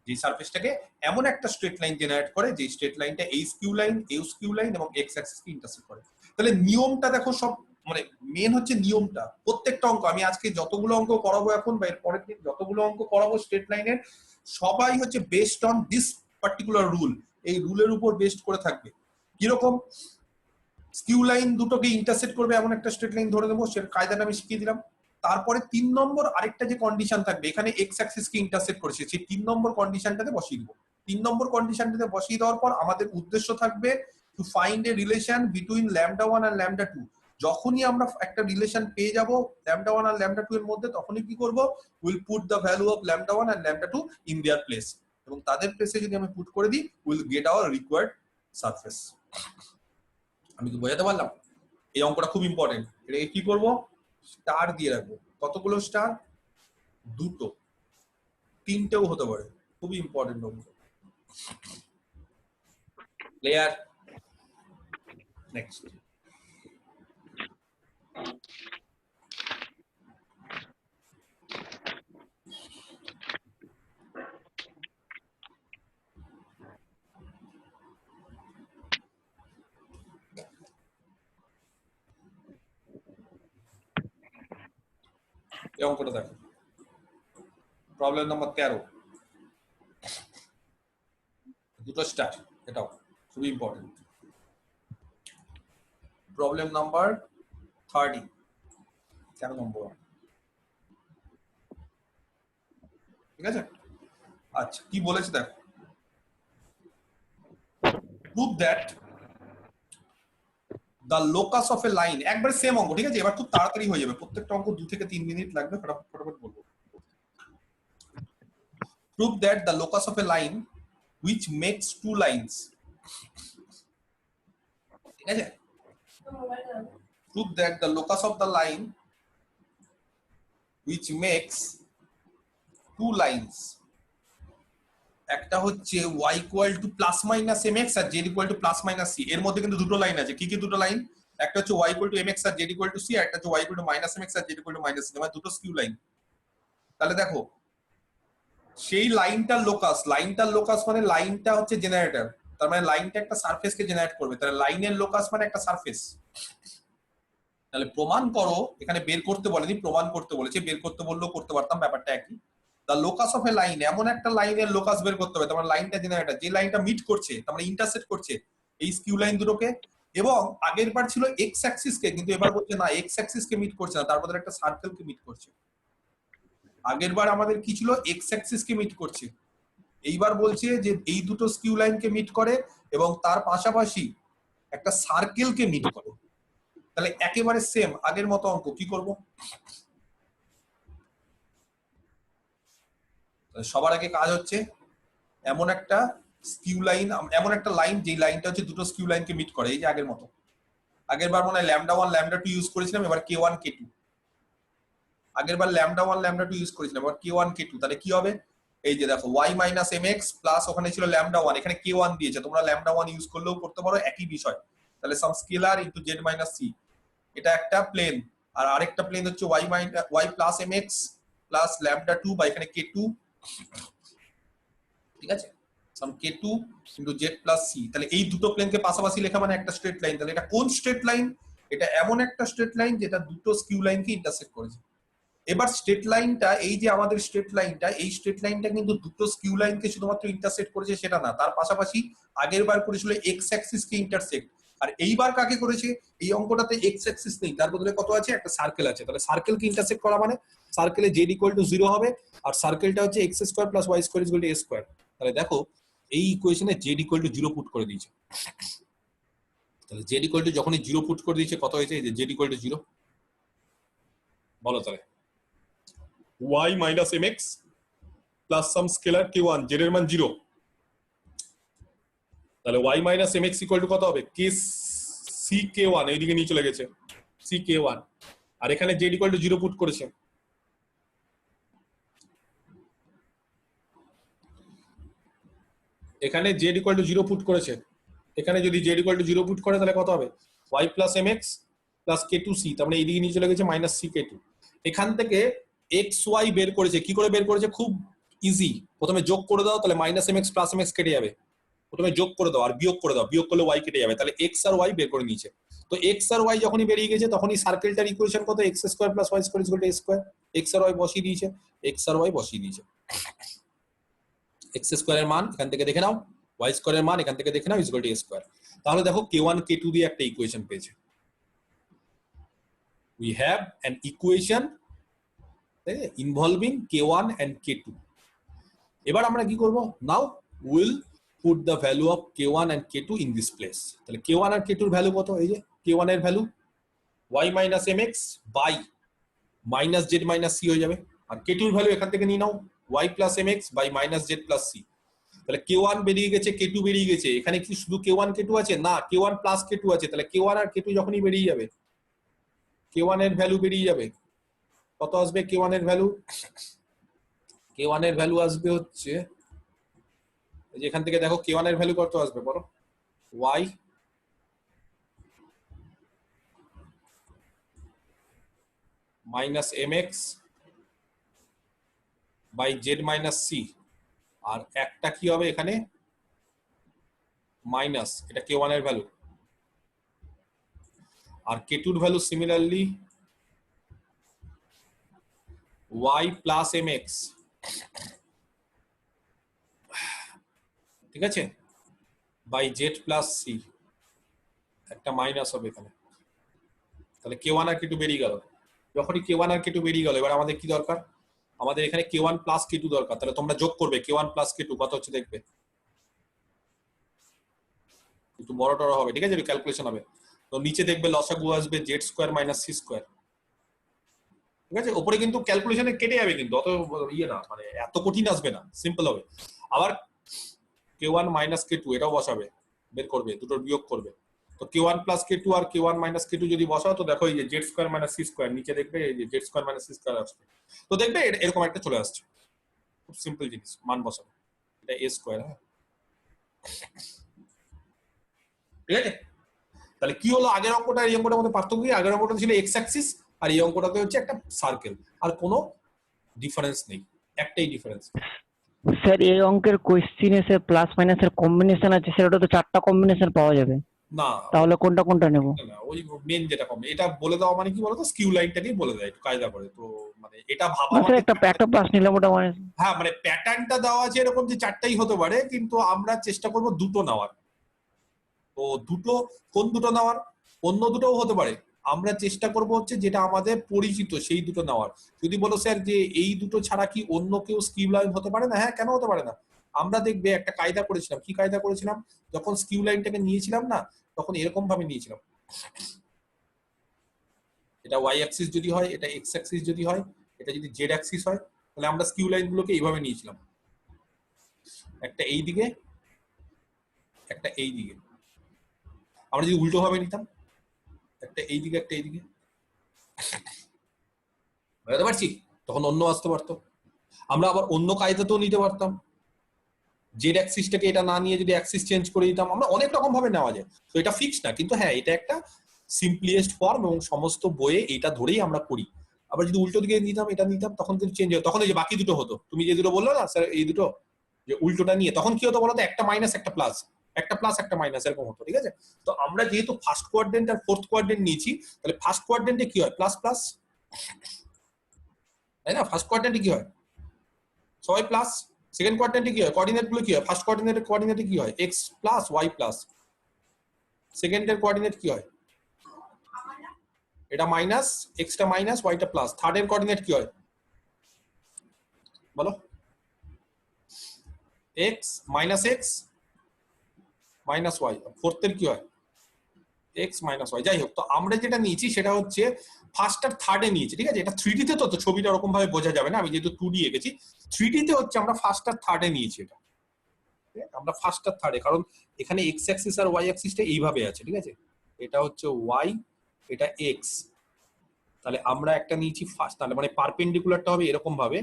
যে সারফেসটাকে এমন একটা স্ট্রেট লাইন জেনারেট করে যে স্ট্রেট লাইনটা h q line, use q line এবং এক্স অ্যাক্সিসকে ইন্টারসেক্ট করে। তাহলে নিয়মটা দেখো, সব মানে মেন হচ্ছে নিয়মটা। প্রত্যেকটা অঙ্ক, আমি আজকে যতগুলো অঙ্ক করাবো এখন বা এর পরের দিন যতগুলো অঙ্ক করাবো স্ট্রেট লাইনের, সবাই হচ্ছে based on this particular rule. এই রুলের উপর বেসড করে থাকবে। কিরকম? স্কিউ লাইন দুটোকে ইন্টারসেক্ট করবে এমন একটা স্ট্রেট লাইন ধরে দেবো, সেটা কায়দাটা আমি শিখিয়ে দিলাম। তারপরে 3 নম্বর আরেকটা যে কন্ডিশন থাকবে, এখানে এক্স অ্যাক্সিস কে ইন্টারসেক্ট করেছে, সেই 3 নম্বর কন্ডিশনটাতে বসিয়ে দেবো। 3 নম্বর কন্ডিশনটাতে বসিয়ে দেওয়ার পর আমাদের উদ্দেশ্য থাকবে to find a relation between λ1 আর λ2। যখনই আমরা একটা রিলেশন পেয়ে যাব λ1 আর λ2 এর মধ্যে, তখনই কি করব? Will put the value of λ1 and λ2 in their place, এবং তাদের প্লেসে যদি আমি পুট করে দিই, will get our required surface. আমি কি বোঝাতে পারলাম? এই অঙ্কটা খুব ইম্পর্টেন্ট। এটাকে কি করব? স্টার দিয়ে রাখবো। কতগুলো স্টার? 2টো, 3টেও হতে পারে। খুবই ইম্পর্টেন্ট অঙ্ক। ক্লিয়ার? নেক্সট। এই অঙ্কটা দেখো, প্রবলেম নাম্বার 13, দুটো স্টার, এটাও খুবই ইম্পর্টেন্ট। প্রবলেম নাম্বার 30, 13 নম্বর। ঠিক আছে? আচ্ছা, কি বলেছে দেখো, prove that the locus of A line, একবার সেম অঙ্ক, ঠিক আছে? এবার খুব তাড়াতাড়ি হয়ে যাবে, প্রত্যেকটা অঙ্ক 2 থেকে 3 মিনিট লাগবে, ফটাফট ফটাফট বলবো। Prove that the locus of A line which makes two lines, ঠিক আছে? Prove that the locus of the line which makes two lines, একটা হচ্ছে y equal to plus minus mx আর z equal to plus minus c, এর মধ্যে কিন্তু দুটো line আছে। কি কি দুটো লাইন? একটা হচ্ছে y equal to mx আর z equal to c, আর একটা হচ্ছে y equal to minus mx আর z equal to minus c, মানে দুটো স্কিউ লাইন। তাহলে দেখো, সেই লাইনটার লোকাস মানে লাইনটা হচ্ছে জেনারেটর, তার মানে লাইনটা একটা সারফেসকে জেনারেট করবে, তাহলে লাইনের লোকাস মানে একটা সারফেস। তাহলে প্রমাণ করো, এখানে বের করতে বলেনি, প্রমাণ করতে বলেছে, বের করতে বললেও করতে পারতাম, ব্যাপারটা একই। The locus of A line, এমন একটা লাইনের লোকাস বের করতে হবে, তার মানে লাইনটা জেনারেটর, যে লাইনটা মিট করছে, তার মানে ইন্টারসেক্ট করছে এই স্কিউ লাইন দুটোকে, এবং আগের বার ছিল এক্স অ্যাক্সিস কে, কিন্তু এবার বলছে না, এক্স অ্যাক্সিস কে মিট করছে না, তার বদলে একটা সার্কেলকে মিট করছে। আগের বার আমাদের কি ছিল? এক্স অ্যাক্সিস কে মিট করছে। এইবার বলছে যে এই দুটো স্কিউ লাইনকে মিট করে এবং তার পাশাপাশি একটা সার্কেলকে মিট করে। তাহলে একেবারে সেম আগের মতো অঙ্ক। কি করব? সবার আগে কাজ হচ্ছে এমন একটা স্কিউ লাইন, এমন একটা লাইন যে লাইনটা হচ্ছে দুটো স্কিউ লাইনকে মিট করে, এই যে আগের মতো। আগের বার মনে হয় λ1 λ2 ইউজ করেছিলাম, এবার k1 k2। আগের বার λ1 λ2 ইউজ করেছিলাম, এবার k1 k2। তাহলে কি হবে? এই যে দেখো y minus mx প্লাস ওখানে ছিল λ1, এখানে k1 দিয়েছে, তোমরা λ1 ইউজ করলেও করতে পারো, একই বিষয়। তাহলে some scalar into z minus c, এটা একটা প্লেন, আর আরেকটা প্লেন হচ্ছে y plus mx প্লাস λ2 বা এখানে k2, ঠিক আছে? সাম k2 into z plus c। তাহলে এই দুটো প্লেনকে পাশাপাশি লেখা মানে একটা স্ট্রেট লাইন। তাহলে এটা কোন স্ট্রেট লাইন? এটা এমন একটা স্ট্রেট লাইন যেটা দুটো স্কিউ লাইনকে ইন্টারসেক্ট করেছে। এবার স্ট্রেট লাইনটা, এই যে আমাদের স্ট্রেট লাইনটা, এই স্ট্রেট লাইনটা কিন্তু দুটো স্কিউ লাইনকে শুধুমাত্র ইন্টারসেক্ট করেছে সেটা না, তার পাশাপাশি আগের বার করেছিল এক্স অ্যাক্সিস কে ইন্টারসেক্ট, আর এইবার কাকে করেছে, এই অঙ্কটাতে এক্স অ্যাক্সিস নেই, তার বদলে কত আছে, একটা সার্কেল আছে। তাহলে সার্কেলকে ইন্টারসেক্ট করা মানে সার্কেলে z = 0 হবে, আর সার্কেলটা হচ্ছে x² + y² = a²। তাহলে দেখো এই ইকুয়েশনে z = 0 পুট করে দিয়েছে। তাহলে z = যখনই 0 পুট করে দিয়েছে কত হয়েছে, এই যে z = 0, বলো তাহলে y - mx প্লাস সাম স্কেলার k1, z এর মান 0। তাহলে y - mx = কত হবে, k ck1, এইদিকে নিয়ে চলে গেছে ck1, আর এখানে z = 0 পুট করেছে। এখানে z = 0 পুট করেছে, এখানে যদি z = 0 পুট করে তাহলে কত হবে, y + mx + k2c, তার মানে এইদিকে নিয়ে চলে গেছে -ck2। এখান থেকে xy বের করেছে, কি করে বের করেছে, খুব ইজি। প্রথমে যোগ করে দাও, তাহলে -mx + mx কেটে যাবে, প্রথমে যোগ করে দাও আর বিয়োগ করে দাও, বিয়োগ করলে y কেটে যাবে, তাহলে x আর y বের করে নিয়েছে। তো x আর y যখনই বেরিয়ে গেছে তখনই সার্কেলটার ইকুয়েশন কত, x² + y² = a²। x আর y বসিয়ে দিয়েছে, x আর y বসিয়ে দিয়েছে। x² এর মান এখান থেকে দেখে নাও, y² এর মান এখান থেকে দেখে নাও, = a²। তাহলে দেখো k1 k2 দিয়ে একটা ইকুয়েশন পেয়েছে। we have an equation involving k1 and k2। এবার আমরা কি করব, now will put the value of k1 and k2 in this place। তাহলে k1 আর k2 এর ভ্যালু কত, এই যে k1 এর value y - mx by -z - c হয়ে যাবে, আর k2 এর ভ্যালু এখান থেকে নিয়ে নাও y + mx by -z + c। তাহলে k1 বেরিয়ে গেছে, k2 বেরিয়ে গেছে, এখানে কি শুধু k1 k2 আছে না, k1 + k2 আছে। তাহলে k1 আর k2 যখনই বেরিয়ে যাবে, k1 এর ভ্যালু বেরিয়ে যাবে, কত আসবে k1 এর ভ্যালু, k1 এর ভ্যালু আসবে হচ্ছে, এই যে এখান থেকে দেখো k1 এর ভ্যালু কত আসবে বলো, y - mx by z - c, আর একটা কি হবে এখানে মাইনাস, এটা k1 এর ভ্যালু, আর k2 এর ভ্যালু সিমিলারলি y + mx, ঠিক আছে, বাই z + c, একটা মাইনাস হবে এখানে। তাহলে k1 আর k2 বেরিয়ে গেল। যখনই k1 আর k2 বেরিয়ে গেল, এবার আমাদের কি দরকার, আমাদের এখানে k1 + k2 দরকার। তাহলে তোমরা যোগ করবে k1 + k2 কত হচ্ছে দেখবে, একটু বড় টড় হবে, ঠিক আছে, ক্যালকুলেশন হবে। তো নিচে দেখবে লসাগু আসবে z² - c², ঠিক আছে। উপরে কিন্তু ক্যালকুলেশনে কেটে যাবে, কিন্তু অত ইয়ে না, মানে এত কঠিন আসবে না, সিম্পল হবে। আবার k1 - k2 এটাও বসাবে, বের করবে, দুটোর বিয়োগ করবে। তো k1 + k2 আর k1 - k2 যদি বসাও, তো দেখো এই যে z² - c², নিচে দেখবে এই যে z² - c² আসবে। তো দেখবে এরকম একটা চলে আসছে, খুব সিম্পল জিনিস, মান বসাবে, এটা a²। হ্যাঁ, ঠিক আছে। তাহলে কি হলো, আগের অঙ্কটা এই অঙ্কটার মধ্যে পার্থক্য কি, আগের অঙ্কটা ছিল x অ্যাক্সিস আর এই অঙ্কটাতে হচ্ছে একটা সার্কেল, আর কোনো ডিফারেন্স নেই, একটাই ডিফারেন্স। স্যার এই অঙ্কের কোশ্চিনে স্যার প্লাস মাইনাসের কম্বিনেশন আছে, স্যার ওটা তো 4টা কম্বিনেশন পাওয়া যাবে, না তাহলে কোনটা কোনটা নেব? না, ওই মেন যেটা কম, এটা বলে দেওয়া মানে কি বলতো, স্কিউ লাইনটাকেই বলে দেয় একটু কায়দা করে। তো মানে এটা ভাবা না স্যার, মানে একটা প্লাস নিলাম, ওটা মানে হ্যাঁ, মানে প্যাটার্নটা দেওয়া আছে এরকম যে 4টাই হতে পারে, কিন্তু আমরা চেষ্টা করব দুটো নেওয়ার। তো দুটো, কোন দুটো নেওয়ার, অন্য দুটোও হতে পারে, আমরা চেষ্টা করব হচ্ছে যেটা আমাদের পরিচিত সেই দুটো নেওয়ার। যদি বলো স্যার যে এই দুটো ছাড়া কি অন্য কেউ স্কিউ লাইন হতে পারে না, হ্যাঁ, কেন হতে পারে না। আমরা দেখবে একটা কায়দা করেছিলাম, কি কায়দা করেছিলাম, যখন স্কিউ লাইনটাকে নিয়েছিলাম না, তখন এরকম ভাবে নিয়েছিলাম, এটা y অ্যাক্সিস যদি হয়, এটা x অ্যাক্সিস যদি হয়, এটা যদি z অ্যাক্সিস হয়, তাহলে আমরা স্কিউ লাইনগুলোকে এইভাবে নিয়েছিলাম, একটা এই দিকে, একটা এই দিকে। আমরা যদি উল্টো ভাবে নিতাম, একটা এই দিকে, একটা এই দিকে, বুঝতে পারছি, তখন অন্য আসতে পারতো। আমরা আবার অন্য কায়দাতেও নিতে পারতাম, জেড অ্যাক্সিসটাকে এটা না নিয়ে যদি অ্যাক্সিস চেঞ্জ করে দিতাম, আমরা অনেক রকম ভাবে নেওয়া যায়। তো এটা ফিক্স না, কিন্তু হ্যাঁ, এটা একটা সিম্পলিয়েস্ট ফর্ম এবং সমস্ত বইয়ে এটা ধরেই আমরা করি। আবার যদি উল্টো দিকে নিতাম, এটা নিতাম, তখন কিন্তু চেঞ্জ হতো, তখন এই যে বাকি দুটো হতো, তুমি যে দুটো বললো না স্যার, এই দুটো যে উল্টোটা নিয়ে, তখন কি হতো বলতো, একটা মাইনাস একটা প্লাস, একটা প্লাস একটা মাইনাস এরকম হতো, ঠিক আছে? তো আমরা যেহেতু ফার্স্ট কোয়াড্রেন্ট আর ফোর্থ কোয়াড্রেন্ট নিয়েছি, তাহলে ফার্স্ট কোয়াড্রেন্টে কি হয়? প্লাস প্লাস, তাই না? ফার্স্ট কোয়াড্রেন্টে কি হয়? সবাই প্লাস। সেকেন্ড কোয়াড্রেন্টে কি হয়? কোঅর্ডিনেট গুলো কি হয়? ফার্স্ট কোঅর্ডিনেটে কি হয়? X plus Y plus. সেকেন্ডের কোঅর্ডিনেট কি হয়? এটা মাইনাস, এক্সটা মাইনাস, ওয়াইটা প্লাস। থার্ডের কোঅর্ডিনেট কি হয় বলো? X minus X minus Y. ফোর্থের কি হয়? X minus Y. যাই হোক, তো আমরা যেটা নিয়েছি সেটা হচ্ছে ফার্স্ট আর থার্ডে নিয়েছি, ঠিক আছে? এটা 3D তে তো ছবিটা ওরকম ভাবে বোঝা যাবে না, আমি যেহেতু 2D এঁকেছি। 3D তে হচ্ছে আমরা ফার্স্ট আর থার্ডে নিয়েছি এটা, আমরা ফার্স্ট আর থার্ডে, কারণ এখানে এক্স অ্যাক্সিস আর ওয়াই অ্যাক্সিসটা এইভাবে আছে, ঠিক আছে? এটা হচ্ছে ওয়াই, এটা এক্স। তাহলে আমরা একটা নিয়েছি ফার্স্ট, তাহলে মানে পারপেন্ডিকুলারটা হবে এরকম ভাবে।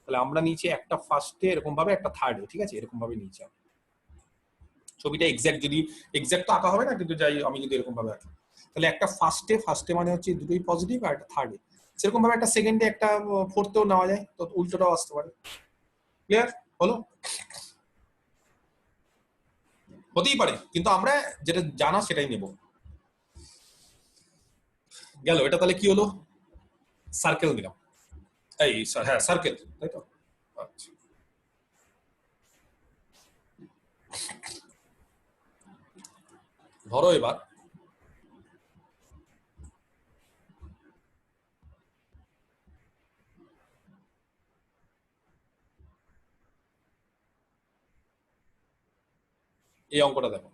তাহলে আমরা নিয়েছি একটা ফার্স্টে এরকম ভাবে, একটা থার্ডে, ঠিক আছে? এরকম ভাবে নিয়েছি। ছবিটা এক্সাক্ট, যদি এক্সাক্ট তো আঁকা হবে না, কিন্তু যাই আমি যদি এরকম ভাবে আঁকি, তাহলে একটা ফার্স্টে মানে হচ্ছে দুটোই পজিটিভ, আর একটা থার্ডে সেরকম ভাবে, একটা সেকেন্ডে, একটা ফোর্থেও নেওয়া যায়, তো উল্টোটাও আসতে পারে। ক্লিয়ার হলো? হতেই পারে, কিন্তু আমরা যেটা জানা সেটাই নেব। গেল এটা। তাহলে কি হলো? সার্কেল দিলাম, এই হ্যাঁ সার্কেল, তাই তো? আচ্ছা, ধরো এবার এই অঙ্কটা দেখো।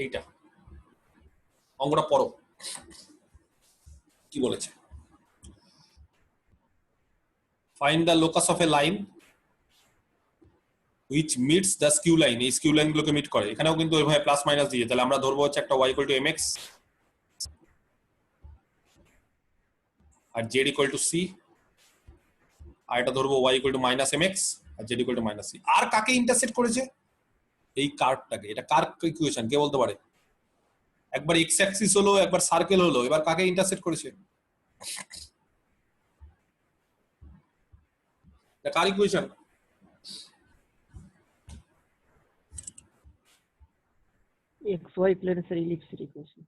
এইটা অঙ্কটা পড়ো কি বলেছে। Find the locus of A line which meets the skew line, এই স্কিউ লাইন গুলোকে মিট করে। এখানেও কিন্তু ওইভাবে প্লাস মাইনাস দিয়ে, তাহলে আমরা ধরবো হচ্ছে একটা y equal to mx আর z equal to c, আর এটা ধরবো y equal to minus mx আর z equal to minus c। আর কাকে ইন্টারসেক্ট করেছে? এই কার্ভটাকে। এটা কার ইকুয়েশন কে বলতে পারে? একবার এক্স অ্যাক্সিস হলো, একবার সার্কেল হলো, এবার কাকে ইন্টারসেক্ট করেছে? এটা কার ইকুয়েশন? এক্স ওয়াই প্লেনের স্যার ইলিপসের ইকুয়েশন।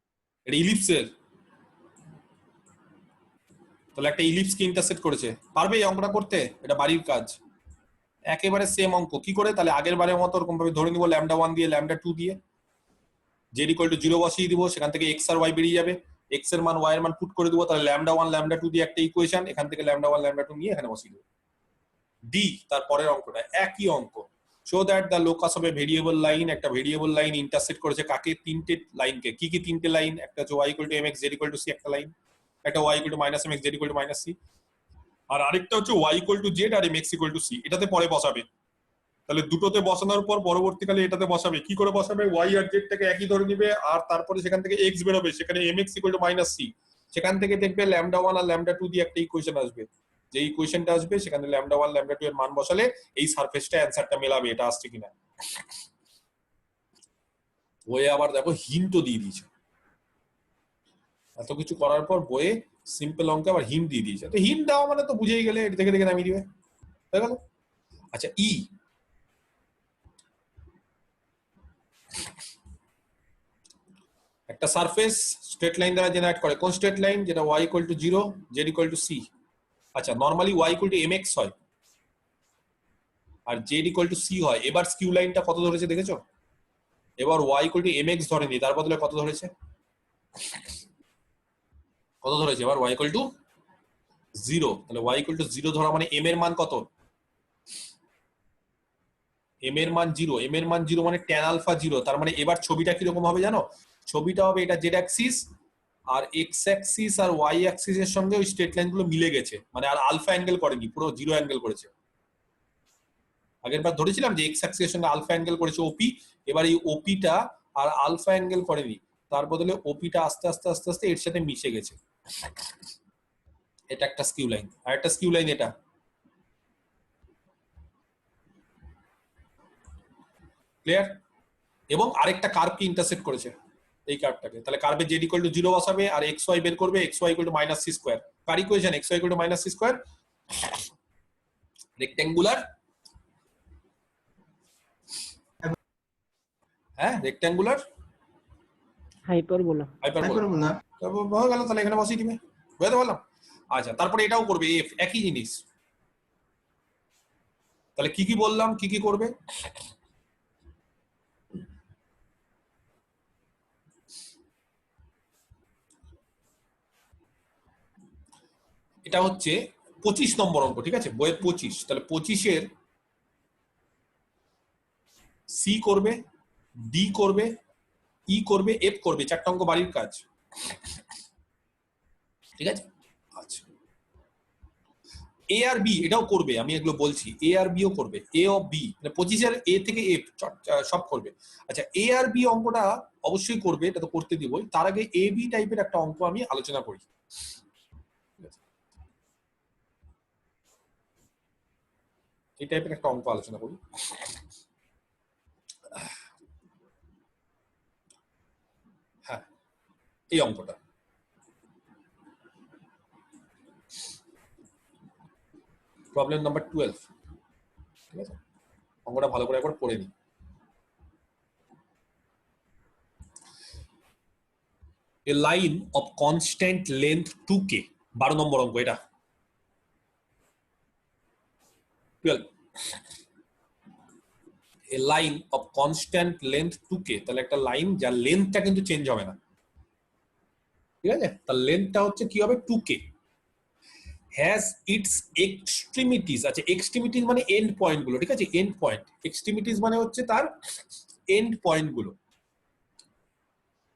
এটা ইলিপসের, তাহলে একটা ইলিপসকে ইন্টারসেক্ট করেছে। পারবে এই অঙ্কটা করতে? এটা বাড়ির কাজ, একেবারে সেম অঙ্ক। কি করে? তাহলে আগের বারের মতো ওরকম ভাবে ধরে নিব, λ1 দিয়ে λ2 দিয়ে z equal to 0 বসিয়ে দিব, সেখান থেকে x আর y বেরিয়ে যাবে, x এর মান y এর মান পুট করে দিব, তাহলে λ1 λ2 দিয়ে একটা ইকুয়েশন, এখান থেকে λ1 λ2 নিয়ে এখানে বসিয়ে দেব। ডি, তারপরের অঙ্কটা একই অঙ্ক। Show that the locus of A variable line, একটা ভেরিয়েবল লাইন ইন্টারসেক্ট করেছে কাকে? তিনটে লাইনকে। কি কি তিনটে লাইন? একটা হচ্ছে y equal to mx z equal to c একটা লাইন, একটা y equal to minus mx z equal to minus c, আর আরেকটা হচ্ছে y equal to z R mx equal to c। এটাতে পরে বসাবে, তাহলে দুটোতে বসানোর পর পরবর্তীকালে এটাতে বসাবে। কি করে বসাবে? y আর z টাকে একই ধরে নিবে, আর তারপরে সেখান থেকে x বেরোবে, সেখানে mx equal to minus c, সেখান থেকে দেখবে λ1 আর λ2 দিয়ে একটা ইকুয়েশন আসবে। যে ইকুয়েশনটা আসবে সেখানে λ1 λ2 এর মান বসালে এই সারফেসটা অ্যানসারটা মেলাবে, এটা আসছে কিনা। বইয়ে আবার দেখো হিন্টও দিয়ে দিয়েছে, এত কিছু করার পর বইয়ে সিম্পল অঙ্কে আবার হিন্ট দিয়ে দিয়েছে। তো হিন্ট দেওয়া মানে তো বুঝেই গেলে, এটা দেখে দেখে নামিয়ে দিবে, হয়ে গেল। আচ্ছা, ই একটা সারফেস স্ট্রেট লাইন দ্বারা জেনারেট করে। কোন স্ট্রেট লাইন? যেটা y equal to 0 z equal to c। আচ্ছা, normally y equal to mx হয় আর z equal to c হয়। এবার স্কিউ লাইনটা কত ধরেছে দেখেছো? এবার y equal to mx ধরেনি, তার বদলে কত ধরেছে? কত ধরেছে এবার? y equal to 0। তাহলে y equal to 0 ধরা মানে m এর মান কত? m এর মান 0, m এর মান 0 মানে tan আলফা 0। তার মানে এবার ছবিটা কিরকম হবে জানো? ছবিটা হবে এটা জেড অ্যাক্সিস আর এক্স অ্যাক্সিস আর ওয়াই অ্যাক্সিস এর সঙ্গে ওই স্ট্রেট লাইন গুলো মিলে গেছে, মানে আর আলফা অ্যাঙ্গেল করেনি, পুরো জিরো অ্যাঙ্গেল করেছে। আগের বার ধরেছিলাম যে এক্স অ্যাক্সিস এর সঙ্গে আলফা অ্যাঙ্গেল করেছে ওপি, এবার এই ওপিটা আর আলফা অ্যাঙ্গেল করেনি, তার বদলে ওপিটা আস্তে আস্তে আস্তে আস্তে এর সাথে মিশে গেছে। এটা একটা স্কিউ লাইন। আর একটা স্কিউ লাইন এটা, ক্লিয়ার? এবং আরেকটা কার্ভকে ইন্টারসেক্ট করেছে। এই কার্ভটাকে, তাহলে কার্ভে z ইকুয়াল টু 0 বসাবে আর xy বের করবে, xy equal to minus c square. Car equation xy equal to minus c square, rectangular, হ্যাঁ রেক্ট্যাঙ্গুলার হাইপারবোলা। হাইপারবোলা। তারপর হয়ে গেল, তাহলে এখানে বসিয়ে দিবে, বুঝতে পারলাম। আচ্ছা তারপরে এটাও করবে f, একই জিনিস। তাহলে কি কি বললাম, কি কি করবে? এটা হচ্ছে 25 নম্বর অঙ্ক, ঠিক আছে, বইয়ের 25। তাহলে 25-এর সি করবে, ডি করবে, ই করবে, এফ করবে, 4টা অঙ্ক বাড়ির কাজ, ঠিক আছে। আচ্ছা এ আর বি এটাও করবে, আমি এগুলো বলছি, এ আর বিও করবে, এ অফ বি মানে 25-এর এ থেকে এফ সব করবে। আচ্ছা এ আর বি অঙ্কটা অবশ্যই করবে, এটা তো করতে দিবই। তার আগে এ বি টাইপের একটা অঙ্ক আমি আলোচনা করি। এই টাইপের একটা অঙ্ক আলোচনা করি। হ্যাঁ এই অঙ্কটা, প্রবলেম নাম্বার 12, ঠিক আছে। অঙ্কটা ভালো করে একবার পড়ে নিই। A line of constant length 2k, 12 নম্বর অঙ্ক এটা, 12। A line of constant length 2k, তাহলে একটা লাইন যার লেন্থটা কিন্তু চেঞ্জ হবে না, ঠিক আছে, তার লেন্থটা হচ্ছে কি হবে 2k, has its extremities, আচ্ছা এক্সট্রিমিটিস মানে এন্ড পয়েন্ট গুলো, ঠিক আছে, এন্ড পয়েন্ট, এক্সট্রিমিটিস মানে হচ্ছে তার এন্ড পয়েন্ট গুলো,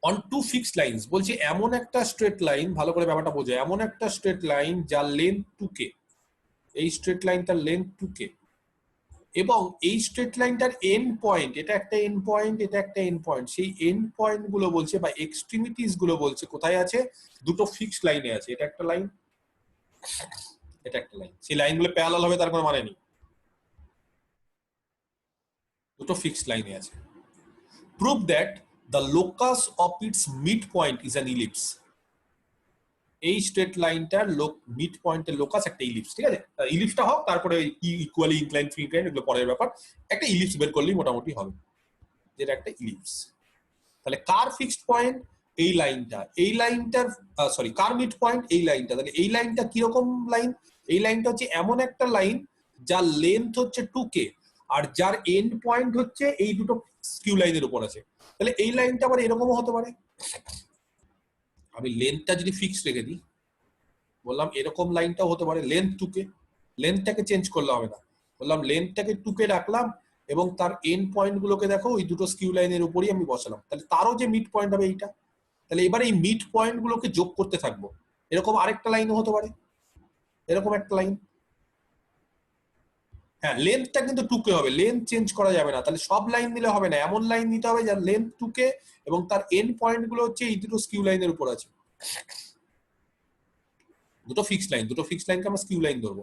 অন টু ফিক্সড লাইনস, বলছে এমন একটা স্ট্রেট লাইন, ভালো করে ব্যাপারটা বোঝো, এমন একটা স্ট্রেট লাইন যার লেন্থ 2k, এই স্ট্রেট লাইনটার লেন্থ 2k, এবং এই স্ট্রেট লাইনটার এন্ড পয়েন্ট, এটা একটা এন্ড পয়েন্ট, এটা একটা এন্ড পয়েন্ট, সেই এন্ড পয়েন্ট গুলো বলছে বা এক্সট্রিমিটিস গুলো বলছে কোথায় আছে, দুটো ফিক্সড লাইনে আছে, এটা একটা লাইন, এটা একটা লাইন, সেই লাইনগুলো প্যারালাল হবে তার কোনো মানে নেই, দুটো ফিক্সড লাইনে আছে। Prove that the locus of its mid point is an ellipse, এই স্ট্রেট লাইনটার মিড পয়েন্টের লোকাস একটা ইলিপস, ঠিক আছে, ইলিপসটা হোক, তারপরে ইকুয়ালি ইনক্লাইন ফ্রি ইনক্লাইন এগুলো পরের ব্যাপার, একটা ইলিপস বের করলেই মোটামুটি হবে, যেটা একটা ইলিপস। তাহলে কার ফিক্সড পয়েন্ট এই লাইনটা, এই লাইনটার সরি কার মিড পয়েন্ট এই লাইনটা, তাহলে এই লাইনটা কিরকম লাইন, এই লাইনটা হচ্ছে এমন একটা লাইন যার লেন্থ হচ্ছে 2k আর যার এন্ড পয়েন্ট হচ্ছে এই দুটো স্কিউ লাইনের উপর আছে, তাহলে এই লাইনটা আবার এরকমও হতে পারে। আমি লেন্থটা যদি ফিক্সড রেখে দিই, বললাম এরকম লাইনটাও হতে পারে, লেন্থ 2k, লেন্থটাকে চেঞ্জ করলে হবে না, বললাম লেন্থটাকে 2k রাখলাম এবং তার এন্ড পয়েন্ট গুলোকে দেখো ওই দুটো স্কিউ লাইনের উপরই আমি বসালাম, তাহলে তারও যে মিড পয়েন্ট হবে এইটা, তাহলে এবার এই মিড পয়েন্ট গুলোকে যোগ করতে থাকবো, এরকম আরেকটা লাইনও হতে পারে, এরকম একটা লাইন, হ্যাঁ লেন্থটা কিন্তু 2k হবে, লেন্থ চেঞ্জ করা যাবে না, তাহলে সব লাইন দিলে হবে না, এমন লাইন নিতে হবে যার লেন্থ 2k এবং তার এন্ড পয়েন্ট গুলো হচ্ছে এই দুটো স্কিউ লাইনের উপর আছে, দুটো ফিক্সড লাইন, দুটো ফিক্সড লাইনকে আমরা স্কিউ লাইন ধরবো,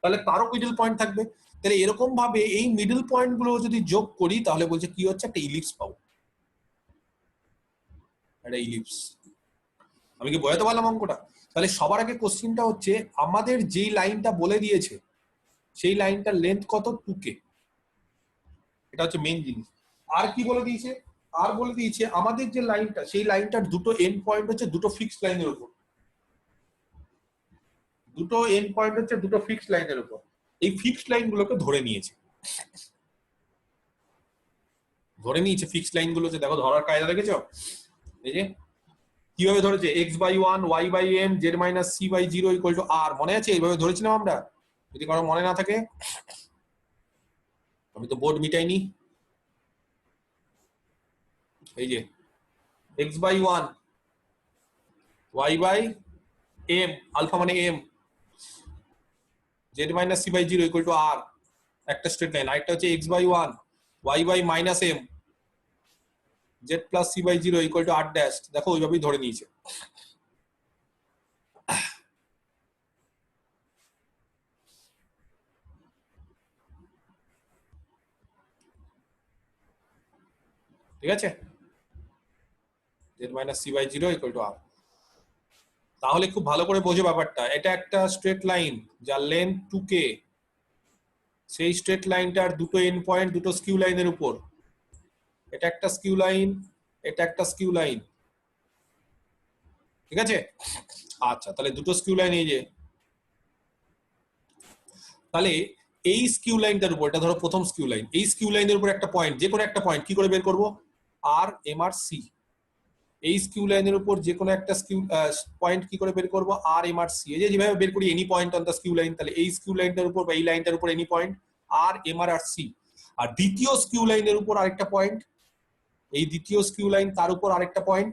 তাহলে তারও মিডল পয়েন্ট থাকবে। তাহলে এরকম ভাবে এই মিডল পয়েন্ট গুলো যদি যোগ করি তাহলে বলছে কি হচ্ছে, একটা ইলিপস পাবো, একটা ইলিপস। আমি কি বোঝাতে পারলাম অঙ্কটা? তাহলে সবার আগে কোশ্চিনটা হচ্ছে আমাদের যেই লাইনটা বলে দিয়েছে সেই লাইনটার লেন্থ কত, 2k, এটা হচ্ছে মেইন জিনিস। আর কি বলে দিয়েছে, আর বলে দিয়েছে আমাদের যে লাইনটা সেই লাইনটার দুটো এন্ড পয়েন্ট হচ্ছে দুটো ফিক্সড লাইনের উপর, দুটো এন্ড পয়েন্ট হচ্ছে দুটো ফিক্সড লাইনের উপর, এই ফিক্সড লাইন গুলোকে ধরে নিয়েছে, ধরে নিয়েছে ফিক্সড লাইন গুলো, দেখো ধরার কায়দা দেখেছো, এই যে কিভাবে ধরেছে, x/1 y/m z - c/0 = r, মনে আছে এইভাবে ধরেছিলাম আমরা, যদি কারো মনে না থাকে, আমি তো বোর্ড মিটাইনি, এই যে x/1 y/m, আলফা মানে m, z - c/0 = r, একটা স্ট্রেট লাইন, আরেকটা হচ্ছে x/1 y/-m z + c/0 = r dash, দেখো ওইভাবেই ধরে নিয়েছে। ঠিক আছে, z minus c by 0 equal to r। তাহলে খুব ভালো করে বোঝো ব্যাপারটা, এটা একটা স্ট্রেট লাইন যার লেন্থ 2k, সেই স্ট্রেট লাইনটার দুটো এন্ড পয়েন্ট দুটো স্কিউ লাইনের উপর, এটা একটা স্কিউ লাইন, এটা একটা স্কিউ লাইন, ঠিক আছে? আচ্ছা, তাহলে দুটো স্কিউ লাইন এই যে, তাহলে এই স্কিউ লাইনটার উপর, এটা ধরো প্রথম স্কিউ লাইন, এই স্কিউ লাইনের উপর একটা পয়েন্ট, যে কোনো একটা পয়েন্ট কি করে বের করব? আর এম আর সি। এই স্কিউ লাইনের উপর যে কোনো একটা স্কিউ পয়েন্ট কি করে বের করব? আর এম আর সি। এই যে যেভাবে বের করি any point on the skew line, তাহলে এই স্কিউ লাইনটার উপর বা এই লাইনটার উপর এনি পয়েন্ট আর এম আর সি। আর দ্বিতীয় স্কিউ লাইনের উপর আরেকটা পয়েন্ট, এই দ্বিতীয় স্কিউ লাইন তার উপর আরেকটা পয়েন্ট,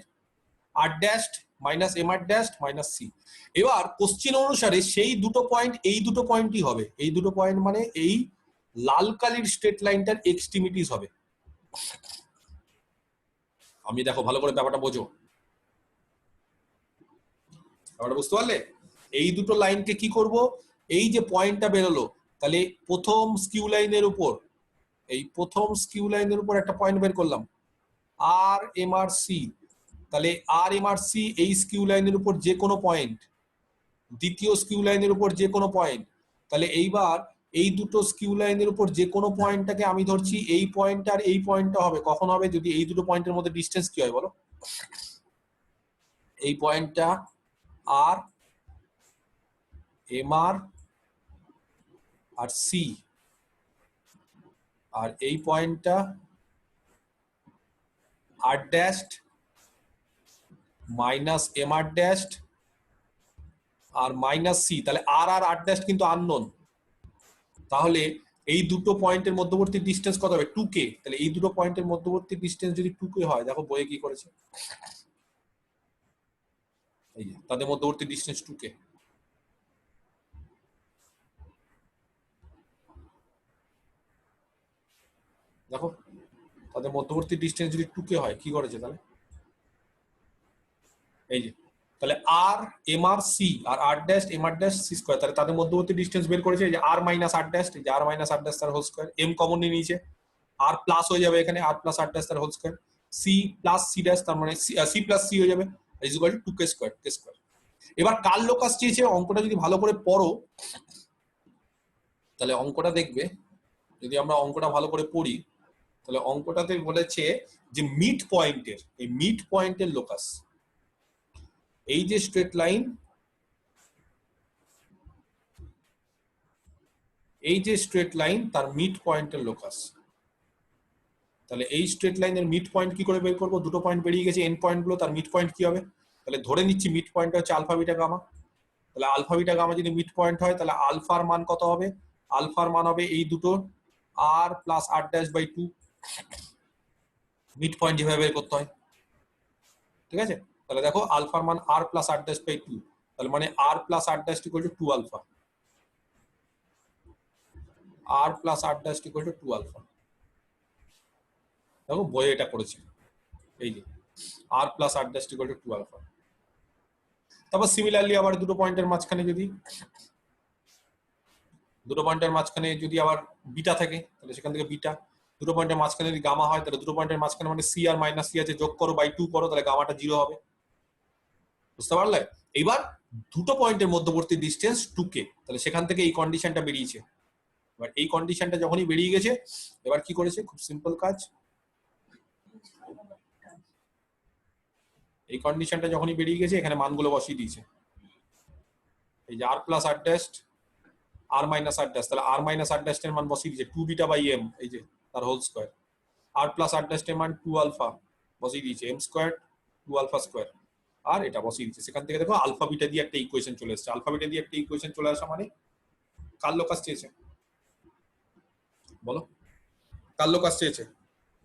আর dash minus M R dash minus C. এবার কোশ্চেন অনুসারে সেই দুটো পয়েন্ট এই দুটো পয়েন্টই হবে, এই দুটো পয়েন্ট মানে এই লাল কালির স্ট্রেট লাইনটার এক্সট্রিমিটিস হবে। আমি দেখো ভালো করে ব্যাপারটা বোঝো, ব্যাপারটা বুঝতে পারলে? এই দুটো লাইনকে কি করব? এই যে পয়েন্টটা বেরোলো, তাহলে প্রথম স্কিউ লাইনের উপর, এই প্রথম স্কিউ লাইনের উপর একটা পয়েন্ট বের করলাম আর এম আর সি। তাহলে আর এম আর সি এই স্কিউ লাইনের উপর যে কোনো পয়েন্ট, দ্বিতীয় স্কিউ লাইনের উপর যে কোনো পয়েন্ট। তাহলে এইবার এই দুটো স্কিউ লাইনের উপর যে কোনো পয়েন্টটাকে আমি ধরছি এই পয়েন্ট আর এই পয়েন্টটা হবে। কখন হবে? যদি এই দুটো পয়েন্টের মধ্যে ডিসটেন্স কি হয় বলো? এই পয়েন্টটা আর এম আর সি, আর এই পয়েন্টটা আর dash minus M R dash আর মাইনাস সি। তাহলে আর আর আর ড্যাশ কিন্তু আননোন। তাহলে এই দুটো পয়েন্টের মধ্যবর্তী ডিসটেন্স কত হবে? 2k। তাহলে এই দুটো পয়েন্টের মধ্যবর্তী ডিসটেন্স যদি 2k হয়, দেখো বইয়ে কি করেছে, এই যে তাদের মধ্যবর্তী ডিসটেন্স 2k। দেখো তাদের মধ্যবর্তী ডিসটেন্স যদি 2k হয়, কি করেছে তাহলে? এই যে, তাহলে আর এম আর সি আর আর dash M R dash C square, তাহলে তাদের মধ্যবর্তী ডিসটেন্স বের করেছে। এই যে আর মাইনাস আর ড্যাশ, এই যে আর মাইনাস আর ড্যাশ তার হোল স্কয়ার, এম কমন নিয়ে নিয়েছে, আর প্লাস হয়ে যাবে এখানে আর প্লাস আর ড্যাশ তার whole square, c plus c dash তার মানে সি প্লাস সি হয়ে যাবে, is equal to 2k square, k square. এবার কার লোকাস চেয়েছে, অঙ্কটা যদি ভালো করে পড়ো তাহলে অঙ্কটা দেখবে, যদি আমরা অঙ্কটা ভালো করে পড়ি তাহলে অঙ্কটাতে বলেছে যে মিড পয়েন্টের, এই মিড পয়েন্টের লোকাস, এই যে স্ট্রেট লাইন, এই যে স্ট্রেট লাইন তার মিড পয়েন্টের লোকাস। তাহলে এই স্ট্রেট লাইনের মিড পয়েন্ট কি করে বের করবো? দুটো পয়েন্ট বেরিয়ে গেছে এন্ড পয়েন্ট গুলো, তার মিড পয়েন্ট কি হবে? তাহলে ধরে নিচ্ছি মিড পয়েন্টটা হচ্ছে আলফা বিটা গামা। তাহলে আলফা বিটা গামা যদি মিড পয়েন্ট হয়, তাহলে আলফার মান কত হবে? আলফার মান হবে এই দুটো R plus R dash by 2। Mid point যেভাবে বের করতে হয়, ঠিক আছে? তাহলে দেখো আলফার মান R plus R dash by 2, তাহলে মানে R plus R dash equal to 2 alpha, R plus R dash equal to 2 alpha. দেখো বইয়ে এটা করেছে, এই যে R plus R dash equal to 2 alpha. তারপর সিমিলারলি আবার দুটো পয়েন্টের মাঝখানে যদি আবার বিটা থাকে, তাহলে সেখান থেকে বিটা, দুটো পয়েন্টের মাঝখানে যদি গামা হয়, তাহলে দুটো পয়েন্টের মাঝখানে মানে সি আর মাইনাস সি আছে, যোগ করো বাই 2 করো, তাহলে গামাটা 0 হবে। বুঝতে পারলে? এইবার দুটো পয়েন্টের মধ্যবর্তী ডিসটেন্স 2k, তাহলে সেখান থেকে এই কন্ডিশনটা বেরিয়েছে। এবার এই কন্ডিশনটা যখনই বেরিয়ে গেছে, এবার কি করেছে? খুব সিম্পল কাজ, এই কন্ডিশনটা যখনই বেরিয়ে গেছে এখানে মানগুলো বসিয়ে দিয়েছে। এই যে আর প্লাস আর ড্যাশ আর মাইনাস আর ড্যাশ, তাহলে আর মাইনাস আর ড্যাশ এর মান বসিয়ে দিয়েছে 2 বিটা বাই এম, এই যে তার হোল স্কয়ার, আর প্লাস আর ড্যাশ এর মান 2 আলফা বসিয়ে দিয়েছে, এম স্কয়ার 2 আলফা স্কয়ার, আর এটা বসিয়ে দিয়েছে। সেখান থেকে দেখো আলফা বিটা দিয়ে একটা ইকুয়েশন চলে এসেছে। আলফা বিটা দিয়ে একটা ইকুয়েশন চলে আসা মানে কার লোকাস চেয়েছে বলো? কার লোকাস চেয়েছে?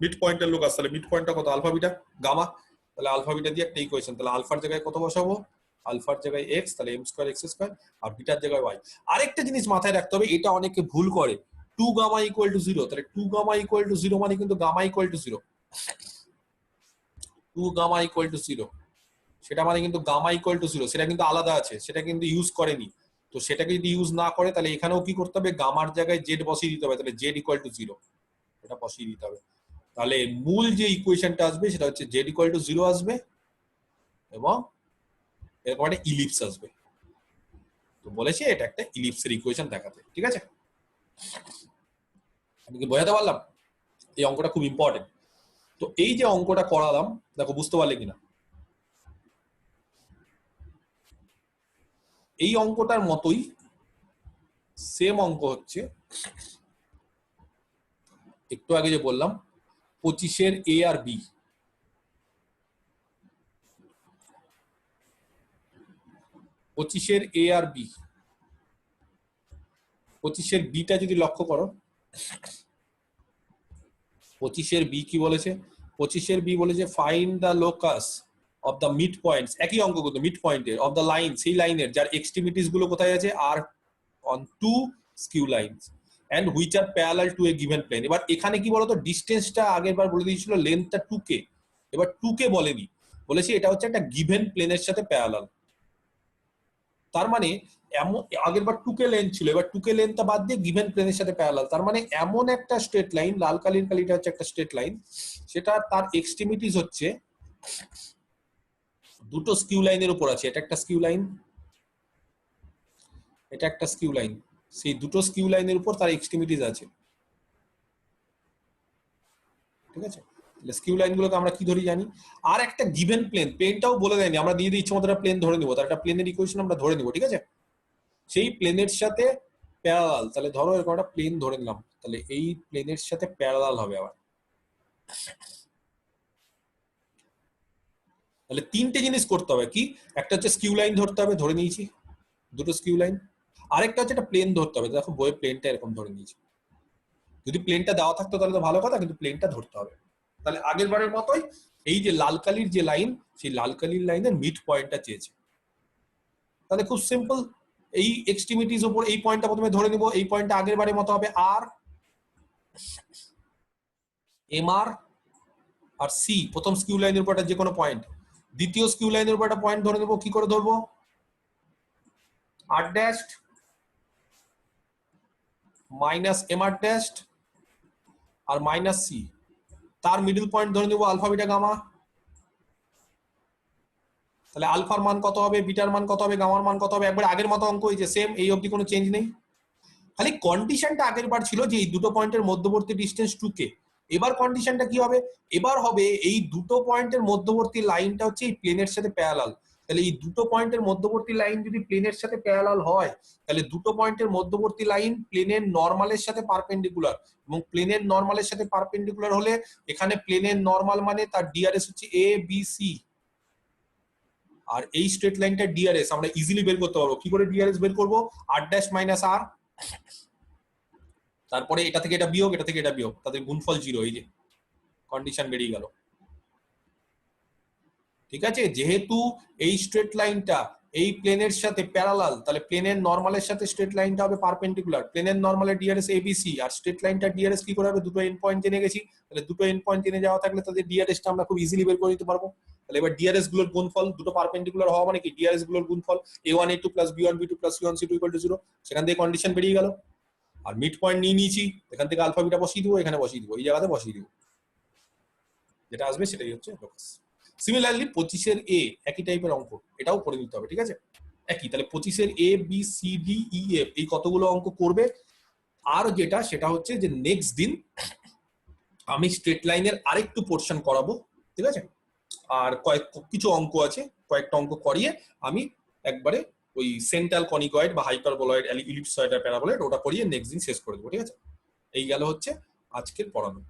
মিড পয়েন্টের লোকাস। তাহলে মিড পয়েন্টটা কত? Alpha beta gamma. তাহলে আলফা বিটা দিয়ে একটা ইকুয়েশন, তাহলে আলফার জায়গায় কত বসাবো? আলফার জায়গায় এক্স, তাহলে এম স্কয়ার এক্স স্কয়ার, আর বিটার জায়গায় ওয়াই। আরেকটা জিনিস মাথায় রাখতে হবে, এটা অনেকে ভুল করে, 2 গামা ইকুয়াল টু 0। তাহলে 2 গামা ইকুয়াল টু 0 মানে কিন্তু gamma equal to 0, 2 gamma equal to 0 সেটা মানে কিন্তু গামা ইকুয়াল টু 0, সেটা কিন্তু আলাদা আছে, সেটা কিন্তু ইউজ করেনি। তো সেটাকে যদি ইউজ না করে, তাহলে এখানেও কি করতে হবে? গামার জায়গায় জেড বসিয়ে দিতে হবে, তাহলে জেড ইকুয়াল টু 0 এটা বসিয়ে দিতে হবে। তাহলে মূল যে ইকুয়েশনটা আসবে সেটা হচ্ছে জেড ইকুয়াল টু 0 আসবে, এবং এরকম একটা ইলিপস আসবে। তো বলেছে এটা একটা ইলিপসের ইকুয়েশন দেখাতে, ঠিক আছে? আমি কি বোঝাতে পারলাম? এই অঙ্কটা খুব ইম্পর্টেন্ট। তো এই যে অঙ্কটা করালাম, দেখো বুঝতে পারলে কিনা। এই অঙ্কটার মতোই সেম অঙ্ক হচ্ছে একটু আগে যে বললাম 25-এর এ আর বি। 25-এর এ আর বি, 25-এর বিটা যদি লক্ষ্য করো, 25-এর বি কি বলেছে? 25-এর বি বলেছে find the locus of the mid points, একই অঙ্ক কিন্তু মিড পয়েন্টের অফ দ্য লাইন, সেই লাইনের যার এক্সট্রিমিটিস গুলো কোথায় আছে? আর on two skew lines and which are parallel to a given plane. এবার এখানে কি বলতো, ডিস্টেন্সটা আগের বার বলে দিয়েছিল লেন্থটা 2k, এবার 2k বলেনি, বলেছে এটা হচ্ছে একটা গিভেন প্লেনের সাথে প্যারালাল। তার মানে এমন, আগের বার 2k লেন্থ ছিল, এবার 2k লেন্থটা বাদ দিয়ে গিভেন প্লেনের সাথে প্যারালাল। তার মানে এমন একটা স্ট্রেট লাইন, লাল কালির কালিটা হচ্ছে একটা স্ট্রেট লাইন, সেটা তার এক্সট্রিমিটিস হচ্ছে দুটো স্কিউ লাইনের উপর আছে। এটা একটা স্কিউ লাইন, এটা একটা স্কিউ লাইন, সেই দুটো স্কিউ লাইনের উপর তার এক্সট্রিমিটিস আছে, ঠিক আছে? স্কিউ লাইন গুলোকে আমরা কি ধরি জানি? আর একটা গিভেন প্লেন, প্লেনটাও বলে দেয়নি, আমরা দিয়ে দিই ইচ্ছে মতো একটা প্লেন ধরে নিব, তার একটা প্লেনের ইকুয়েশন আমরা ধরে নিব, ঠিক আছে? সেই প্লেনের সাথে প্যারালাল, তাহলে ধরো এরকম একটা প্লেন ধরে নিলাম, তাহলে এই প্লেনের সাথে প্যারালাল হবে আবার। তাহলে তিনটে জিনিস করতে হবে, কি? একটা হচ্ছে স্কিউ লাইন ধরতে হবে, ধরে নিয়েছি দুটো স্কিউ লাইন। আরেকটা হচ্ছে একটা প্লেন ধরতে হবে, দেখো বইয়ে প্লেনটা এরকম ধরে নিয়েছি। যদি প্লেনটা দেওয়া থাকতো তাহলে তো ভালো কথা, কিন্তু প্লেনটা ধরতে হবে। তাহলে আগের বারের মতোই এই যে লাল কালির যে লাইন, সেই লাল কালির লাইনের মিড পয়েন্টটা চেয়েছে। তাহলে খুব সিম্পল, এই এক্সট্রিমিটিস উপর এই পয়েন্টটা প্রথমে ধরে নিব, এই পয়েন্টটা আগের বারের মতো হবে আর, এম আর সি প্রথম স্কিউ লাইনের উপর যে কোনো পয়েন্ট, দ্বিতীয় স্কিউ লাইনের উপর একটা পয়েন্ট ধরে নেব। কি করে ধরবো? আর dash minus M R dash আর মাইনাস সি, তার মিডল পয়েন্ট ধরে নেব আলফা বিটা গামা। তাহলে আলফার মান কত হবে, বিটার মান কত হবে, গামার মান কত হবে? একবার আগের মতো অঙ্ক হয়েছে, সেম, এই অবধি কোনো চেঞ্জ নেই। খালি কন্ডিশনটা আগের বার ছিল যে এই দুটো পয়েন্টের মধ্যবর্তী ডিস্টেন্স 2k। এবার কন্ডিশনটা কি হবে? এবার হবে এই দুটো পয়েন্টের মধ্যবর্তী লাইনটা হচ্ছে এই প্লেনের সাথে প্যারালাল। তাহলে এই দুটো পয়েন্টের মধ্যবর্তী লাইন যদি প্লেনের সাথে প্যারালাল হয়, তাহলে দুটো পয়েন্টের মধ্যবর্তী লাইন প্লেনের নরমালের সাথে পারপেন্ডিকুলার, এবং প্লেনের নরমালের সাথে পারপেন্ডিকুলার হলে এখানে প্লেনের নরমাল মানে তার ডিআরএস হচ্ছে এ বি সি, আর এই স্ট্রেট লাইনটা ডিআরএস আমরা ইজিলি বের করতে পারবো। কি করে ডিআরএস বের করবো? আর ড্যাশ মাইনাস আর, তারপরে এটা থেকে এটা বিয়োগ, এটা থেকে এটা বিয়োগ, তাদের গুণফল 0, এই যে কন্ডিশন বেরিয়ে গেল, ঠিক আছে? যেহেতু এই স্ট্রেট লাইনটা এই প্লেনের সাথে প্যারালাল, তাহলে প্লেনের নরমালের সাথে স্ট্রেট লাইনটা হবে পারপেন্ডিকুলার। প্লেনের নরমালের ডিআরএস এবিসি, আর স্ট্রেট লাইনটা ডিআরএস কি করে হবে? দুটো এন্ড পয়েন্ট জেনে গেছি, তাহলে দুটো এন্ড পয়েন্ট জেনে যাওয়া থাকলে তাদের ডিআরএসটা আমরা খুব ইজিলি বের করে নিতে পারবো। তাহলে এবার ডিআরএস গুলোর গুণফল, দুটো পারপেন্ডিকুলার হওয়া মানে কি? ডিআরএস গুলোর গুণফল a1 a2 + b1 b2 + c1 c2 = 0, সেখান থেকে কন্ডিশন বেরিয়ে গেল। আর মিড পয়েন্ট নিয়ে নিয়েছি, এখান থেকে আলফা বিটা বসিয়ে দিব, এখানে বসিয়ে দিব, এই জায়গাতে বসিয়ে দিব, যেটা আসবে সেটাই হচ্ছে লোকাস। সিমিলারলি 25-এর এ একই টাইপের অঙ্ক, এটাও করে নিতে হবে, ঠিক আছে? একই, তাহলে 25-এর A B C D E F এই কতগুলো অঙ্ক করবে। আর যেটা সেটা হচ্ছে যে নেক্সট দিন আমি স্ট্রেট লাইনের আরেকটু পোর্শন করাবো, ঠিক আছে? আর কিছু অঙ্ক আছে, কয়েকটা অঙ্ক করিয়ে আমি একবারে ওই সেন্ট্রাল কনিকয়েড বা হাইপারবোলয়েড ইলিপসয়েড আর প্যারাবোলয়েড ওটা করিয়ে নেক্সট দিন শেষ করে দেবো, ঠিক আছে? এই গেল হচ্ছে আজকের পড়ানো।